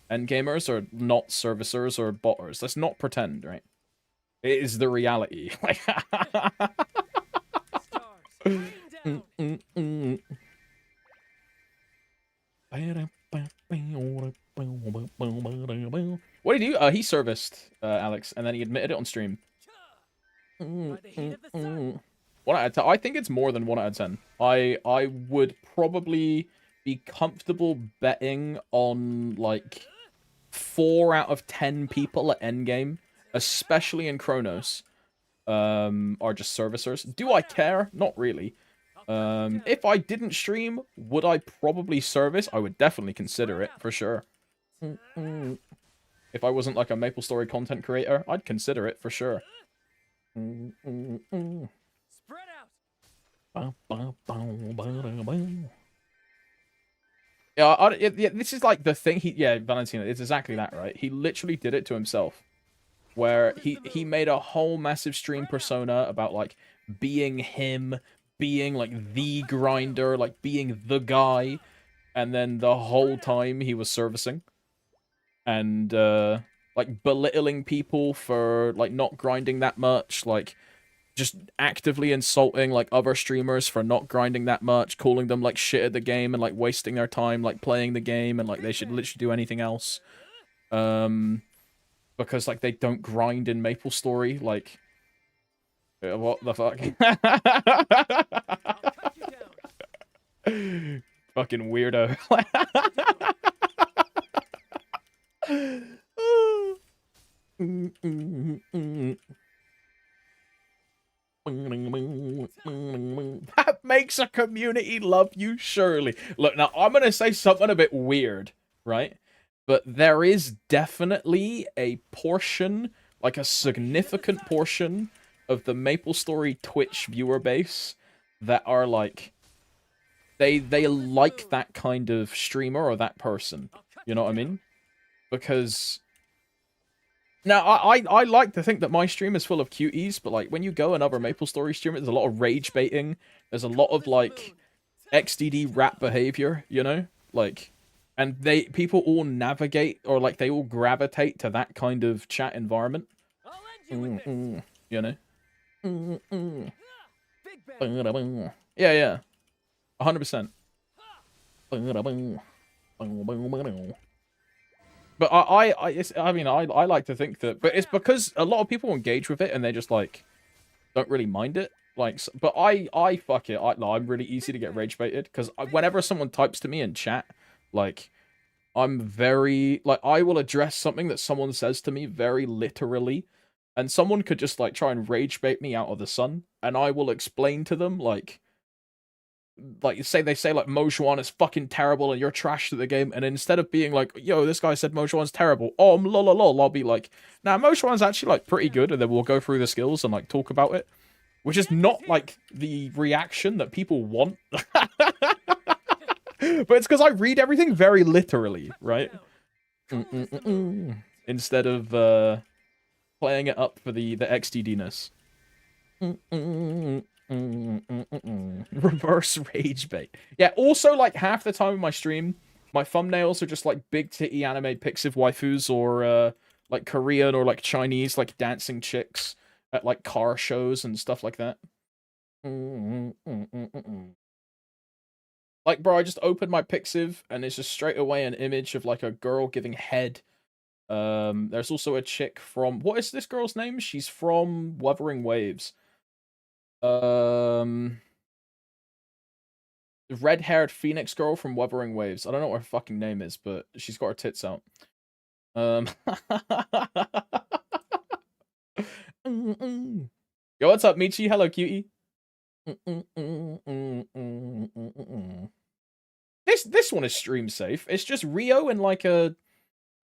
S2: endgamers are not servicers or botters. Let's not pretend, right? It is the reality. What did he do? He serviced Alex, and then he admitted it on stream.
S1: By the heat of the sun.
S2: 1 out of 10. I think it's more than 1 out of 10. I would probably be comfortable betting on like 4 out of 10 people at endgame, especially in Kronos, are just servicers. Do I care? Not really. If I didn't stream, would I probably service? I would definitely consider it, for sure. If I wasn't like a MapleStory content creator, I'd consider it, for sure.
S1: Spread out.
S2: Yeah, this is like the thing. Valentina, it's exactly that, right? He literally did it to himself. Where he made a whole massive stream persona about like being him, being like the grinder, like being the guy, and then the whole time he was servicing and like belittling people for like not grinding that much, like just actively insulting like other streamers for not grinding that much, calling them like shit at the game and like wasting their time like playing the game and like they should literally do anything else. Because like they don't grind in MapleStory, like what the fuck? Fucking weirdo. That makes a community love you, surely. Look, now I'm gonna say something a bit weird, right? But there is definitely a portion, like a significant portion, of the MapleStory Twitch viewer base that are like, they like that kind of streamer or that person. You know what I mean? Because now I like to think that my stream is full of cuties, but like when you go and other MapleStory streamers, there's a lot of rage baiting. There's a lot of like XDD rap behavior, you know, like. And people all navigate, or like they all gravitate to that kind of chat environment. You know? Yeah. 100%. But I mean, I like to think that, but it's because a lot of people engage with it and they just like don't really mind it. Like, but I fuck it. I'm really easy to get rage baited because whenever someone types to me in chat, like, I'm very, like, I will address something that someone says to me very literally, and someone could just, like, try and rage bait me out of the sun, and I will explain to them, like, they say, like, Mojuan is fucking terrible and you're trash to the game, and instead of being like, yo, this guy said Mojuan's terrible, lol, I'll be like, nah, Mojuan's actually, like, pretty good, and then we'll go through the skills and, like, talk about it, which is not, like, the reaction that people want. But it's because I read everything very literally, right? Instead of playing it up for the XDD-ness. Reverse rage bait. Yeah, also, like, half the time in my stream, my thumbnails are just, like, big titty anime pixiv waifus or, like, Korean or, like, Chinese, like, dancing chicks at, like, car shows and stuff like that. Like, bro, I just opened my Pixiv, and it's just straight away an image of, like, a girl giving head. There's also a chick from... What is this girl's name? She's from Wuthering Waves. The red-haired Phoenix girl from Wuthering Waves. I don't know what her fucking name is, but she's got her tits out. Yo, what's up, Michi? Hello, cutie. This one is stream safe. It's just Rio in like an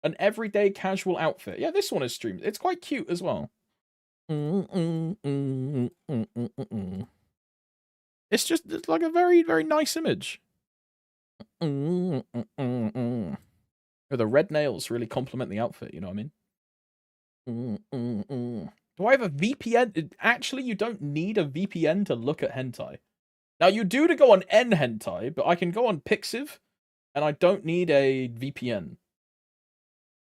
S2: everyday casual outfit. Yeah, this one is stream. It's quite cute as well. It's like a very, very nice image. The red nails really complement the outfit, you know what I mean? Do I have a VPN? Actually, you don't need a VPN to look at hentai. Now, you do to go on N hentai, but I can go on Pixiv, and I don't need a VPN.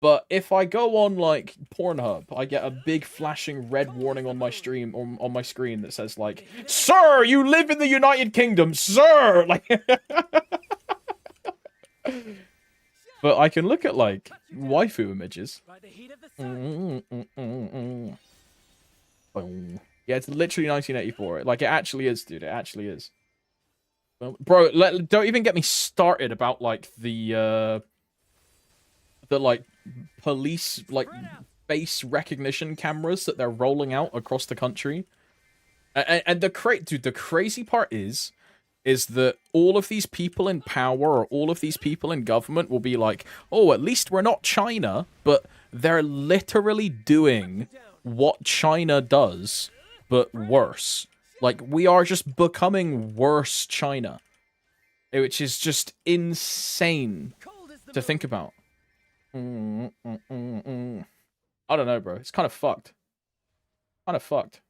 S2: But if I go on like Pornhub, I get a big flashing red warning on my stream or on my screen that says like, "Sir, you live in the United Kingdom, sir." Like, but I can look at like waifu images.
S1: By the heat of the sun.
S2: Yeah, it's literally 1984. Like, it actually is, dude. It actually is. Bro, don't even get me started about like the like police like face recognition cameras that they're rolling out across the country. And the crazy part is that all of these people in power or all of these people in government will be like, oh, at least we're not China, but they're literally doing what China does, but worse. Like, we are just becoming worse China, which is just insane to think about. I don't know, bro. It's kind of fucked. Kind of fucked.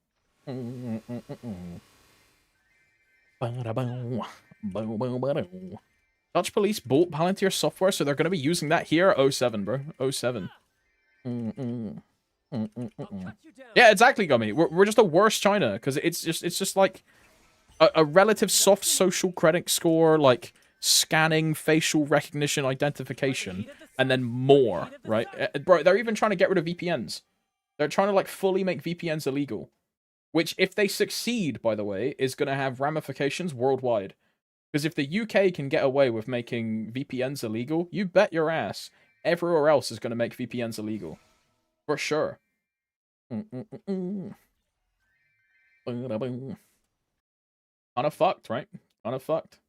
S2: Dutch police bought Palantir software, so they're going to be using that here. 07, bro. 07. Yeah, exactly, Gummy. We're just a worse China, because it's just like a relative soft social credit score, like scanning facial recognition identification, and then more, right? Bro, they're even trying to get rid of VPNs. They're trying to like fully make VPNs illegal, which, if they succeed, by the way, is going to have ramifications worldwide. Because if the UK can get away with making VPNs illegal, you bet your ass everywhere else is going to make VPNs illegal. For sure. Kinda fucked, right? Kinda fucked.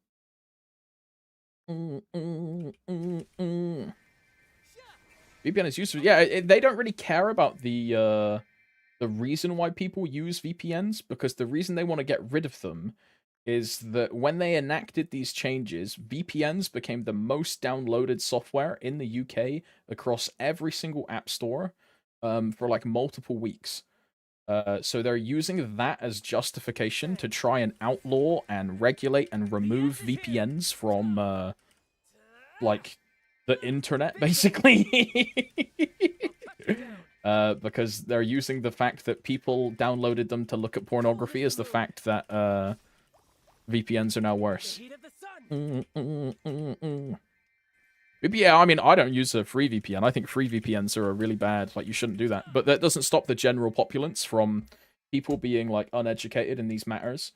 S2: VPN is useful. Yeah, they don't really care about the reason why people use VPNs, because the reason they want to get rid of them is that when they enacted these changes, VPNs became the most downloaded software in the UK across every single app store for like multiple weeks. So they're using that as justification to try and outlaw and regulate and remove VPNs from like the internet, basically. Because they're using the fact that people downloaded them to look at pornography as the fact that VPNs are now worse. Yeah, I mean, I don't use a free VPN. I think free VPNs are really bad. Like, you shouldn't do that. But that doesn't stop the general populace from people being, like, uneducated in these matters.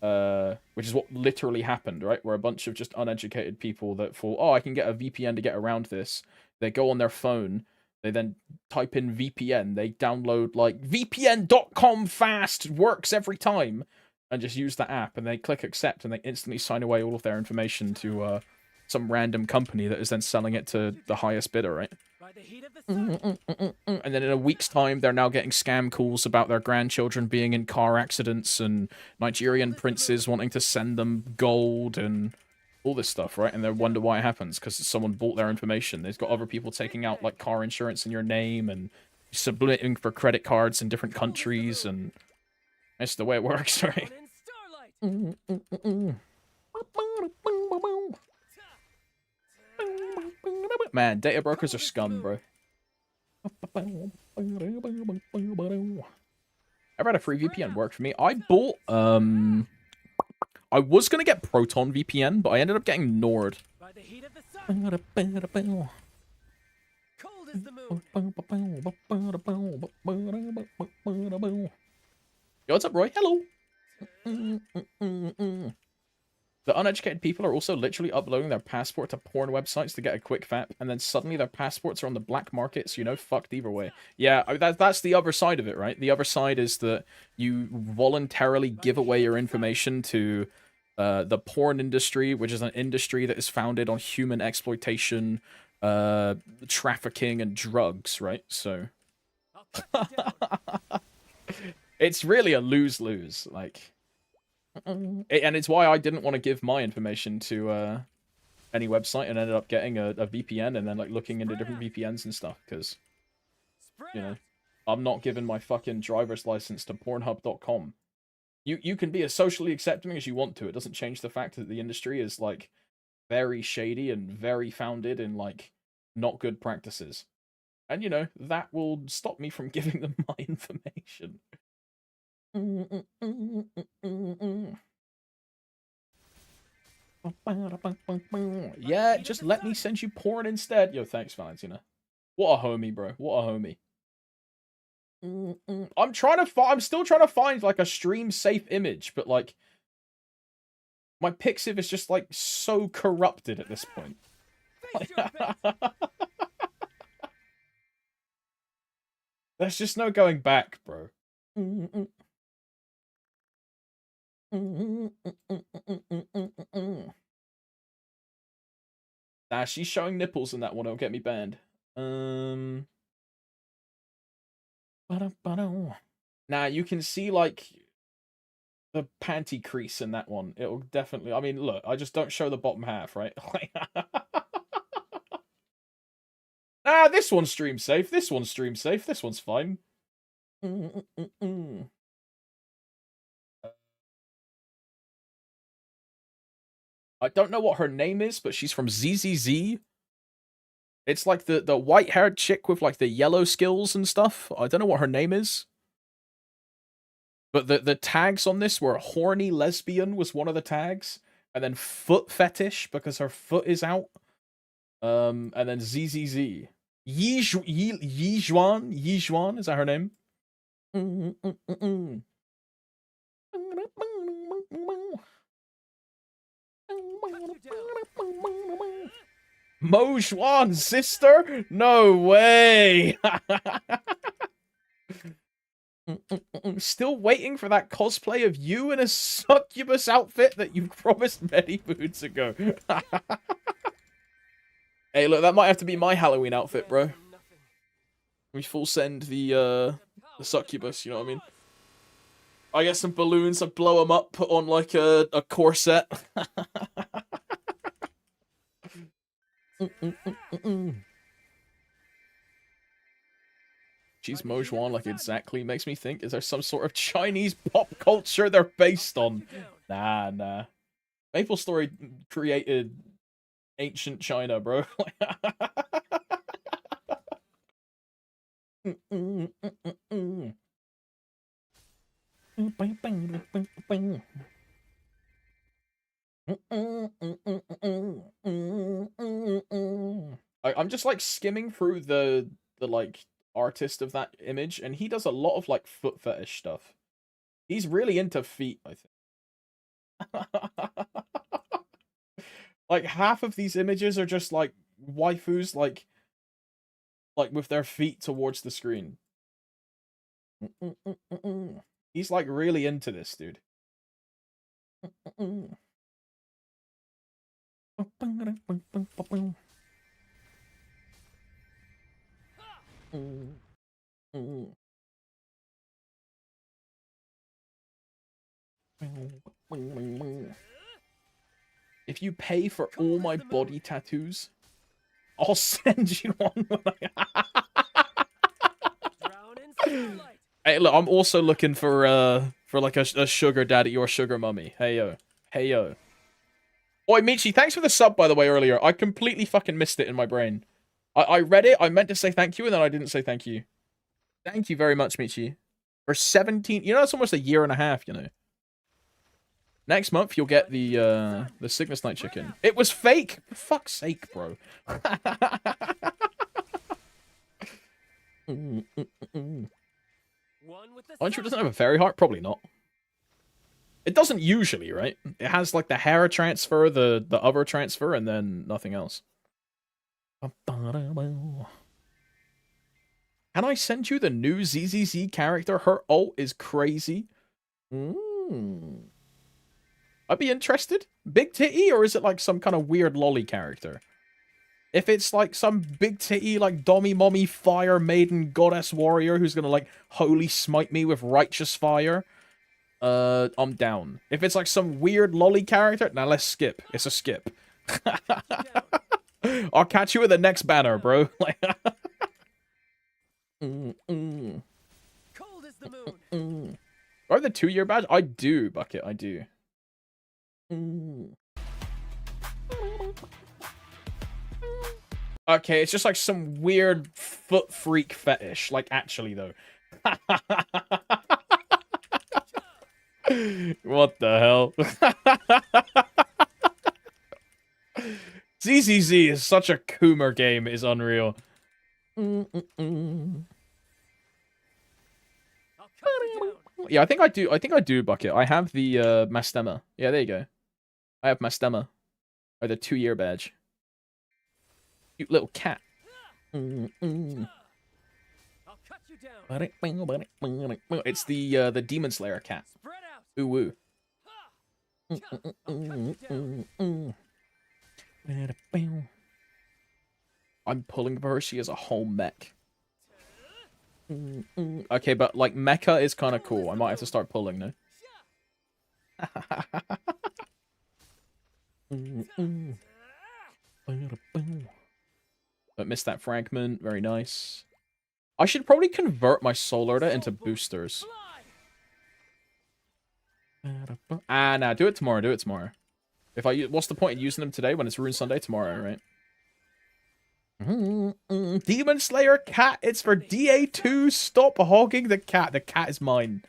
S2: Which is what literally happened, right? Where a bunch of just uneducated people that thought, oh, I can get a VPN to get around this. They go on their phone. They then type in VPN. They download, like, VPN.com fast works every time. And just use the app, and they click accept, and they instantly sign away all of their information to some random company that is then selling it to the highest bidder, right? And then in a week's time, they're now getting scam calls about their grandchildren being in car accidents and Nigerian princes wanting to send them gold and all this stuff, right? And they wonder why it happens, because someone bought their information. They've got other people taking out, like, car insurance in your name and submitting for credit cards in different countries, and that's the way it works, right? Man, data brokers are scum, bro. Ever had a free VPN work for me? I bought, I was gonna get Proton VPN, but I ended up getting Nord.
S1: Cold as the moon.
S2: Yo, what's up, Roy? Hello. The uneducated people are also literally uploading their passport to porn websites to get a quick FAP, and then suddenly their passports are on the black market, so, you know, fucked either way. Yeah, that's the other side of it, right? The other side is that you voluntarily give away your information to the porn industry, which is an industry that is founded on human exploitation, trafficking, and drugs, right? So... it's really a lose-lose, like... and it's why I didn't want to give my information to any website and ended up getting a VPN and then, like, looking into different VPNs and stuff, because, you know, I'm not giving my fucking driver's license to Pornhub.com. You can be as socially accepting as you want to. It doesn't change the fact that the industry is, like, very shady and very founded in, like, not good practices. And, you know, that will stop me from giving them my information. Yeah, just let me send you porn instead. Yo, thanks, Valentina. What a homie, bro. What a homie. I'm still trying to find, like, a stream-safe image, but, like, my Pixiv is just, like, so corrupted at this point. There's just no going back, bro. Nah, she's showing nipples in that one. It'll get me banned. Nah, you can see, like, the panty crease in that one. It'll definitely... I mean, look, I just don't show the bottom half, right? Ah, this one's stream safe. This one's stream safe. This one's fine. I don't know what her name is, but she's from ZZZ. It's like the white-haired chick with, like, the yellow skills and stuff. I don't know what her name is. But the tags on this were horny lesbian was one of the tags. And then foot fetish because her foot is out. And then ZZZ. Yi Zhuan, is that her name? Mo Zhuan, sister? No way! Still waiting for that cosplay of you in a succubus outfit that you promised many moons ago. Hey, look, that might have to be my Halloween outfit, bro. We full send the succubus, you know what I mean? I get some balloons, I blow them up, put on, like, a corset. She's Mo Zhuan, like, exactly. Makes me think, is there some sort of Chinese pop culture they're based on? Nah. MapleStory created ancient China, bro. I'm just, like, skimming through the like artist of that image, and he does a lot of, like, foot fetish stuff. He's really into feet, I think. Like, half of these images are just, like, waifus, like with their feet towards the screen. He's, like, really into this, dude. If you pay for all my body tattoos, I'll send you one. Hey, look, I'm also looking for like a sugar daddy or sugar mummy. Hey yo. Oi, Michi, thanks for the sub, by the way, earlier. I completely fucking missed it in my brain. I read it, I meant to say thank you, and then I didn't say thank you. Thank you very much, Michi. For 17... You know, that's almost a year and a half, you know. Next month, you'll get the Cygnus Night chicken. It was fake! For fuck's sake, bro. Aren't sure it doesn't have a fairy heart? Probably not. It doesn't usually, right? It has, like, the hair transfer, the other transfer, and then nothing else. Can I send you the new ZZZ character? Her ult is crazy. I'd be interested. Big titty, or is it like some kind of weird lolly character? If it's like some big titty, like dommy mommy fire maiden goddess warrior who's gonna like holy smite me with righteous fire, I'm down. If it's like some weird lolly character, now let's skip. It's a skip. I'll catch you at the next banner, bro.
S1: Cold as the moon.
S2: Do I have the 2-year badge? I do, Bucket. I do. Okay, it's just like some weird foot freak fetish. Like, actually, though. What the hell? ZZZ is such a Coomer game, it is unreal.
S1: I'll cut you down.
S2: Yeah, I think I do, Bucket. I have the Mastema. Yeah, there you go. I have Mastema. Or the 2-year badge. Cute little cat.
S1: I'll cut you down.
S2: It's the Demon Slayer cat.
S1: Spread out.
S2: Ooh woo.
S1: I'll cut you down.
S2: I'm pulling for her. She is a whole mech. Okay, but like mecha is kind of cool. I might have to start pulling now. But missed that fragment. Very nice. I should probably convert my Solarda into boosters. Ah, nah. Do it tomorrow. Do it tomorrow. What's the point in using them today when it's Rune Sunday tomorrow, right? Demon Slayer cat. It's for DA2. Stop hogging the cat. The cat is mine.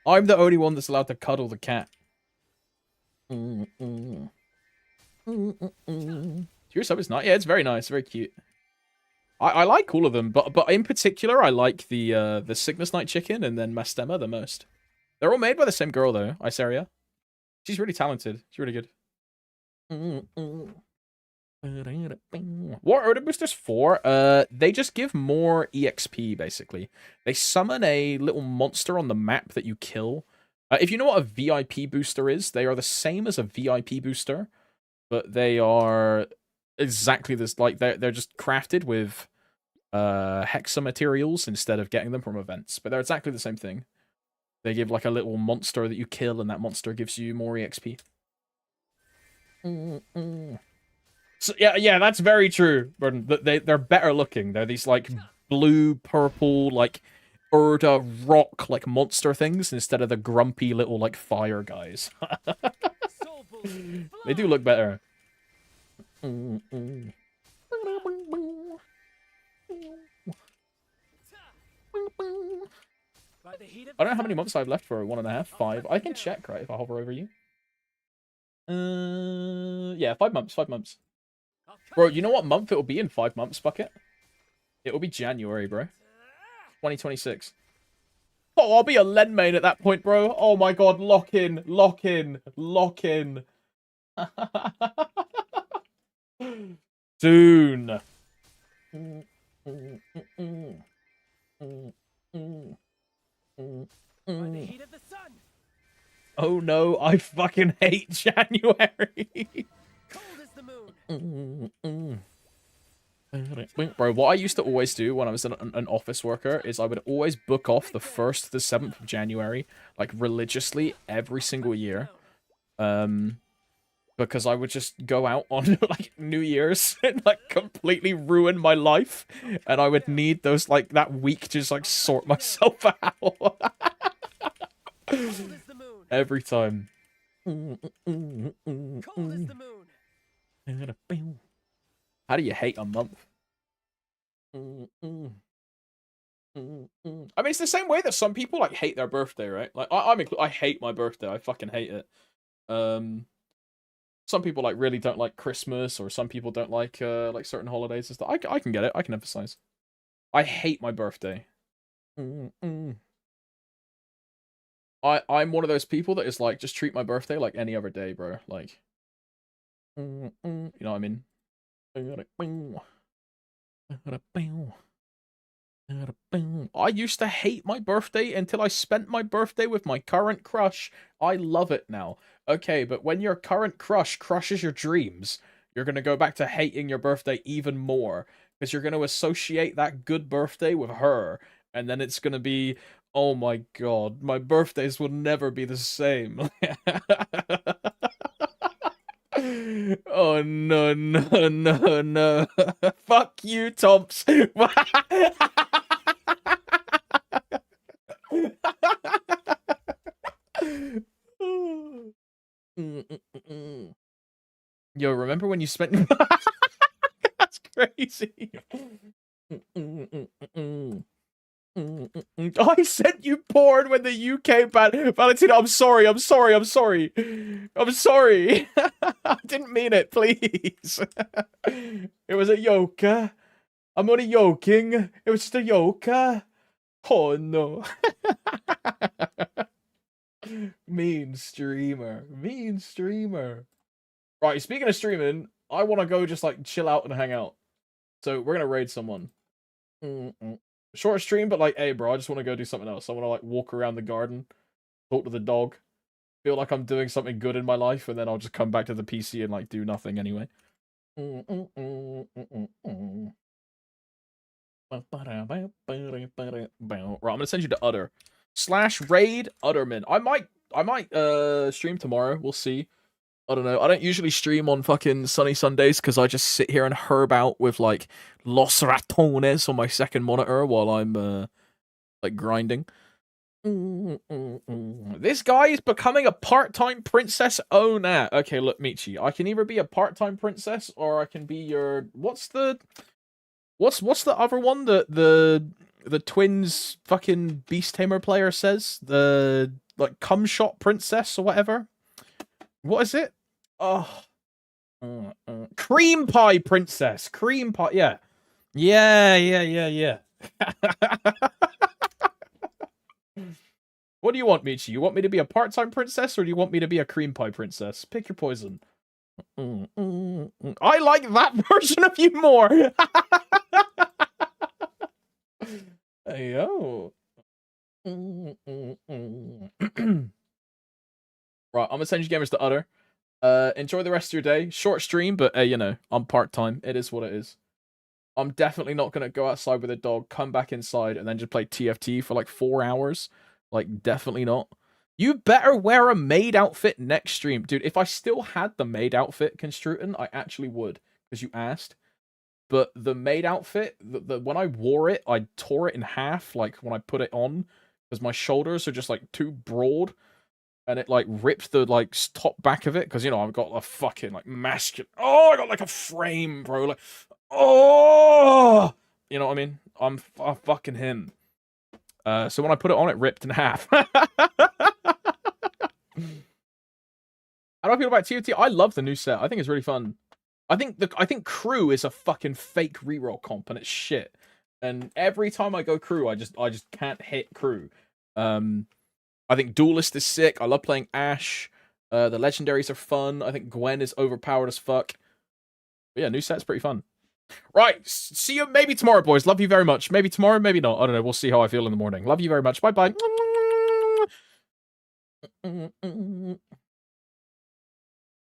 S2: I'm the only one that's allowed to cuddle the cat. Your sub is not. Yeah, it's very nice. Very cute. I like all of them, but in particular, I like the Cygnus Night Chicken and then Mastema the most. They're all made by the same girl though, Isaria. She's really talented. She's really good. What are Odin boosters for? They just give more EXP, basically. They summon a little monster on the map that you kill. If you know what a VIP booster is, they are the same as a VIP booster, but they are exactly this. Like they're just crafted with hexa materials instead of getting them from events, but they're exactly the same thing. They give like a little monster that you kill, and that monster gives you more EXP. So yeah, that's very true, Burden. They're better looking. They're these like blue, purple, like Urda rock like monster things instead of the grumpy little like fire guys. They do look better. I don't know how many months I've left for 1.5, 5. I can check, right, if I hover over you. Yeah, 5 months, 5 months. Bro, you know what month it'll be in 5 months, Bucket? It'll be January, bro. 2026. Oh, I'll be a Len main at that point, bro. Oh my god, lock in, lock in, lock in. Soon. Oh no, I fucking hate January. Bro, what I used to always do when I was an office worker is I would always book off the 1st to the 7th of January, like religiously every single year. Because I would just go out on like New Year's and like completely ruin my life, and I would need those like that week to just like sort myself out. Every time. How do you hate a month? I mean, it's the same way that some people like hate their birthday, right? Like I hate my birthday. I fucking hate it. Some people like really don't like Christmas, or some people don't like certain holidays and stuff. I can get it. I can emphasize. I hate my birthday. I'm one of those people that is like, just treat my birthday like any other day, bro. Like, you know what I mean? I used to hate my birthday until I spent my birthday with my current crush. I love it now. Okay, but when your current crush crushes your dreams, you're going to go back to hating your birthday even more, because you're going to associate that good birthday with her, and then it's going to be, oh my god, my birthdays will never be the same. Oh no, no, no, no. Fuck you, Tomps. Yo, remember when you spent... That's crazy. crazy. I sent you porn when the UK banned Valentina. I'm sorry. I'm sorry. I'm sorry. I'm sorry. I didn't mean it. Please. It was a yoker. I'm only yoking. It was just a yoker. Oh no. Mean streamer. Mean streamer. Right, speaking of streaming, I want to go just like chill out and hang out. So we're gonna raid someone. Short stream, but like, hey bro, I just want to go do something else. I want to like walk around the garden, talk to the dog, feel like I'm doing something good in my life, and then I'll just come back to the PC and like do nothing anyway. Right, I'm gonna send you to Utter /raid Utterman. I might stream tomorrow. We'll see. I don't know. I don't usually stream on fucking sunny Sundays because I just sit here and herb out with like Los Ratones on my second monitor while I'm like grinding. This guy is becoming a part-time princess. Oh nah. Okay, look, Michi. I can either be a part-time princess or I can be your what's the other one that the twins fucking Beast Tamer player says? The like cum shot princess or whatever. What is it? Oh. Cream pie princess. Cream pie. Yeah. Yeah. What do you want, Michi? You want me to be a part-time princess or do you want me to be a cream pie princess? Pick your poison. I like that version of you more. Hey, yo. Right, I'm gonna send you gamers to Utter. Enjoy the rest of your day. Short stream, but you know, I'm part-time. It is what it is. I'm definitely not gonna go outside with a dog, come back inside, and then just play TFT for like 4 hours. Like, definitely not. You better wear a maid outfit next stream. Dude, if I still had the maid outfit, Construtin, I actually would. Because you asked. But the maid outfit, when I wore it, I tore it in half, like, when I put it on. Because my shoulders are just, like, too broad. And it, like, ripped the, like, top back of it. Because, you know, I've got a fucking, like, masculine... Oh, I got, like, a frame, bro. Like, oh! You know what I mean? I'm fucking him. So when I put it on, it ripped in half. How do I feel about TFT? I love the new set. I think it's really fun. I think Crew is a fucking fake reroll comp, and it's shit. And every time I go Crew, I just can't hit Crew. I think Duelist is sick. I love playing Ashe. The legendaries are fun. I think Gwen is overpowered as fuck. But yeah, new set's pretty fun. Right, see you maybe tomorrow, boys. Love you very much. Maybe tomorrow, maybe not. I don't know. We'll see how I feel in the morning. Love you very much. Bye-bye.